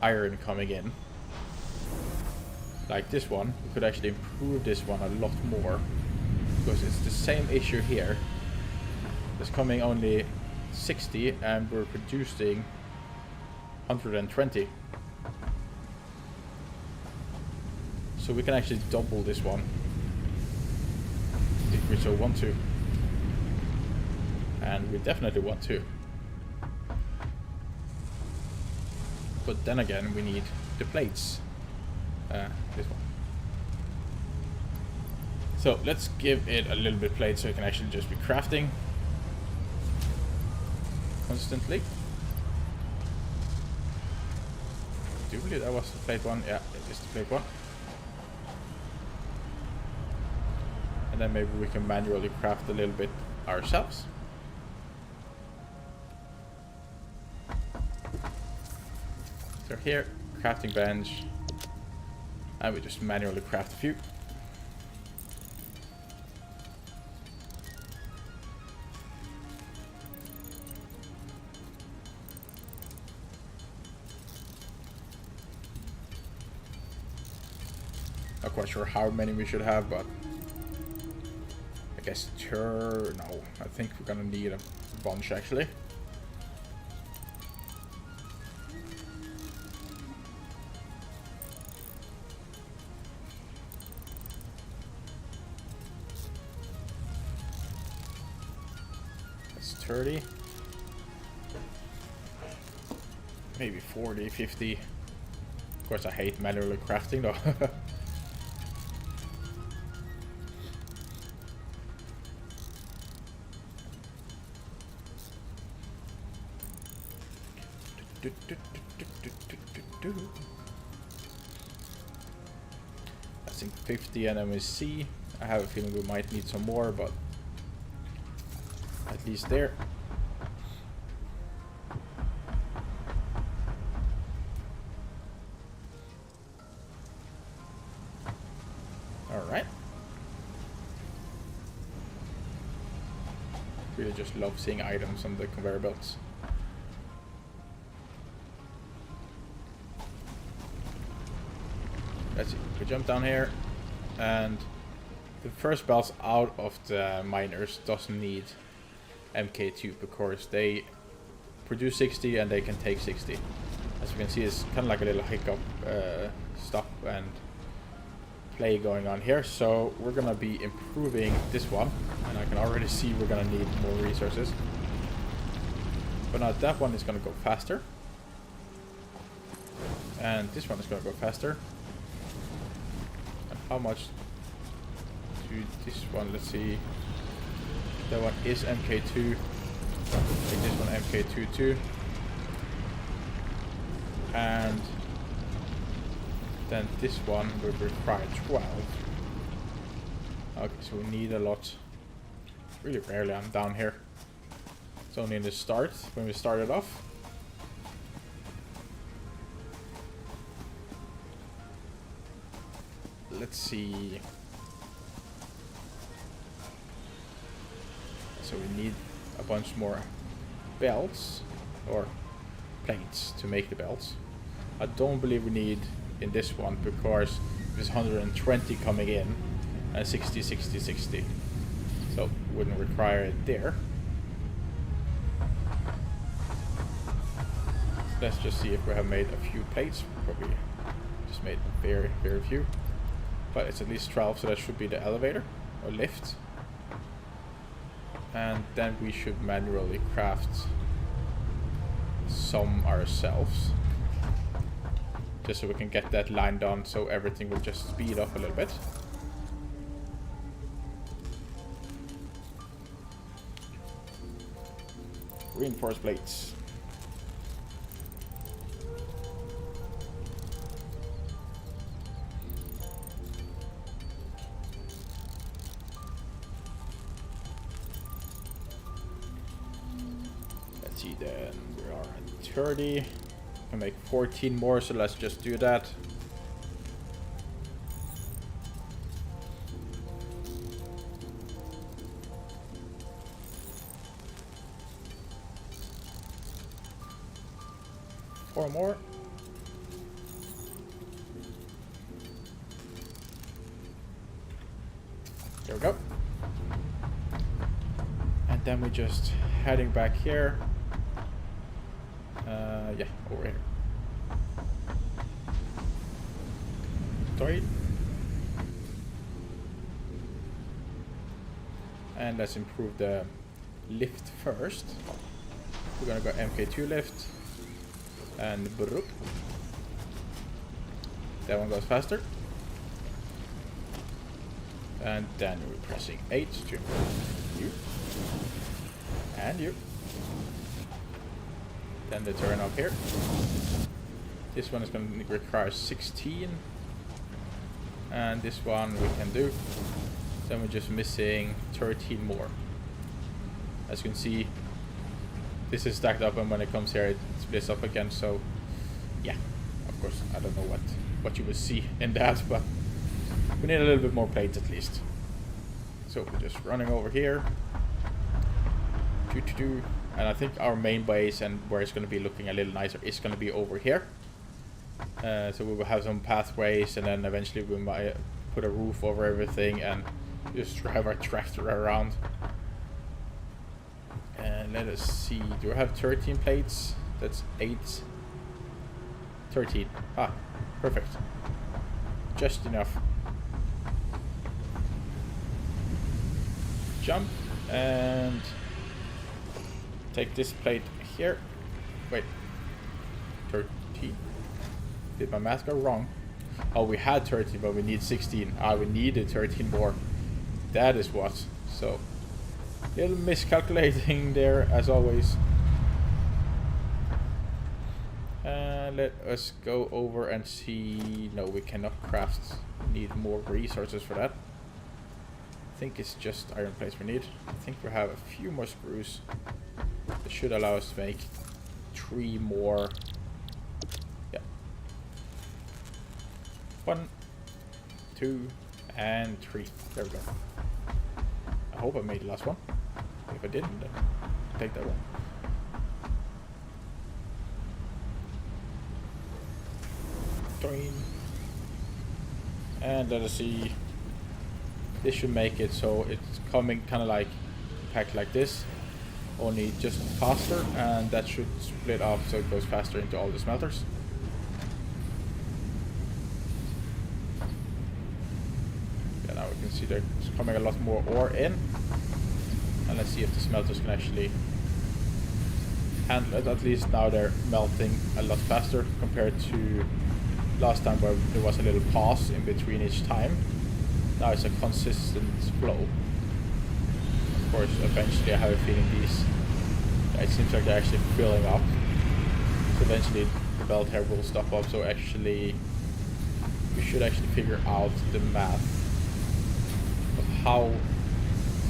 S1: iron coming in. Like this one, we could actually improve this one a lot more. Because it's the same issue here. It's coming only 60 and we're producing 120. So we can actually double this one if we so want to. And we definitely want to. But then again, we need the plates. This one. So let's give it a little bit plate so it can actually just be crafting constantly. I do believe that was the plate one. Yeah, it is the plate one. And then maybe we can manually craft a little bit ourselves. So here, crafting bench. And we just manually craft a few. Not quite sure how many we should have, but I guess no, I think we're gonna need a bunch actually. That's 30. Maybe 40, 50. Of course I hate manually crafting though. I think 50 NMSC. I have a feeling we might need some more, but at least there. Alright. Really just love seeing items on the conveyor belts. we jump down here, and the first belts out of the miners doesn't need MK2 because they produce 60 and they can take 60. As you can see, it's kind of like a little hiccup, stop and play going on here. So we're gonna be improving this one, and I can already see we're gonna need more resources. But now that one is gonna go faster, and this one is gonna go faster. And how much to this one? Let's see. That one is MK2. Take this one MK2 too. And then this one will require 12. Okay, so we need a lot. Really rarely I'm down here. It's only in the start, when we started off. Let's see. So we need a bunch more belts, or plates, to make the belts. I don't believe we need in this one because there's 120 coming in and 60, 60, 60. So wouldn't require it there. Let's just see if we have made a few plates. Probably just made very, very few. But it's at least 12, so that should be the elevator or lift. And then we should manually craft some ourselves, just so we can get that line done, so everything will just speed up a little bit. Reinforced plates. Let's see, then we are at 30. I can make 14 more, so let's just do that. Four more. There we go. And then we're just heading back here. Yeah, over here. Sorry. And let's improve the lift first. We're gonna go MK2 lift. And broop. That one goes faster. And then we're pressing 8 to improve you. And you. Then the turn up here. This one is going to require 16. And this one we can do. Then we're just missing 13 more. As you can see, this is stacked up, and when it comes here it splits up again. So yeah, of course I don't know what you will see in that, but we need a little bit more plates at least. So we're just running over here. And I think our main base and where it's going to be looking a little nicer is going to be over here. So we will have some pathways, and then eventually we might put a roof over everything and just drive our tractor around. And let us see, do I have 13 plates? That's 8. 13. Ah, perfect. Just enough. Jump and take this plate here. Wait, 13. Did my math go wrong? Oh, we had 13, but we need 16. Ah, we needed 13 more. That is what. So, little miscalculating there, as always. Let us go over and see. No, we cannot craft. We need more resources for that. I think it's just iron plates we need. I think we have a few more screws. That should allow us to make 3 more. Yeah. 1, 2, and 3. There we go. I hope I made the last one. If I didn't, then I'll take that one. And let us see. This should make it so it's coming kind of like packed like this, only just faster, and that should split off so it goes faster into all the smelters. Yeah, now we can see there's coming a lot more ore in, and let's see if the smelters can actually handle it. At least now they're melting a lot faster compared to last time where there was a little pause in between each time. Now it's a consistent flow. Of course, eventually I have a feeling these, it seems like they're actually filling up. So eventually the belt here will stop up. So actually, we should actually figure out the math of how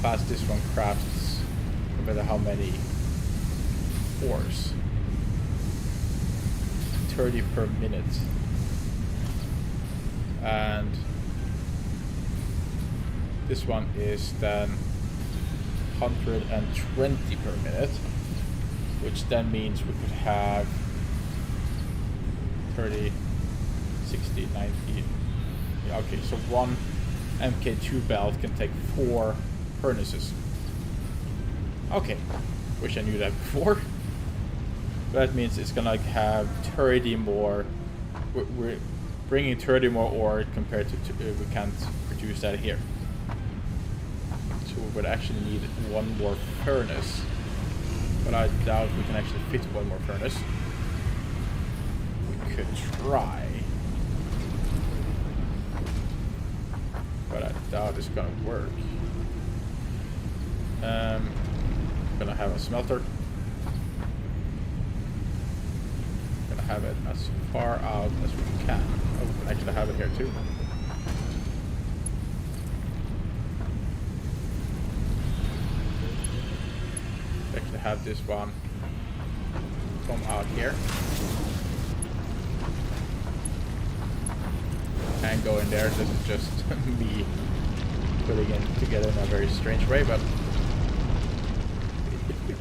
S1: fast this one crafts compared to how many ores. 30 per minute. And this one is then 120 per minute, which then means we could have 30, 60, 90. Yeah, okay, so one MK2 belt can take 4 furnaces. Okay, wish I knew that before. But that means it's gonna have 30 more. We're bringing 30 more ore compared to we can't produce that here. So we would actually need one more furnace, but I doubt we can actually fit one more furnace. We could try, but I doubt it's gonna work. Gonna have a smelter. Gonna have it as far out as we can. Oh, we can actually have it here too. Actually have this one come out here and go in there. This is just me putting it together in a very strange way, but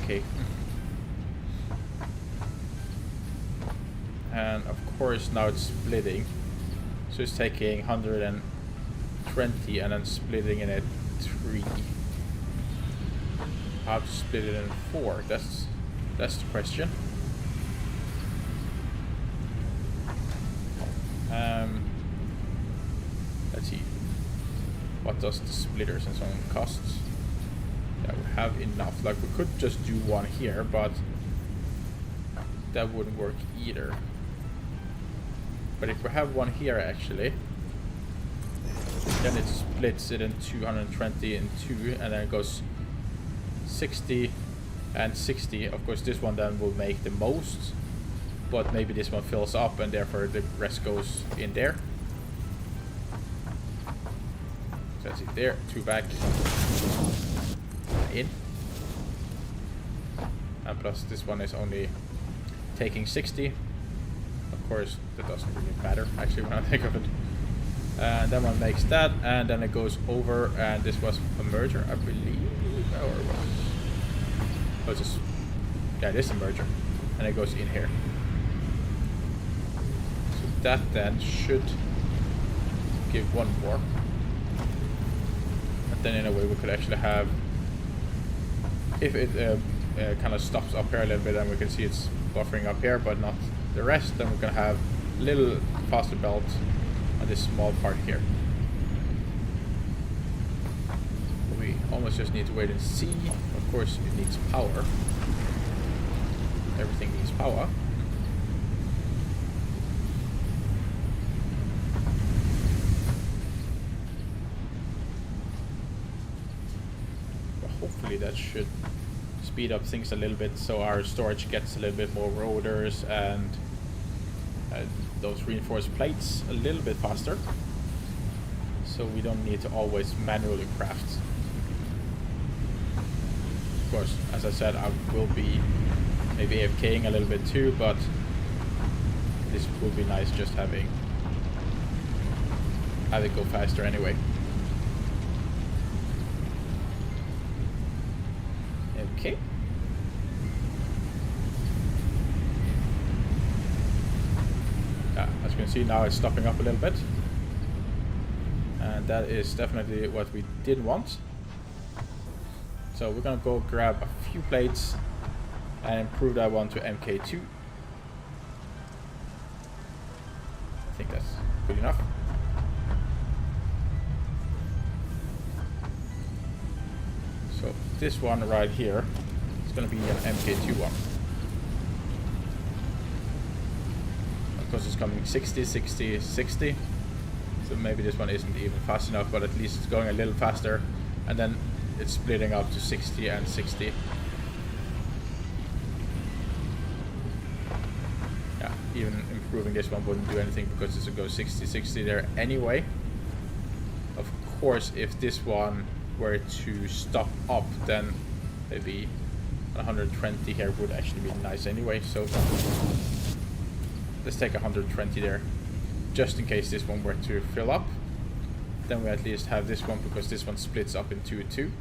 S1: okay. And of course now it's splitting, so it's taking 120 and then splitting in it 3. How to split it in 4? That's the question. Let's see. What does the splitters and so on cost? Yeah, we have enough. Like we could just do one here, but that wouldn't work either. But if we have one here actually, then it splits it in 220 and 2, and then it goes 60 and 60. Of course this one then will make the most, but maybe this one fills up and therefore the rest goes in there. So that's it there, 2 back, in. And plus this one is only taking 60. Of course that doesn't really matter actually when I think of it. And that one makes that, and then it goes over, and this was a merger I believe, or what? Oh, it's just, yeah, it is a merger, and it goes in here. So that then should give one more, and then in a way we could actually have, if it kind of stops up here a little bit, and we can see it's buffering up here but not the rest, then we can have a little faster belt on this small part here. We almost just need to wait and see. Of course it needs power. Everything needs power. But hopefully that should speed up things a little bit so our storage gets a little bit more rotors and those reinforced plates a little bit faster, so we don't need to always manually craft. Of course, as I said, I will be maybe AFKing a little bit too, but this would be nice just have it go faster anyway. Okay. As you can see now it's stopping up a little bit. And that is definitely what we did want. So we're gonna go grab a few plates and improve that one to MK2. I think that's good enough. So this one right here is gonna be an MK2 one. Of course it's coming 60, 60, 60. So maybe this one isn't even fast enough, but at least it's going a little faster. And then it's splitting up to 60 and 60. Yeah, even improving this one wouldn't do anything because this will go 60, 60 there anyway. Of course, if this one were to stop up, then maybe 120 here would actually be nice anyway. So let's take 120 there, just in case this one were to fill up. Then we at least have this one because this one splits up into 2.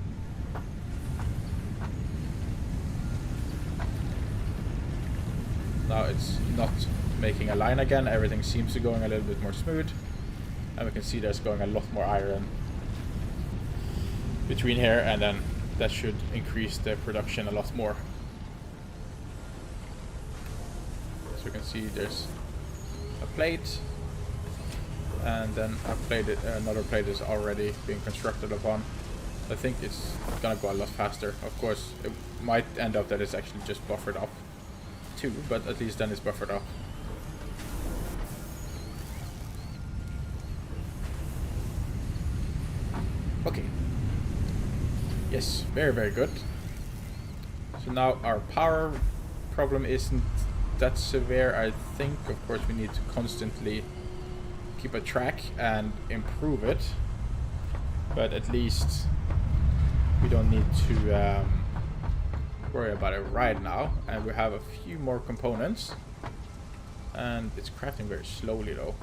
S1: Now it's not making a line again. Everything seems to be going a little bit more smooth. And we can see there's going a lot more iron between here, and then that should increase the production a lot more. So you can see there's a plate, and then another plate is already being constructed upon. I think it's gonna go a lot faster. Of course, it might end up that it's actually just buffered up too, but at least then it's buffered up. Okay. Yes, very, very good. So now our power problem isn't that severe, I think. Of course, we need to constantly keep a track and improve it, but at least we don't need to worry about it right now. And we have a few more components, and it's crafting very slowly though.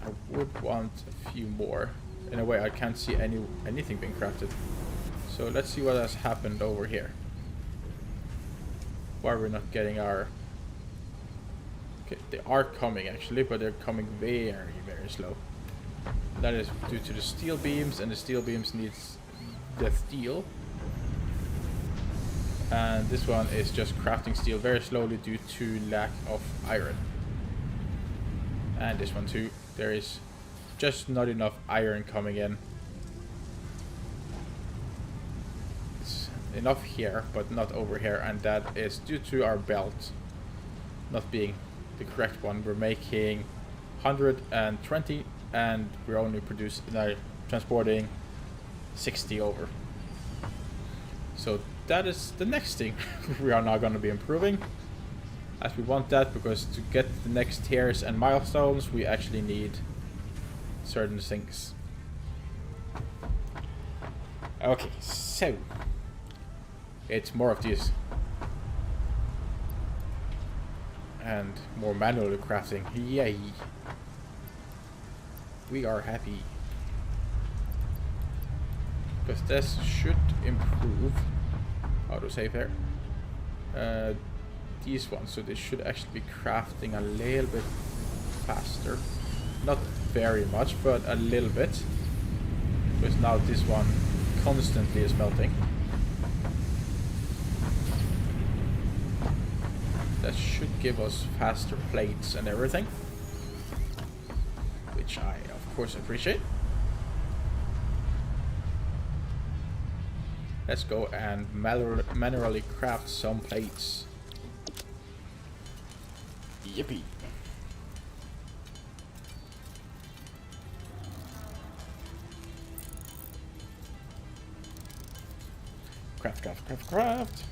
S1: I would want a few more. In a way, I can't see anything being crafted. So let's see what has happened over here. Why we're not getting our... Okay, they are coming actually, but they're coming very, very slow. That is due to the steel beams, and the steel beams needs the steel. And this one is just crafting steel very slowly due to lack of iron. And this one too. There is just not enough iron coming in. It's enough here, but not over here, and that is due to our belt not being the correct one. We're making 120, and we're only transporting 60 over. So that is the next thing we are now going to be improving, as we want that, because to get the next tiers and milestones we actually need certain things. Okay, so it's more of these and more manual crafting. Yay, we are happy, because this should improve autosave here. These ones, so they should actually be crafting a little bit faster. Not very much, but a little bit, because now this one constantly is melting. That should give us faster plates and everything, which I of course appreciate. Let's go and manually craft some plates. Yippee. Craft.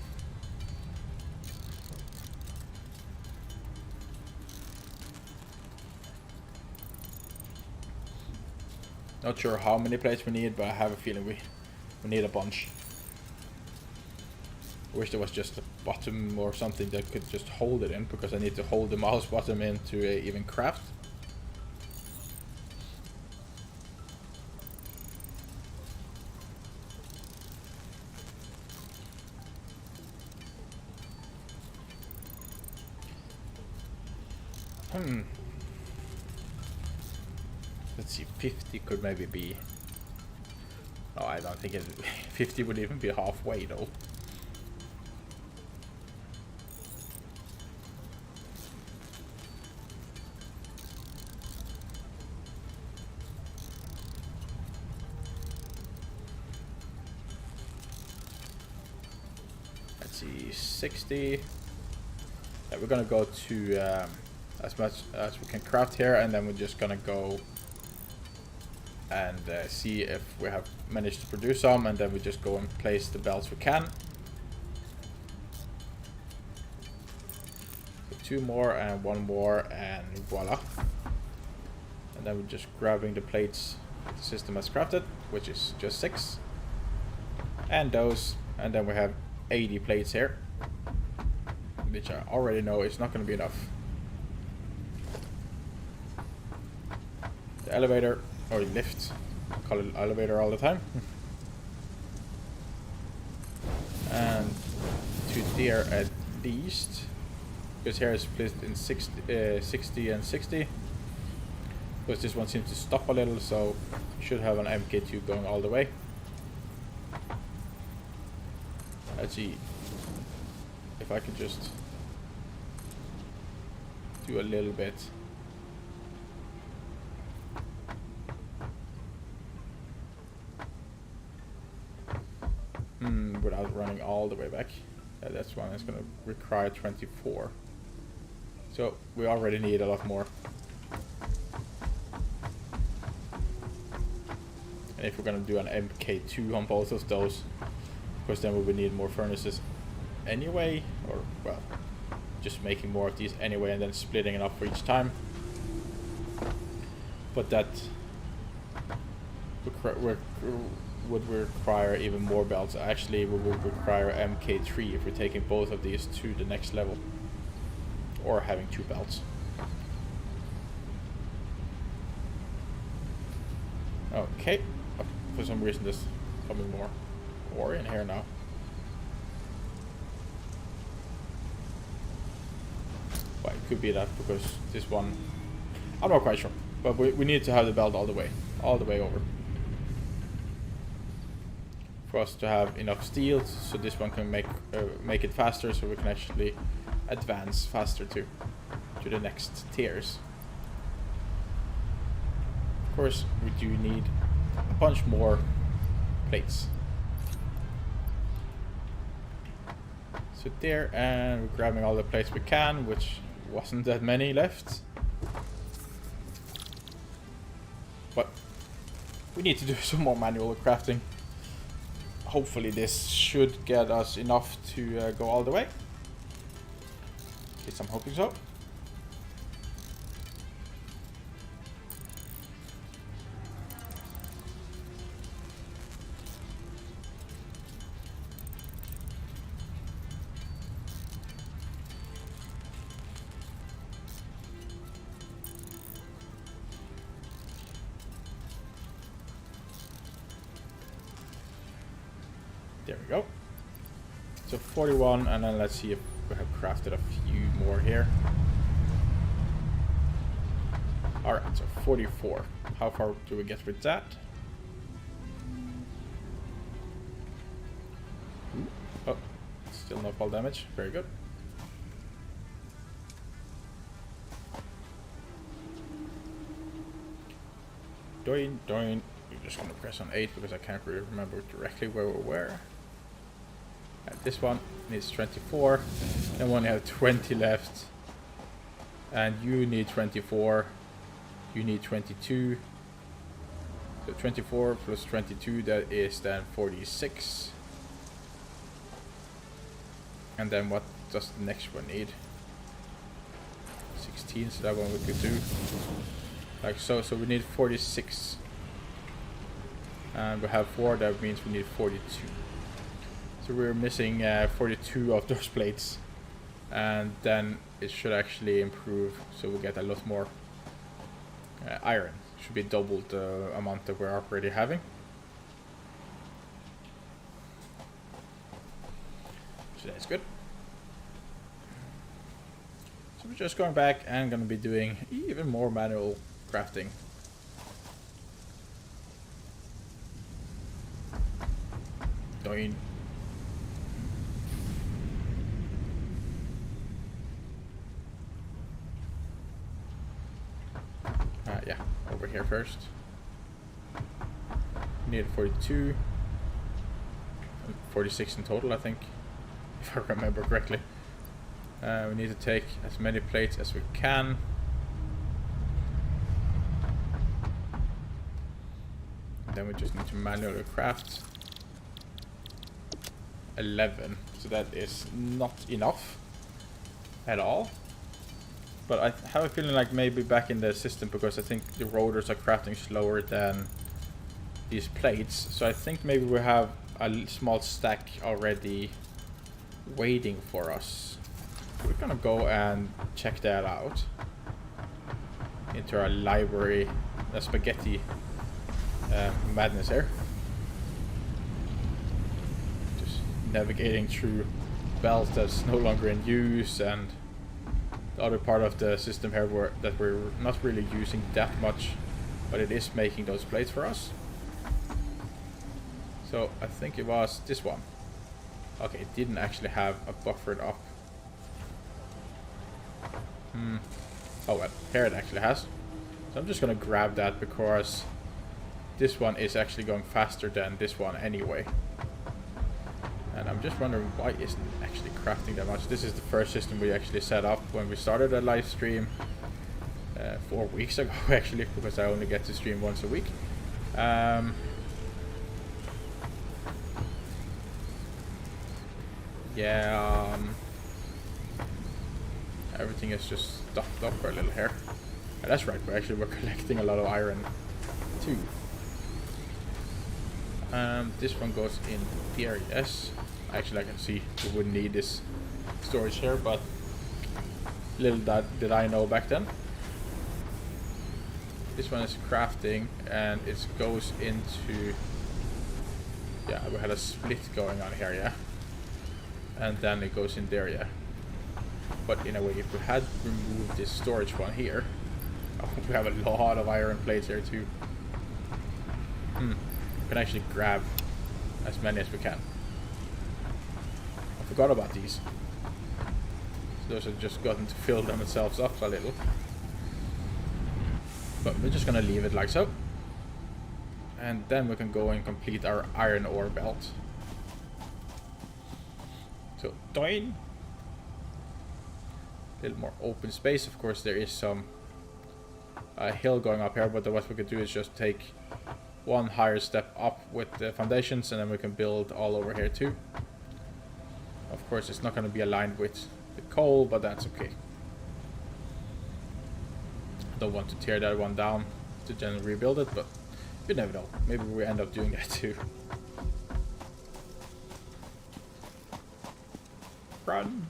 S1: Not sure how many plates we need, but I have a feeling we need a bunch. I wish there was just a bottom or something that could just hold it in, because I need to hold the mouse bottom in to even craft. Let's let's see, 50 could maybe be... Oh, I don't think 50 would even be halfway though. Let's see, 60. Yeah, we're gonna go to as much as we can craft here, and then we're just gonna go and see if we have managed to produce some, and then we just go and place the belts we can. So 2 more and 1 more, and voila. And then we're just grabbing the plates the system has crafted, which is just 6. And those, and then we have 80 plates here, which I already know is not going to be enough. The elevator, or lift, I call it elevator all the time. And 2 there at least, because here is split in 60 and 60. Because this one seems to stop a little, so should have an MK2 going all the way. Let's see if I can just do a little bit. Without running all the way back. Yeah, that's one that's going to require 24. So we already need a lot more. And if we're going to do an MK2 on both of those, of course then we would need more furnaces anyway, or well, just making more of these anyway and then splitting it up for each time. But that would require even more belts. Actually, we would require MK3 if we're taking both of these to the next level, or having 2 belts. Okay, for some reason there's coming more ore in here now. Well, it could be that because this one, I'm not quite sure, but we need to have the belt all the way over, for us to have enough steel, so this one can make it faster, so we can actually advance faster to the next tiers. Of course, we do need a bunch more plates. So there, and we're grabbing all the plates we can, which wasn't that many left. But we need to do some more manual crafting. Hopefully this should get us enough to go all the way. At least I'm hoping so. There we go. So 41, and then let's see if we have crafted a few more here. Alright, so 44. How far do we get with that? Ooh. Oh, still no fall damage. Very good. Doin, doin. We're just gonna press on 8 because I can't really remember directly where we were. This one needs 24, and we only have 20 left. And you need 24, you need 22. So 24 plus 22, that is then 46. And then what does the next one need? 16, so that one we could do. Like so, so we need 46. And we have 4, that means we need 42. So we're missing 42 of those plates, and then it should actually improve, so we'll get a lot more iron. Should be double the amount that we're already having. So that's good. So we're just going back and going to be doing even more manual crafting. Doing. Yeah, over here first. Need 42. 46 in total, I think, if I remember correctly. We need to take as many plates as we can. Then we just need to manually craft 11. So that is not enough at all. But I have a feeling like maybe back in the system, because I think the rotors are crafting slower than these plates. So I think maybe we have a small stack already waiting for us. We're gonna go and check that out. Into our library, the spaghetti madness here. Just navigating through belts that's no longer in use, and the other part of the system here that we're not really using that much, but it is making those plates for us. So I think it was this one. Okay, it didn't actually have a buffered up. Oh well, here it actually has. So I'm just gonna grab that because this one is actually going faster than this one anyway. And I'm just wondering why isn't it actually crafting that much. This is the first system we actually set up when we started a live stream 4 weeks ago actually, because I only get to stream once a week. Yeah, everything is just stocked up for a little here. And that's right, we're collecting a lot of iron too. This one goes in here, yes. Actually, I can see we wouldn't need this storage here, but little did I know back then. This one is crafting, and it goes into... Yeah, we had a split going on here, yeah. And then it goes in there, yeah. But in a way, if we had removed this storage one here, we have a lot of iron plates here too. We can actually grab as many as we can. I forgot about these. So those have just gotten to fill themselves up a little. But we're just gonna leave it like so. And then we can go and complete our iron ore belt. So, doin! A little more open space. Of course, there is some hill going up here, but what we could do is just take one higher step up with the foundations, and then we can build all over here too. Of course, it's not going to be aligned with the coal, but that's okay. I don't want to tear that one down to then rebuild it, but you never know. Maybe we end up doing that too. Run.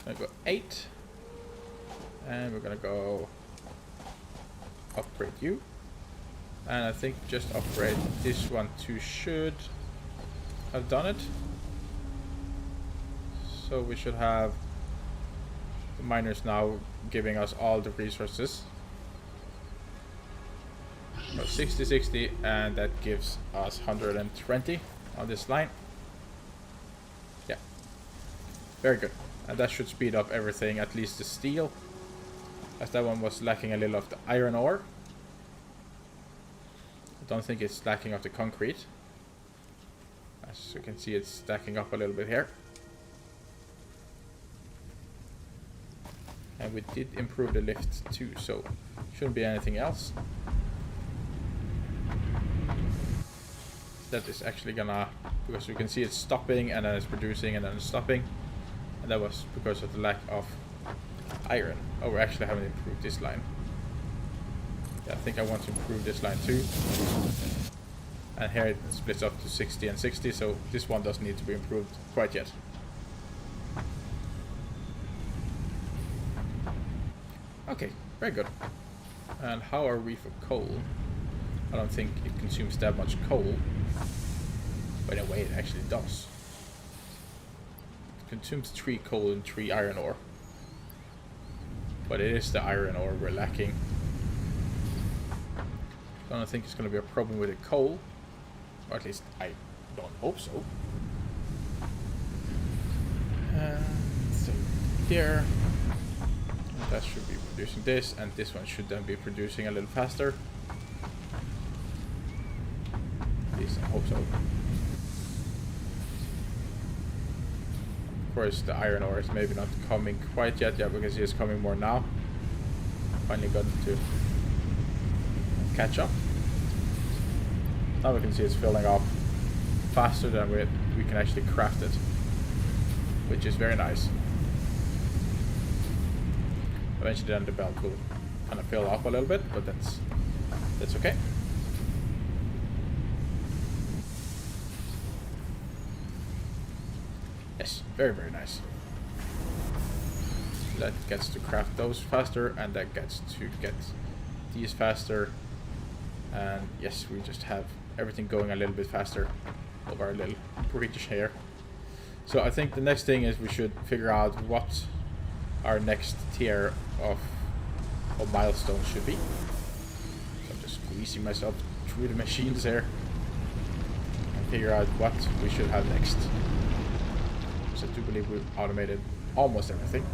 S1: I'm gonna go 8, and we're gonna go upgrade you, and I think just upgrade this one too should have done it. So we should have the miners now giving us all the resources. 60, 60, and that gives us 120 on this line. Yeah, very good. And that should speed up everything, at least the steel, as that one was lacking a little of the iron ore. I don't think it's lacking of the concrete. As you can see, it's stacking up a little bit here. And we did improve the lift too, so shouldn't be anything else. That is actually gonna, because you can see it's stopping and then it's producing and then it's stopping. And that was because of the lack of iron. Oh, we actually haven't improved this line. Yeah, I think I want to improve this line too. And here it splits up to 60 and 60, so this one doesn't need to be improved quite yet. Okay, very good. And how are we for coal? I don't think it consumes that much coal. But in a way it actually does. It consumes 3 coal and 3 iron ore. But it is the iron ore we're lacking. I don't think it's going to be a problem with the coal. Or at least I don't hope so. So here, that should be producing this, and this one should then be producing a little faster. At least I hope so. Of course, the iron ore is maybe not coming quite yet, yeah, because it is coming more now. Finally got to catch up. Now we can see it's filling up faster than we can actually craft it, which is very nice. Eventually then the belt will kind of fill up a little bit, but that's okay. Yes, very, very nice. That gets to craft those faster, and that gets to get these faster. And yes, we just have everything going a little bit faster of our little British hair. So I think the next thing is we should figure out what our next tier of milestones should be. So I'm just squeezing myself through the machines there and figure out what we should have next. So I do believe we've automated almost everything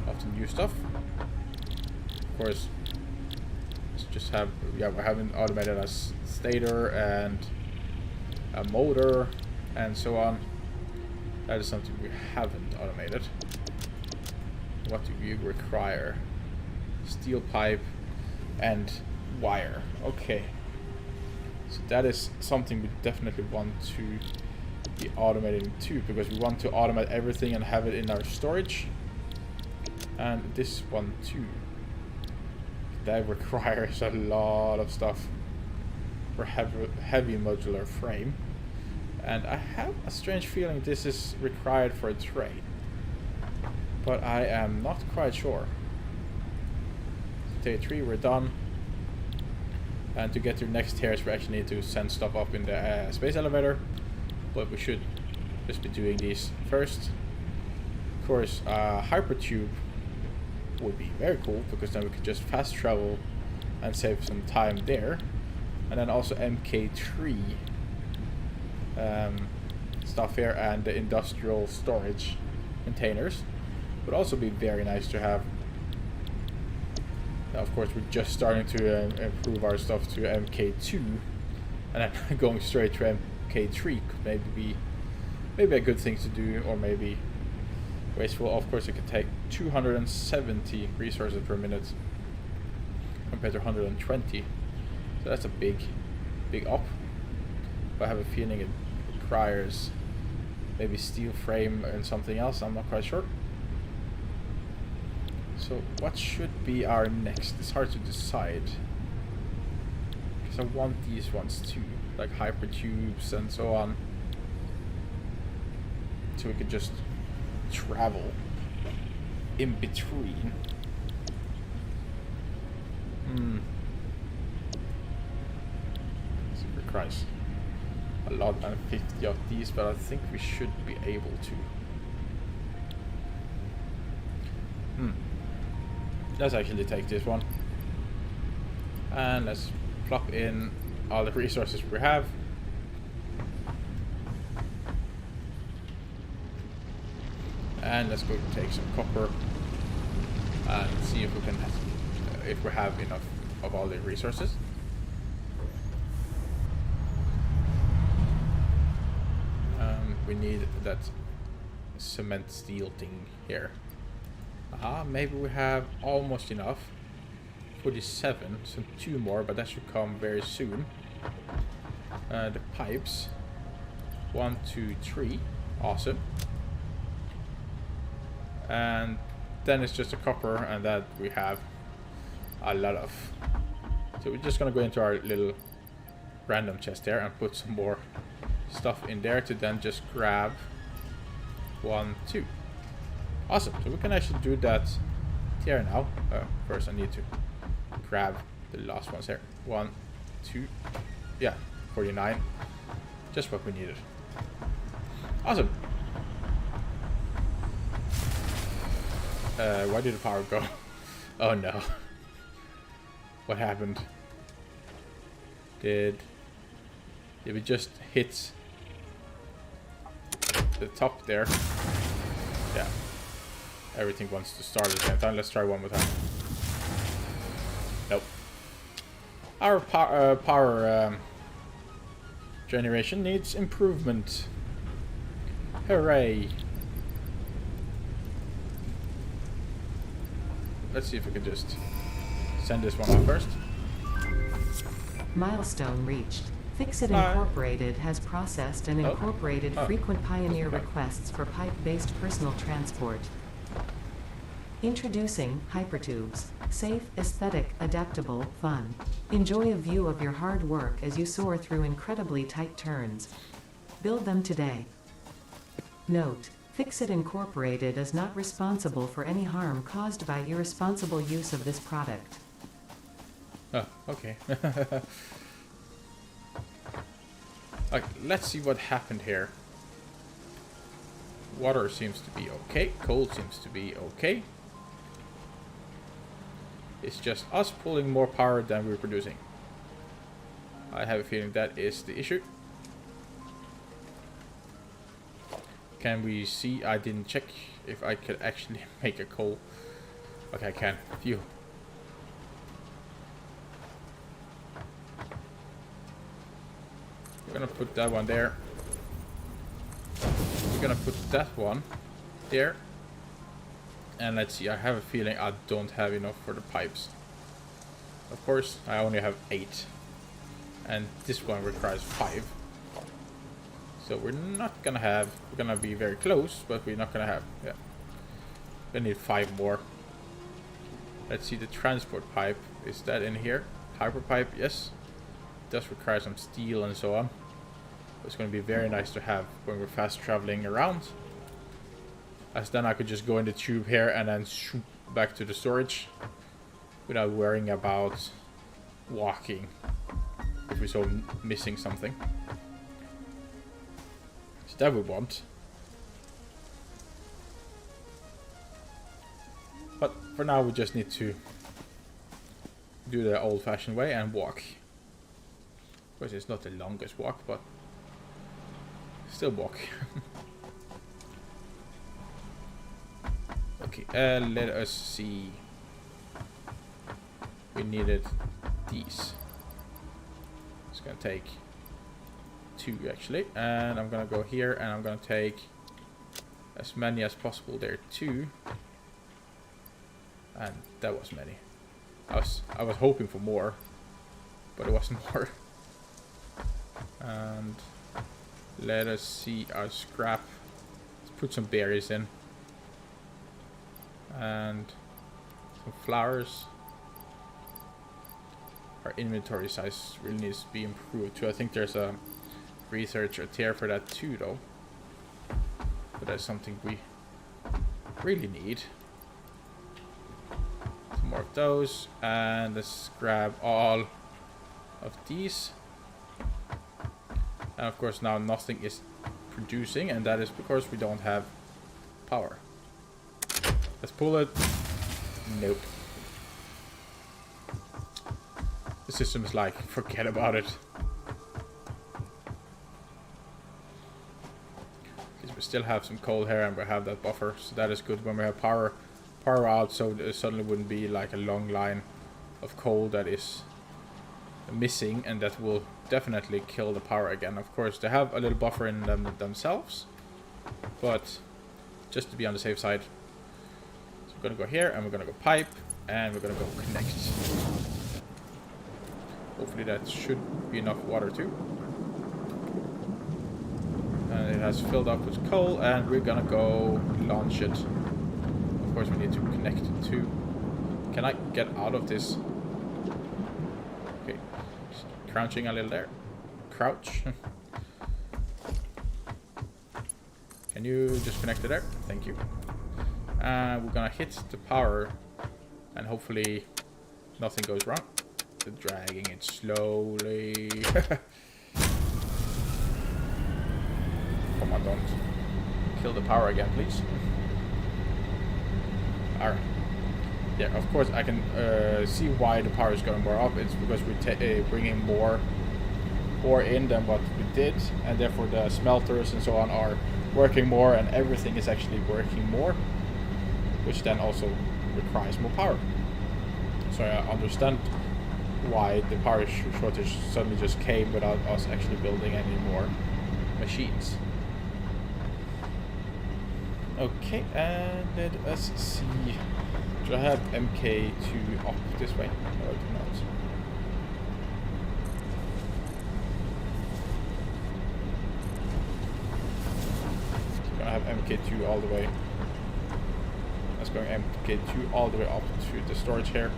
S1: of the new stuff. Of course, let's just have, yeah, we haven't automated a stator and a motor and so on. That is something we haven't automated. What do you require? Steel pipe and wire. Okay. So that is something we definitely want to be automating too, because we want to automate everything and have it in our storage. And this one too. That requires a lot of stuff for heavy modular frame. And I have a strange feeling this is required for a train, but I am not quite sure. Day 3, we're done. And to get to next tiers, we actually need to send stuff up in the space elevator, but we should just be doing these first. Of course, hypertube would be very cool, because then we could just fast travel and save some time there. And then also MK3 stuff here, and the industrial storage containers would also be very nice to have. Now, of course, we're just starting to improve our stuff to MK2, and then going straight to MK3 could maybe a good thing to do, or maybe wasteful. Of course, it could take 270 resources per minute compared to 120, so that's a big up. But I have a feeling it requires maybe steel frame and something else. I'm not quite sure. So what should be our next? It's hard to decide, because I want these ones too, like hypertubes and so on, so we could just travel in between. Super Christ. A lot and 50 of these, but I think we should be able to. Let's actually take this one, and let's plop in all the resources we have. And let's go take some copper and see if we can, if we have enough of all the resources. We need that cement steel thing here. Maybe we have almost enough. 47, so 2 more, but that should come very soon. The pipes. 1, 2, 3. Awesome. And then it's just a copper, and that we have a lot of. So we're just gonna go into our little random chest there and put some more stuff in there to then just grab 1, 2. Awesome. So we can actually do that here now. First I need to grab the last ones here. 1, 2. Yeah, 49. Just what we needed. Awesome. Why did the power go? Oh no. What happened? Did If it just hits the top there, yeah, everything wants to start at the same time. Let's try one more time. Nope. Our power generation needs improvement. Hooray! Let's see if we can just send this one off first.
S2: Milestone reached. Fixit Incorporated has processed and incorporated frequent Pioneer requests for pipe-based personal transport. Introducing Hypertubes. Safe, aesthetic, adaptable, fun. Enjoy a view of your hard work as you soar through incredibly tight turns. Build them today. Note: Fixit Incorporated is not responsible for any harm caused by irresponsible use of this product.
S1: Oh, okay. Let's see what happened here. Water seems to be okay. Coal seems to be okay. It's just us pulling more power than we're producing. I have a feeling that is the issue. Can we see? I didn't check if I could actually make a coal. Okay, I can. Phew. We're gonna put that one there. We're gonna put that one there. And let's see, I have a feeling I don't have enough for the pipes. Of course, I only have 8. And this one requires 5. So we're not gonna have, we're gonna be very close, but we're not gonna have, yeah. We need 5 more. Let's see the transport pipe. Is that in here? Hyper pipe, yes. It does require some steel and so on. It's gonna be very nice to have when we're fast traveling around. As then I could just go in the tube here and then shoot back to the storage without worrying about walking if we saw missing something. So that we want. But for now we just need to do the old-fashioned way and walk. Of course it's not the longest walk, but still walk. Okay, let us see. We needed these. It's gonna take 2 actually, and I'm gonna go here and I'm gonna take as many as possible there too. And that was many. I was hoping for more, but it wasn't more. And let us see our scrap. Let's put some berries in. And some flowers. Our inventory size really needs to be improved too. I think there's a research or tier for that too though. But that's something we really need. Some more of those. And let's grab all of these. And of course now nothing is producing, and that is because we don't have power. Let's pull it. Nope. The system is like, forget about it. Because we still have some coal here and we have that buffer, so that is good when we have power out, so there suddenly wouldn't be like a long line of coal that is missing, and that will definitely kill the power again. Of course, they have a little buffer in them themselves, but just to be on the safe side. So we're gonna go here, and we're gonna go pipe, and we're gonna go connect. Hopefully that should be enough water too. And it has filled up with coal, and we're gonna go launch it. Of course, we need to connect it to. Can I get out of this? Okay, just crouching a little there. Crouch. Can you just connect it there? Thank you. And we're gonna hit the power, and hopefully nothing goes wrong. We're dragging it slowly. Come on, don't kill the power again, please. Alright. Yeah, of course I can see why the power is going more up. It's because we're bringing more ore in than what we did, and therefore the smelters and so on are working more, and everything is actually working more, which then also requires more power. So I understand why the power shortage suddenly just came without us actually building any more machines. Okay, and let us see. Do I have MK2 up this way? No, I do not. So I have MK2 all the way. That's going MK2 all the way up to the storage here.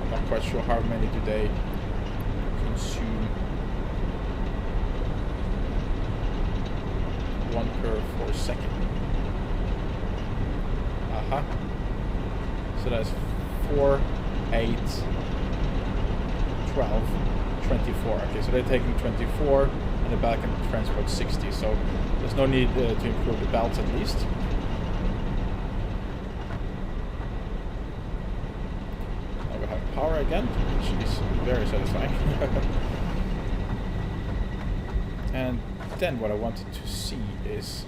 S1: I'm not quite sure how many do they consume. 1 per 4 second. So that's 4, 8, 12, 24. Okay, so they're taking 24 and the belt can transport 60. So there's no need to improve the belts at least. Now we have power again, which is very satisfying. And then what I wanted to see is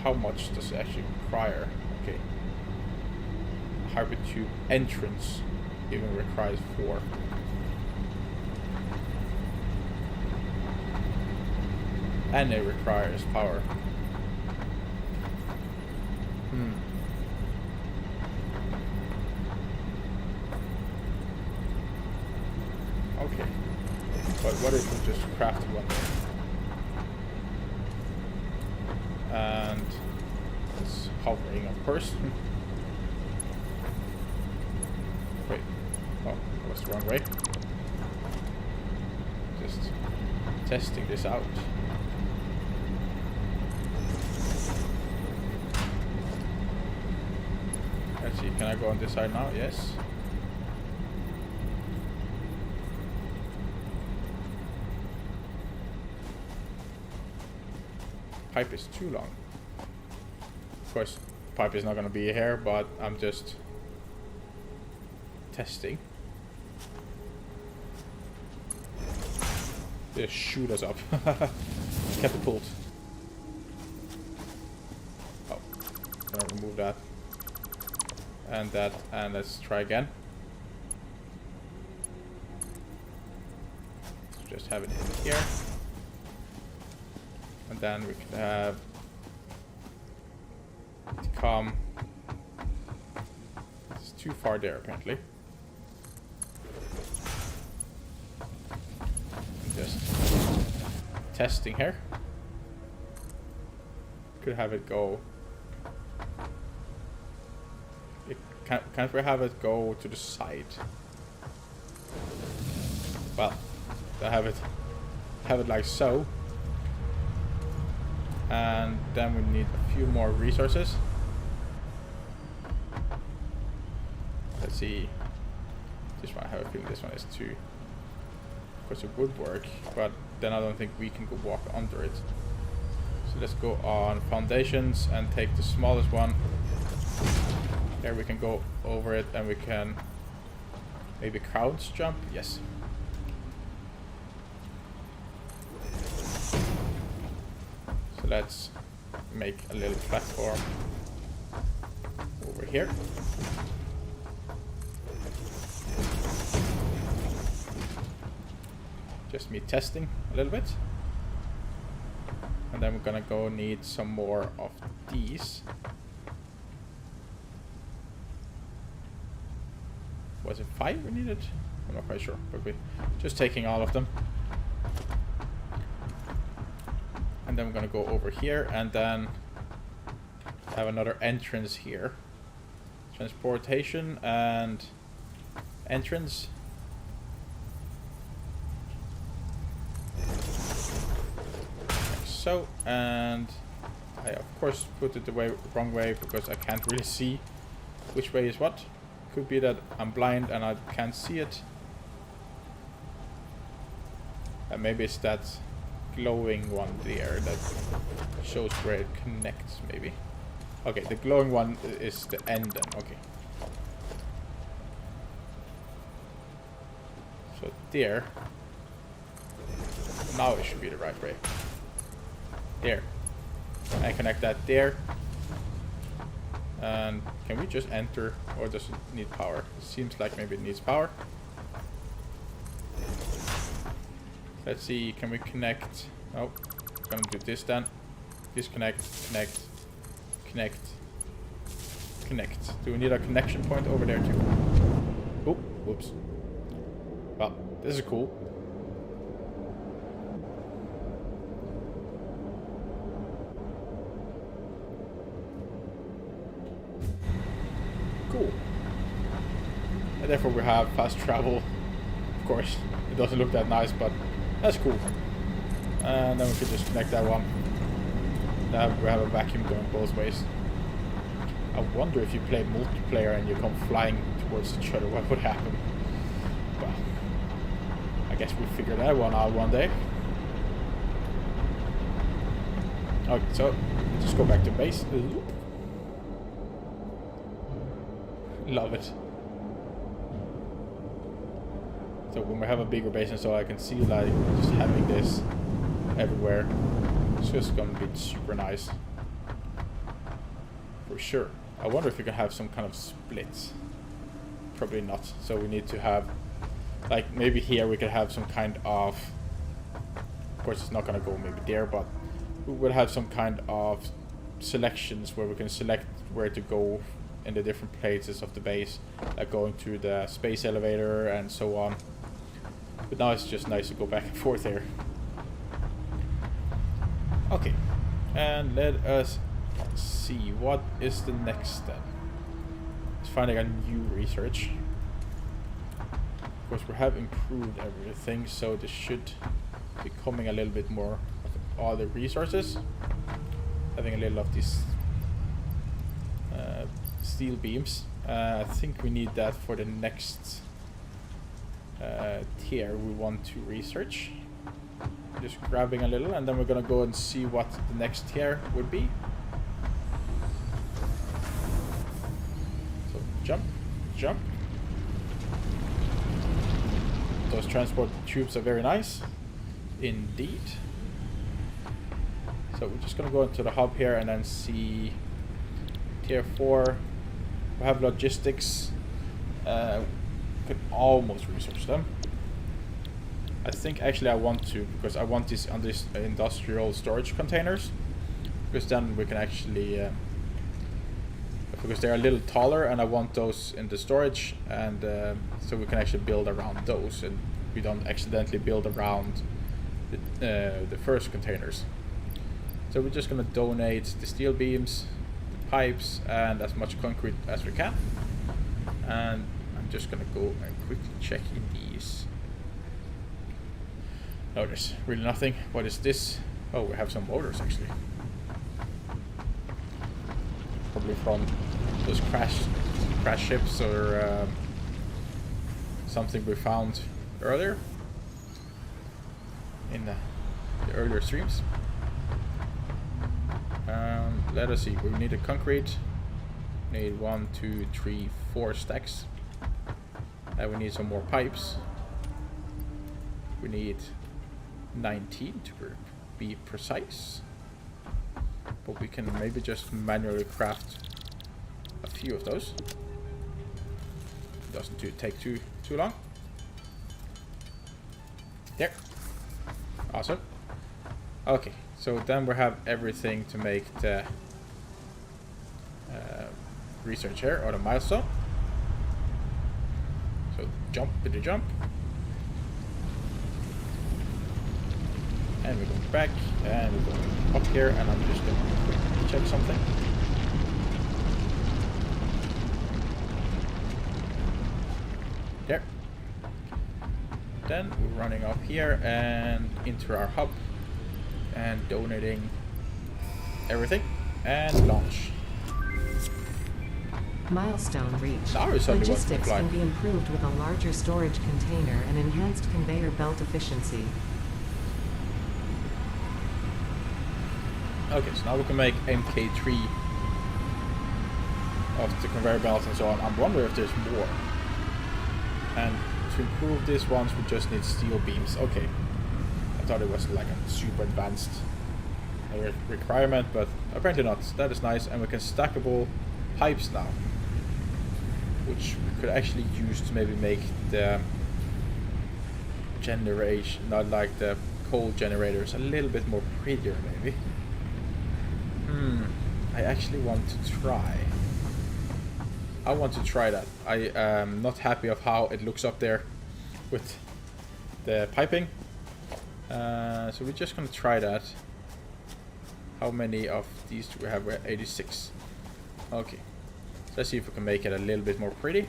S1: how much does it actually require. Okay, hybrid tube entrance even requires 4. And it requires power. Okay, but what if we just craft one? And it's hovering, of course. Wait. Oh, that was the wrong way. Just testing this out. Let's see, can I go on this side now? Yes. Pipe is too long. Of course, pipe is not going to be here, but I'm just testing. Just shoot us up. Catapult. Oh, gonna remove that. And that, and let's try again. Let's just have it in here. And then we can have it come. It's too far there apparently. I'm just testing here. Could have it go. Can't we have it go to the side? Well, I have it like so. And then we need a few more resources. Let's see. This one, I have a feeling this one is too. Of course, it would work, but then I don't think we can go walk under it. So let's go on foundations and take the smallest one. There we can go over it, and we can maybe crouch jump. Yes. So let's make a little platform over here. Just me testing a little bit. And then we're gonna go need some more of these. Was it 5 we needed? I'm not quite sure, but we're just taking all of them. And then we're gonna go over here and then have another entrance here. Transportation and entrance. Like so, and I of course put it the wrong way because I can't really see which way is what. Could be that I'm blind and I can't see it. And maybe it's that glowing one there that shows where it connects, maybe. Okay, the glowing one is the end then, okay. So there, Now it should be the right way. There. And connect that there. And can we just enter, or does it need power? It seems like maybe it needs power. Let's see, can we connect? Oh, gonna do this then. Disconnect, connect, connect, connect. Do we need a connection point over there too? Oh, whoops. Well, this is cool. Cool. And therefore we have fast travel. Of course, it doesn't look that nice, but that's cool. And then we can just connect that one. Now we have a vacuum going both ways. I wonder if you play multiplayer and you come flying towards each other, what would happen? Well, I guess we'll figure that one out one day. Okay, so just go back to base. Love it. So when we have a bigger base and so I can see like just having this everywhere, it's just gonna be super nice. For sure. I wonder if we can have some kind of splits. Probably not. So we need to have, like maybe here we could have some kind of course it's not gonna go maybe there, but we will have some kind of selections where we can select where to go in the different places of the base, like going to the space elevator and so on. But now it's just nice to go back and forth here. Okay, and let us see what is the next step. It's finding a new research. Of course, we have improved everything, so this should be coming a little bit more of all the resources. Having a little of these steel beams. I think we need that for the next tier we want to research. Just grabbing a little, and then we're gonna go and see what the next tier would be. So jump, jump. Those transport tubes are very nice, indeed. So we're just gonna go into the hub here and then see tier 4. We have logistics. Could almost research them. I think actually I want to, because I want this on this industrial storage containers, because then we can actually because they're a little taller and I want those in the storage, and so we can actually build around those and we don't accidentally build around the first containers. So we're just going to donate the steel beams, the pipes, and as much concrete as we can. And I'm just going to go and quickly check in these. No, there's really nothing. What is this? Oh, we have some motors actually. Probably from those crash ships or something we found earlier in the earlier streams. Let us see. We need a concrete. We need 1, 2, 3, 4 stacks. And we need some more pipes. We need 19 to be precise. But we can maybe just manually craft a few of those. Doesn't take too long. There. Awesome. Okay, so then we have everything to make the research here, or the milestone. So jump with the jump. And we're going back, and we're going up here, and I'm just going to check something. There. Then we're running up here and into our hub and donating everything and launch.
S2: Milestone reached.
S1: Now
S2: Logistics can be improved with a larger storage container and enhanced conveyor belt efficiency.
S1: Okay, so now we can make MK3 of the conveyor belt and so on. I'm wondering if there's more. And to improve this ones, we just need steel beams. Okay, I thought it was like a super advanced requirement, but apparently not. That is nice, and we can stackable pipes now, which we could actually use to maybe make the generation, not like the coal generators, a little bit more prettier maybe. I actually want to try. I want to try that. I am not happy of how it looks up there with the piping. So we're just gonna try that. How many of these do we have? We're at 86. Okay. So let's see if we can make it a little bit more pretty.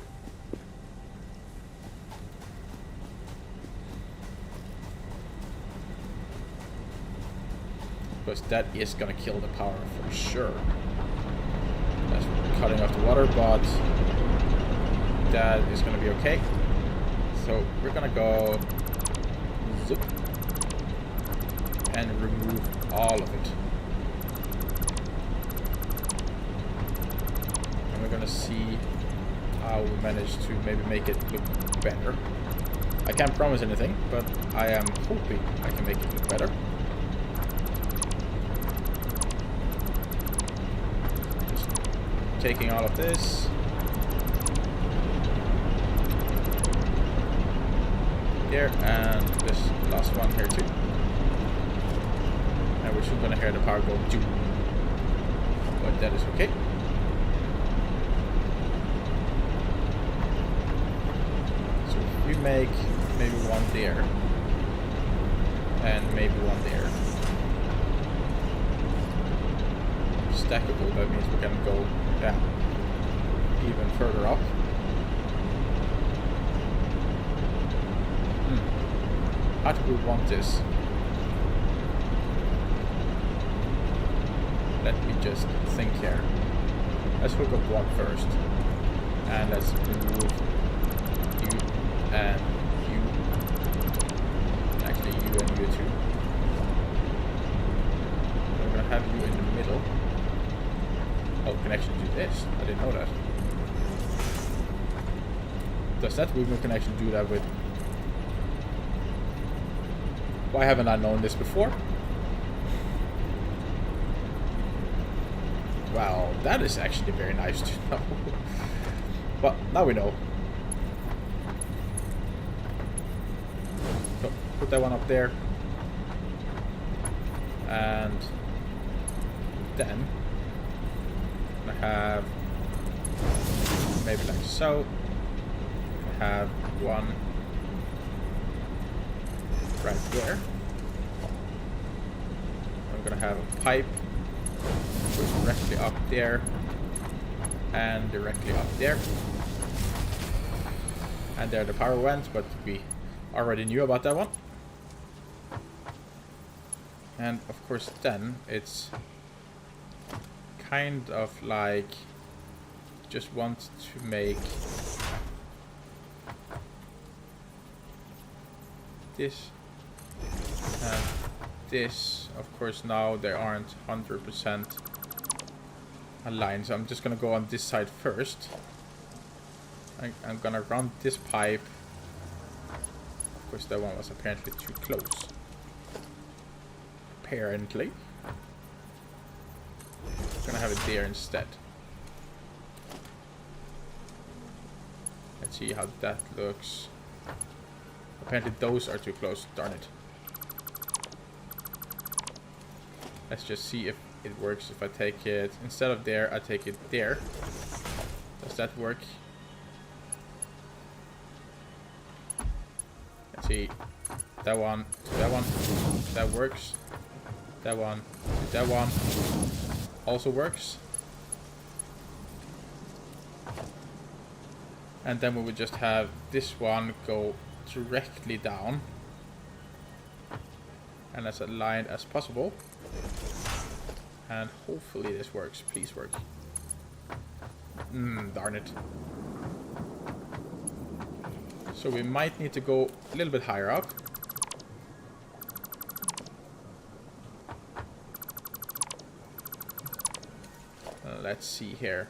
S1: Because that is gonna kill the power for sure. That's cutting off the water, but that is gonna be okay. So we're gonna go zip and remove all of it. And we're gonna see how we manage to maybe make it look better. I can't promise anything, but I am hoping I can make it look better. Just taking all of this. Here, and this last one here too. And we're still gonna hear the power go too. But that is okay. So if we make maybe one there and maybe one there. Stackable, that means we can go even further up. How do we want this? Let me just think here. Let's hook up one first. And let's remove you and you. Actually, you and you too. We're gonna have you in the middle. Oh, we can actually do this. I didn't know that. Does that mean we can actually do that with... Why haven't I known this before? Well, that is actually very nice to know. But now we know. So, put that one up there. And then I have maybe like so. I have one right there. I'm gonna have a pipe goes directly up there and directly up there. And there the power went, but we already knew about that one. And of course then it's kind of like just want to make this and this. Of course now they aren't 100% aligned, so I'm just gonna go on this side first. I'm gonna run this pipe. Of course that one was apparently too close. Apparently. I'm gonna have it there instead. Let's see how that looks. Apparently those are too close, darn it. Let's just see if it works if I take it, instead of there, I take it there. Does that work? Let's see. That one, that one, that works. That one, that one also works. And then we would just have this one go directly down and as aligned as possible. And hopefully this works. Please work. Darn it. So we might need to go a little bit higher up. Let's see here.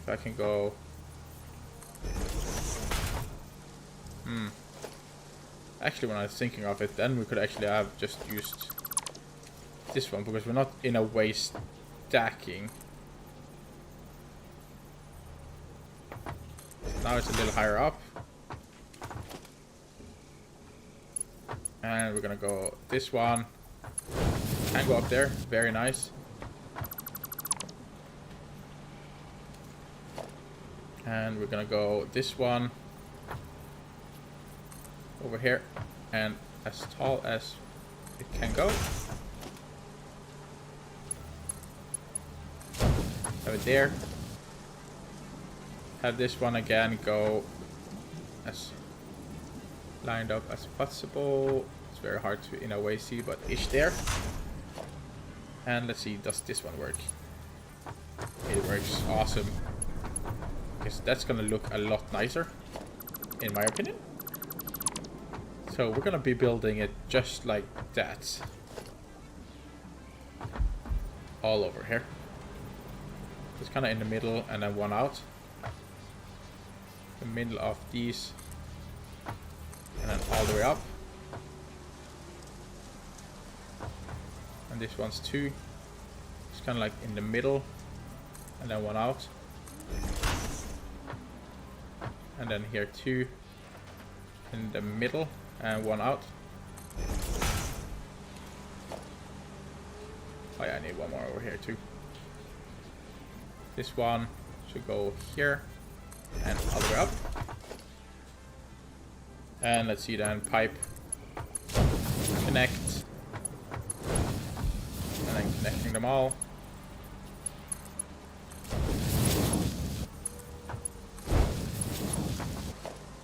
S1: If I can go... Actually, when I was thinking of it, then we could actually have just used this one, because we're not in a way stacking. Now it's a little higher up. And we're gonna go this one. Can go up there. Very nice. And we're gonna go this one over here, and as tall as it can go. Have it there. Have this one again go as lined up as possible. It's very hard to in a way see, but ish there. And let's see, does this one work? It works. Awesome. Because that's gonna look a lot nicer, in my opinion. So we're gonna be building it just like that. All over here. It's kind of in the middle and then one out. The middle of these. And then all the way up. And this one's two. It's kind of like in the middle. And then one out. And then here two. In the middle. And one out. Oh yeah, I need one more over here too. This one should go here. And all the way up. And let's see then, pipe. Connect. And then connecting them all.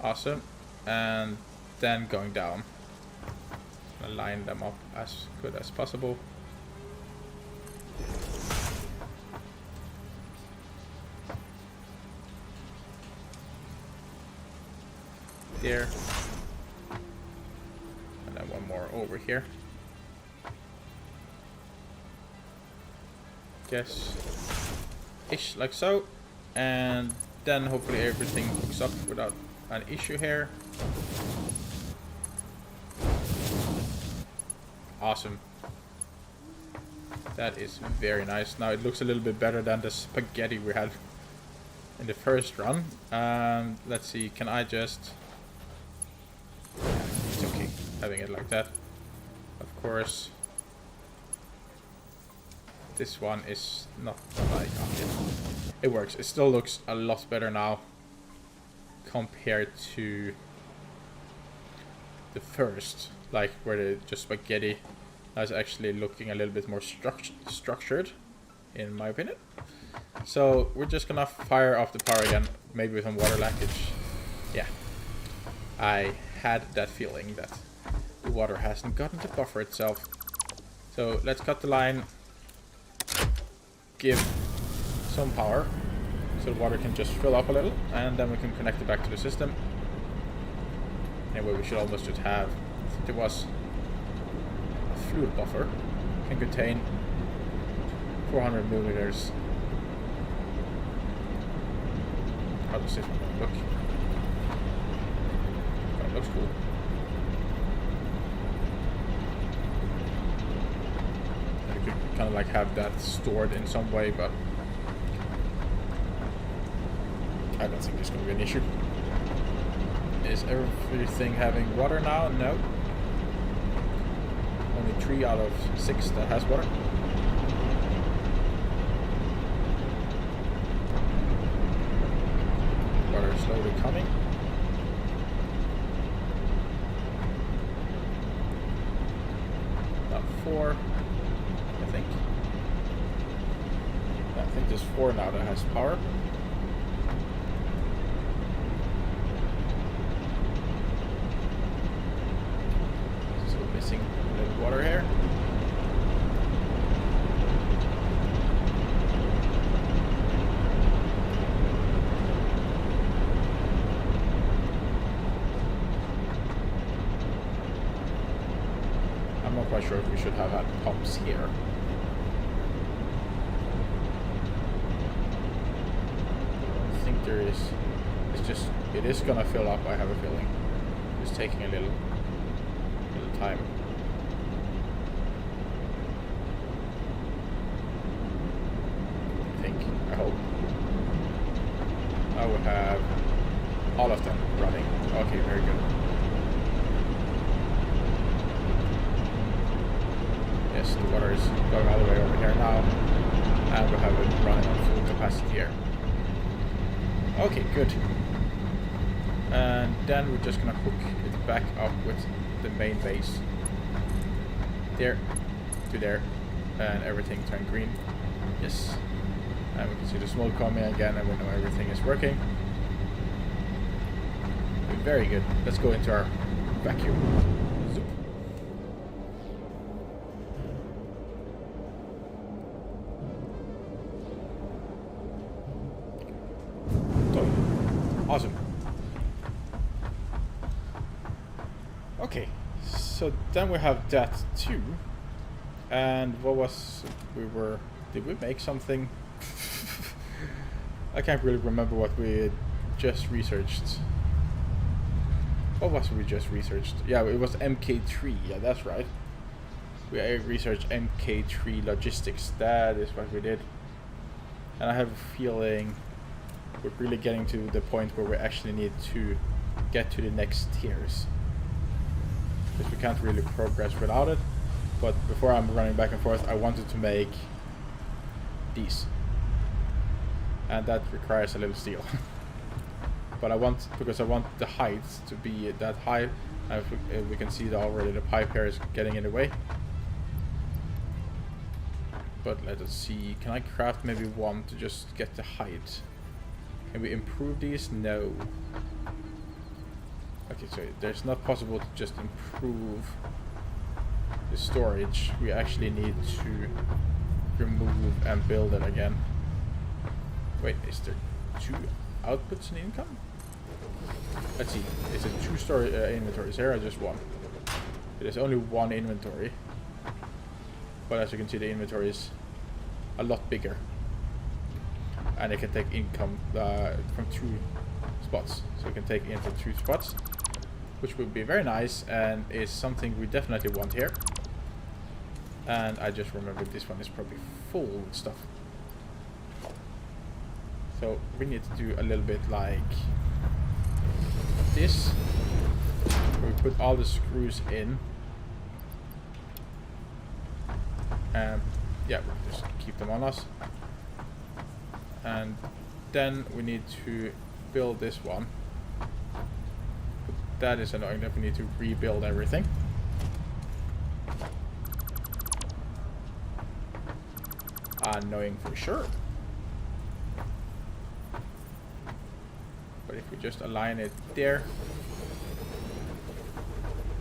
S1: Awesome. And then going down. Line them up as good as possible. There. And then one more over here. Guess ish like so. And then hopefully everything hooks up without an issue here. Awesome. That is very nice. Now it looks a little bit better than the spaghetti we had in the first run. Let's see, can I just... Yeah, it's okay having it like that. Of course. This one is not like... It works. It still looks a lot better now compared to the first, like where the just spaghetti is actually looking a little bit more structured, in my opinion. So we're just gonna fire off the power again, maybe with some water leakage. Yeah, I had that feeling that the water hasn't gotten to buffer itself. So let's cut the line, give some power so the water can just fill up a little, and then we can connect it back to the system. Anyway, we should almost just have, I think there was a fluid buffer, can contain 400 milliliters. How does this one look? That looks cool. And you could kind of like have that stored in some way, but I don't think there's going to be an issue. Is everything having water now? No. Only 3 out of 6 that has water. Water is slowly coming. About 4, I think. Yeah, I think there's 4 now that has power. Missing a little water here. I'm not quite sure if we should have had pumps here. I don't think there is. It's just, it is gonna fill up, I have a feeling. Just taking a little time. I hope. I will have all of them running. Okay, very good. Yes, the water is going all the way over here now. And we'll have it running on full capacity here. Okay, good. And then we're just gonna hook it back up with the main base. There, to there, and everything turned green. Yes. And we can see the smoke coming again, and we know everything is working. Very good. Let's go into our vacuum. Zoop. Awesome. Okay, so then we have that too. And what was did we make something? I can't really remember what we just researched. What was we just researched? Yeah, it was MK3. Yeah, that's right. We researched MK3 logistics. That is what we did. And I have a feeling we're really getting to the point where we actually need to get to the next tiers. Because we can't really progress without it. But before I'm running back and forth, I wanted to make these. And that requires a little steel. But because I want the height to be that high. If we can see that already the pipe here is getting in the way. But let us see, can I craft maybe one to just get the height? Can we improve these? No. Okay, so there's not possible to just improve the storage. We actually need to remove and build it again. Wait, is there 2 outputs in income? Let's see, is it 2 storage inventories here or just 1? It is only 1 inventory. But as you can see, the inventory is a lot bigger. And it can take income from 2 spots. So we can take in from 2 spots, which would be very nice and is something we definitely want here. And I just remembered this one is probably full with stuff. So we need to do a little bit like this. Where we put all the screws in. And yeah, we'll just keep them on us. And then we need to build this one. But that is annoying that we need to rebuild everything. Annoying for sure. But if we just align it there,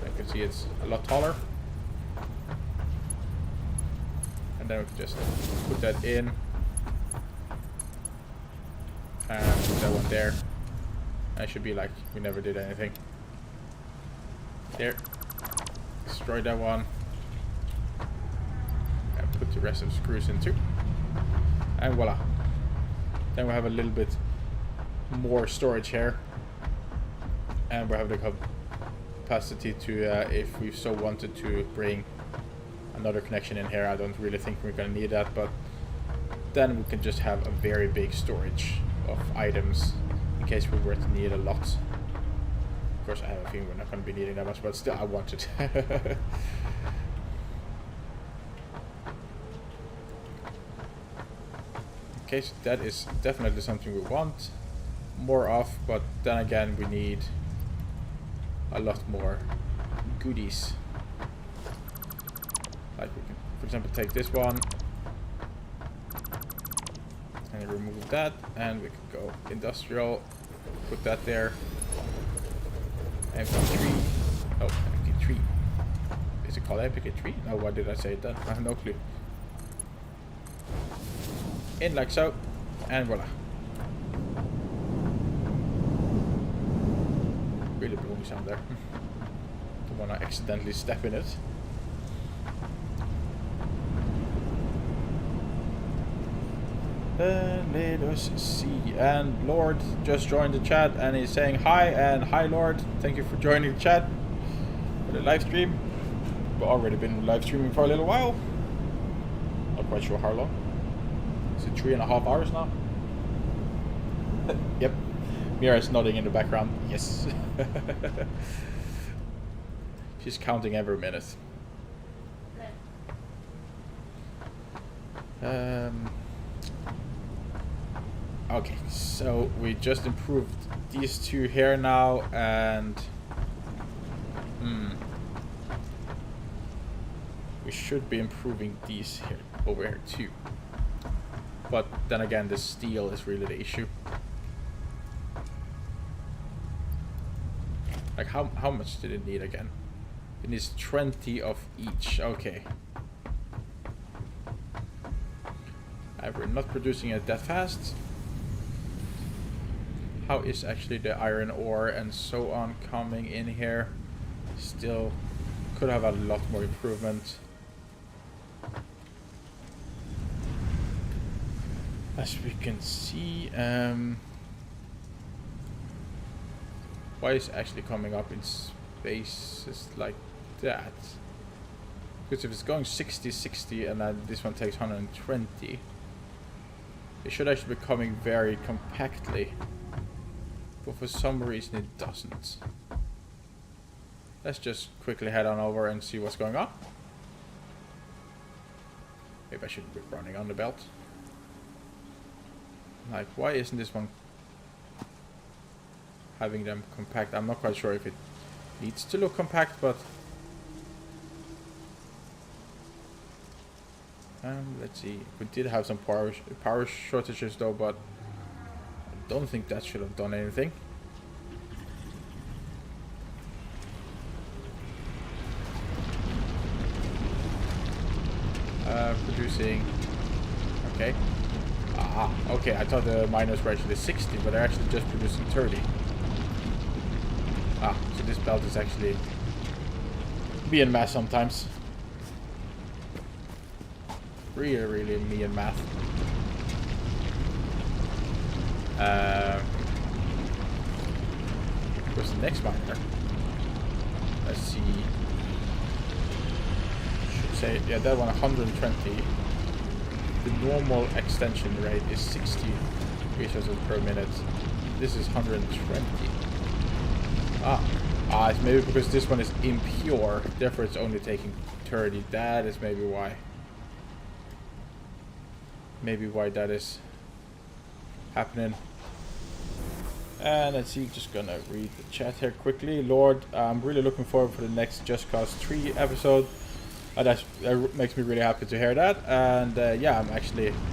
S1: I can see it's a lot taller. And then we can just put that in. And put that one there. And it should be like we never did anything. There. Destroy that one. And put the rest of the screws in too. And voila. Then we have a little bit more storage here. And we have the capacity to, if we so wanted to bring another connection in here. I don't really think we're going to need that, but then we can just have a very big storage of items in case we were to need a lot. Of course, I have a feeling we're not going to be needing that much, but still, I want it. Okay, so that is definitely something we want more of, but then again, we need a lot more goodies. Like we can, for example, take this one and remove that, and we could go industrial, put that there. MP3. Oh, MP3. Is it called MP3? No, why did I say it then? I have no clue. In like so, and voila. Really booming sound there. Don't want to accidentally step in it. Let us see. And Lord just joined the chat and he's saying hi, and hi Lord. Thank you for joining the chat for the live stream. We've already been live streaming for a little while. Not quite sure how long. Is it 3.5 hours now? Yep. Mira is nodding in the background. Yes. She's counting every minute. Okay, so we just improved these two here now, and we should be improving these here over here too. But then again, the steel is really the issue. Like how much did it need again? It needs 20 of each. Okay. We're not producing it that fast. How is actually the iron ore and so on coming in here? Still could have a lot more improvement. As we can see, why is it actually coming up in spaces like that? Because if it's going 60-60 and then this one takes 120, it should actually be coming very compactly. But for some reason it doesn't. Let's just quickly head on over and see what's going on. Maybe I shouldn't be running on the belt. Like, why isn't this one having them compact? I'm not quite sure if it needs to look compact, but let's see. We did have some power shortages though, but I don't think that should have done anything. Producing. Okay. Ah, okay. I thought the miners were actually 60, but they're actually just producing 30. Ah, so this belt is actually being math sometimes. Really me and math. Where's the next miner? Let's see. Should say, yeah, that one 120. The normal extension rate is 60 resources per minute. This is 120. It's maybe because this one is impure, therefore it's only taking 30. That is maybe why. Maybe why that is happening. And let's see, just gonna read the chat here quickly. Lord, I'm really looking forward for the next Just Cause 3 episode. That makes me really happy to hear that. And yeah,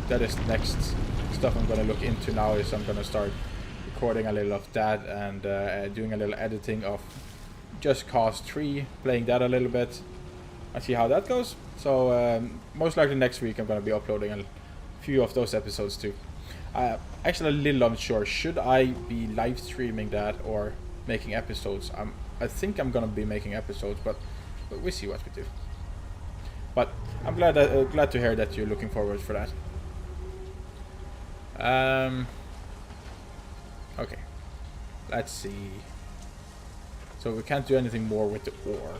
S1: that is the next stuff I'm gonna look into now. Is I'm gonna start recording a little of that and doing a little editing of Just Cause 3, playing that a little bit and see how that goes. So most likely next week I'm gonna be uploading a few of those episodes too. Actually a little unsure, should I be live streaming that or making episodes? I think I'm gonna be making episodes, but we'll see what we do. But I'm glad to hear that you're looking forward for that. Okay, let's see. So we can't do anything more with the ore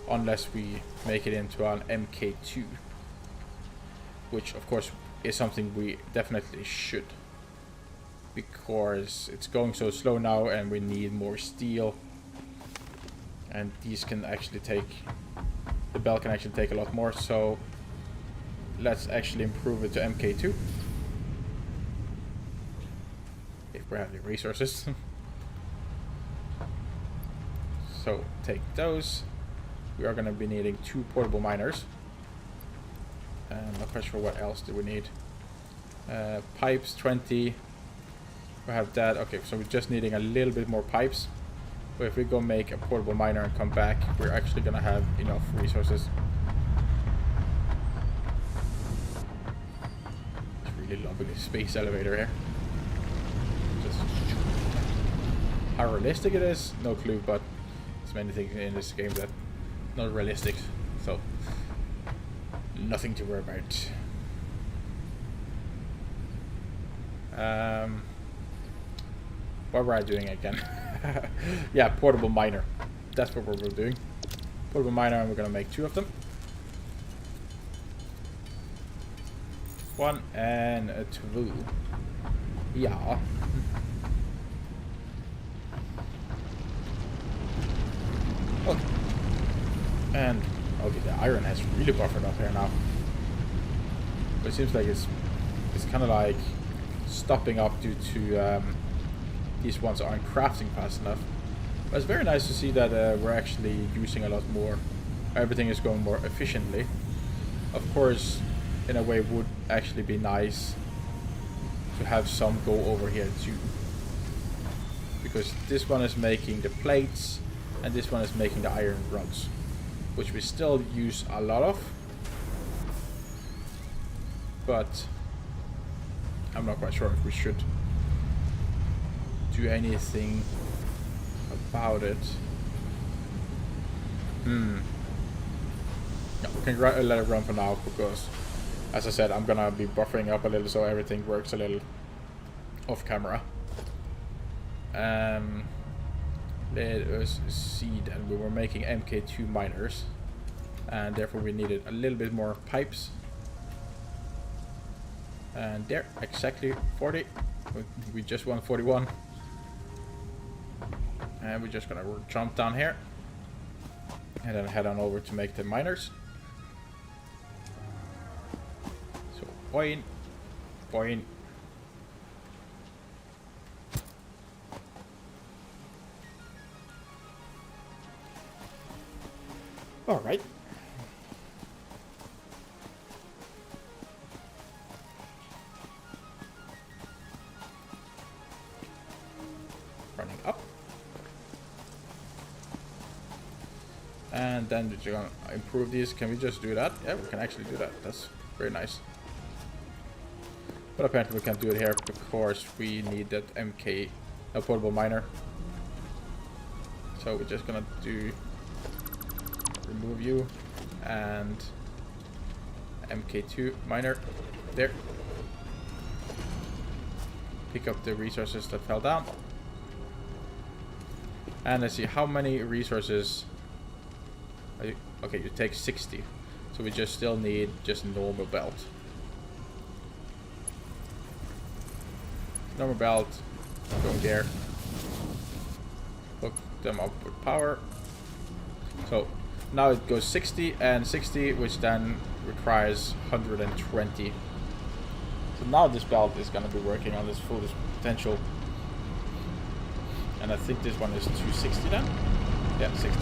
S1: unless we make it into an MK2, which of course is something we definitely should, because it's going so slow now and we need more steel, and these can actually take, the belt can actually take a lot more. So let's actually improve it to MK2 if we have the resources. So take those. We are going to be needing 2 portable miners. I'm not quite sure what else do we need. Pipes 20. We have that. Okay, so we're just needing a little bit more pipes. But if we go make a portable miner and come back, we're actually gonna have enough resources. It's really lovely space elevator here. Just how realistic it is, no clue, but there's many things in this game that not realistic, so nothing to worry about. What were I doing again? Yeah, portable miner. That's what we're doing. portable miner, and we're gonna make 2 of them. 1 and 2. Yeah. Okay. And okay, the iron has really buffered up here now. But it seems like it's kind of like stopping up due to these ones aren't crafting fast enough. But it's very nice to see that we're actually using a lot more. Everything is going more efficiently. Of course, in a way, would actually be nice to have some go over here too. Because this one is making the plates, and this one is making the iron rods, which we still use a lot of. But I'm not quite sure if we should do anything about it. No, we can let it run for now, because as I said, I'm gonna be buffering up a little so everything works a little off camera. Let us see that we were making MK2 miners, and therefore we needed a little bit more pipes. And there, exactly 40. We just won 41. And we're just gonna jump down here and then head on over to make the miners. So boing, boing. All right. Running up. And then we're gonna improve these. Can we just do that? Yeah, we can actually do that. That's very nice. But apparently we can't do it here because we need that MK, a portable miner. So we're just gonna do remove you and MK2 miner there. Pick up the resources that fell down. And let's see how many resources. Okay, you take 60. So we just still need just normal belt. Normal belt. Go there. Hook them up with power. So now it goes 60 and 60, which then requires 120. So now this belt is going to be working on its full potential. And I think this one is 260 then? Yeah, 60.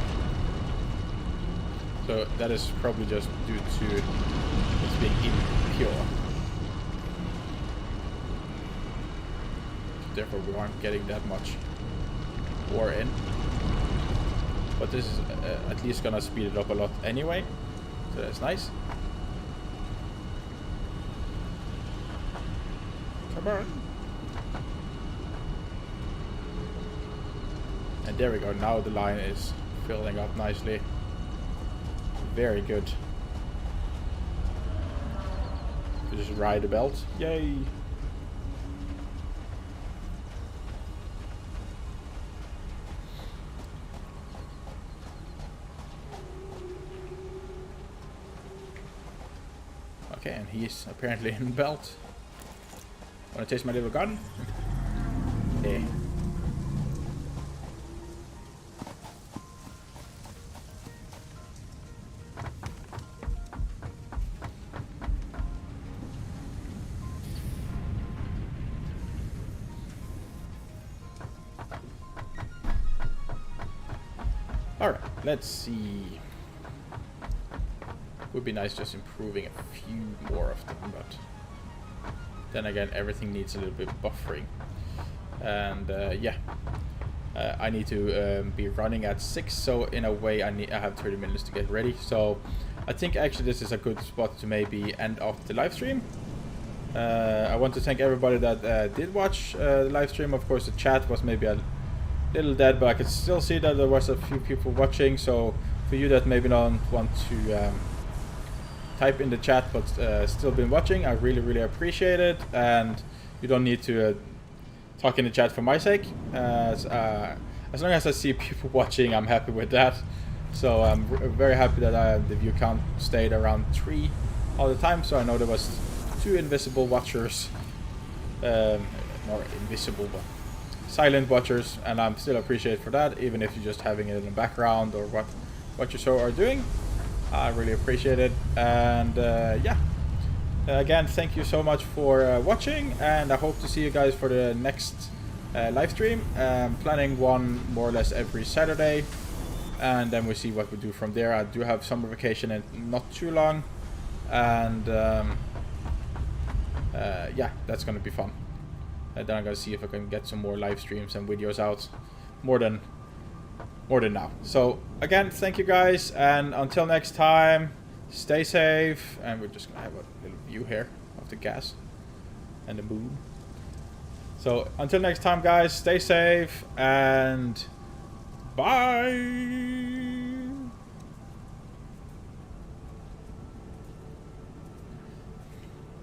S1: So that is probably just due to it's being impure. So therefore we aren't getting that much ore in. But this is at least gonna speed it up a lot anyway. So that's nice. Come on. And there we go. Now the line is filling up nicely. Very good. We just ride the belt. Yay! Okay, and he's apparently in the belt. Wanna taste my little gun? Yeah. Alright, let's see. Would be nice just improving a few more of them, but then again everything needs a little bit buffering. And yeah, I need to be running at 6, so in a way I have 30 minutes to get ready. So I think actually this is a good spot to maybe end off the live stream. I want to thank everybody that did watch the live stream. Of course the chat was maybe a little dead, but I could still see that there was a few people watching. So for you that maybe don't want to type in the chat but still been watching, I really appreciate it. And you don't need to talk in the chat for my sake. As long as I see people watching, I'm happy with that. So I'm very happy that the view count stayed around 3 all the time. So I know there was 2 invisible watchers, not invisible, but silent watchers, and I'm still appreciated for that, even if you're just having it in the background or what you so are doing. I really appreciate it. And yeah, again, thank you so much for watching, and I hope to see you guys for the next live stream. Planning one more or less every Saturday, and then we see what we do from there. I do have summer vacation and not too long, and yeah, that's gonna be fun. Then I'm gonna see if I can get some more live streams and videos out more than now. So again, thank you guys, and until next time, stay safe. And we're just gonna have a little view here of the gas and the moon. So until next time, guys, stay safe and bye.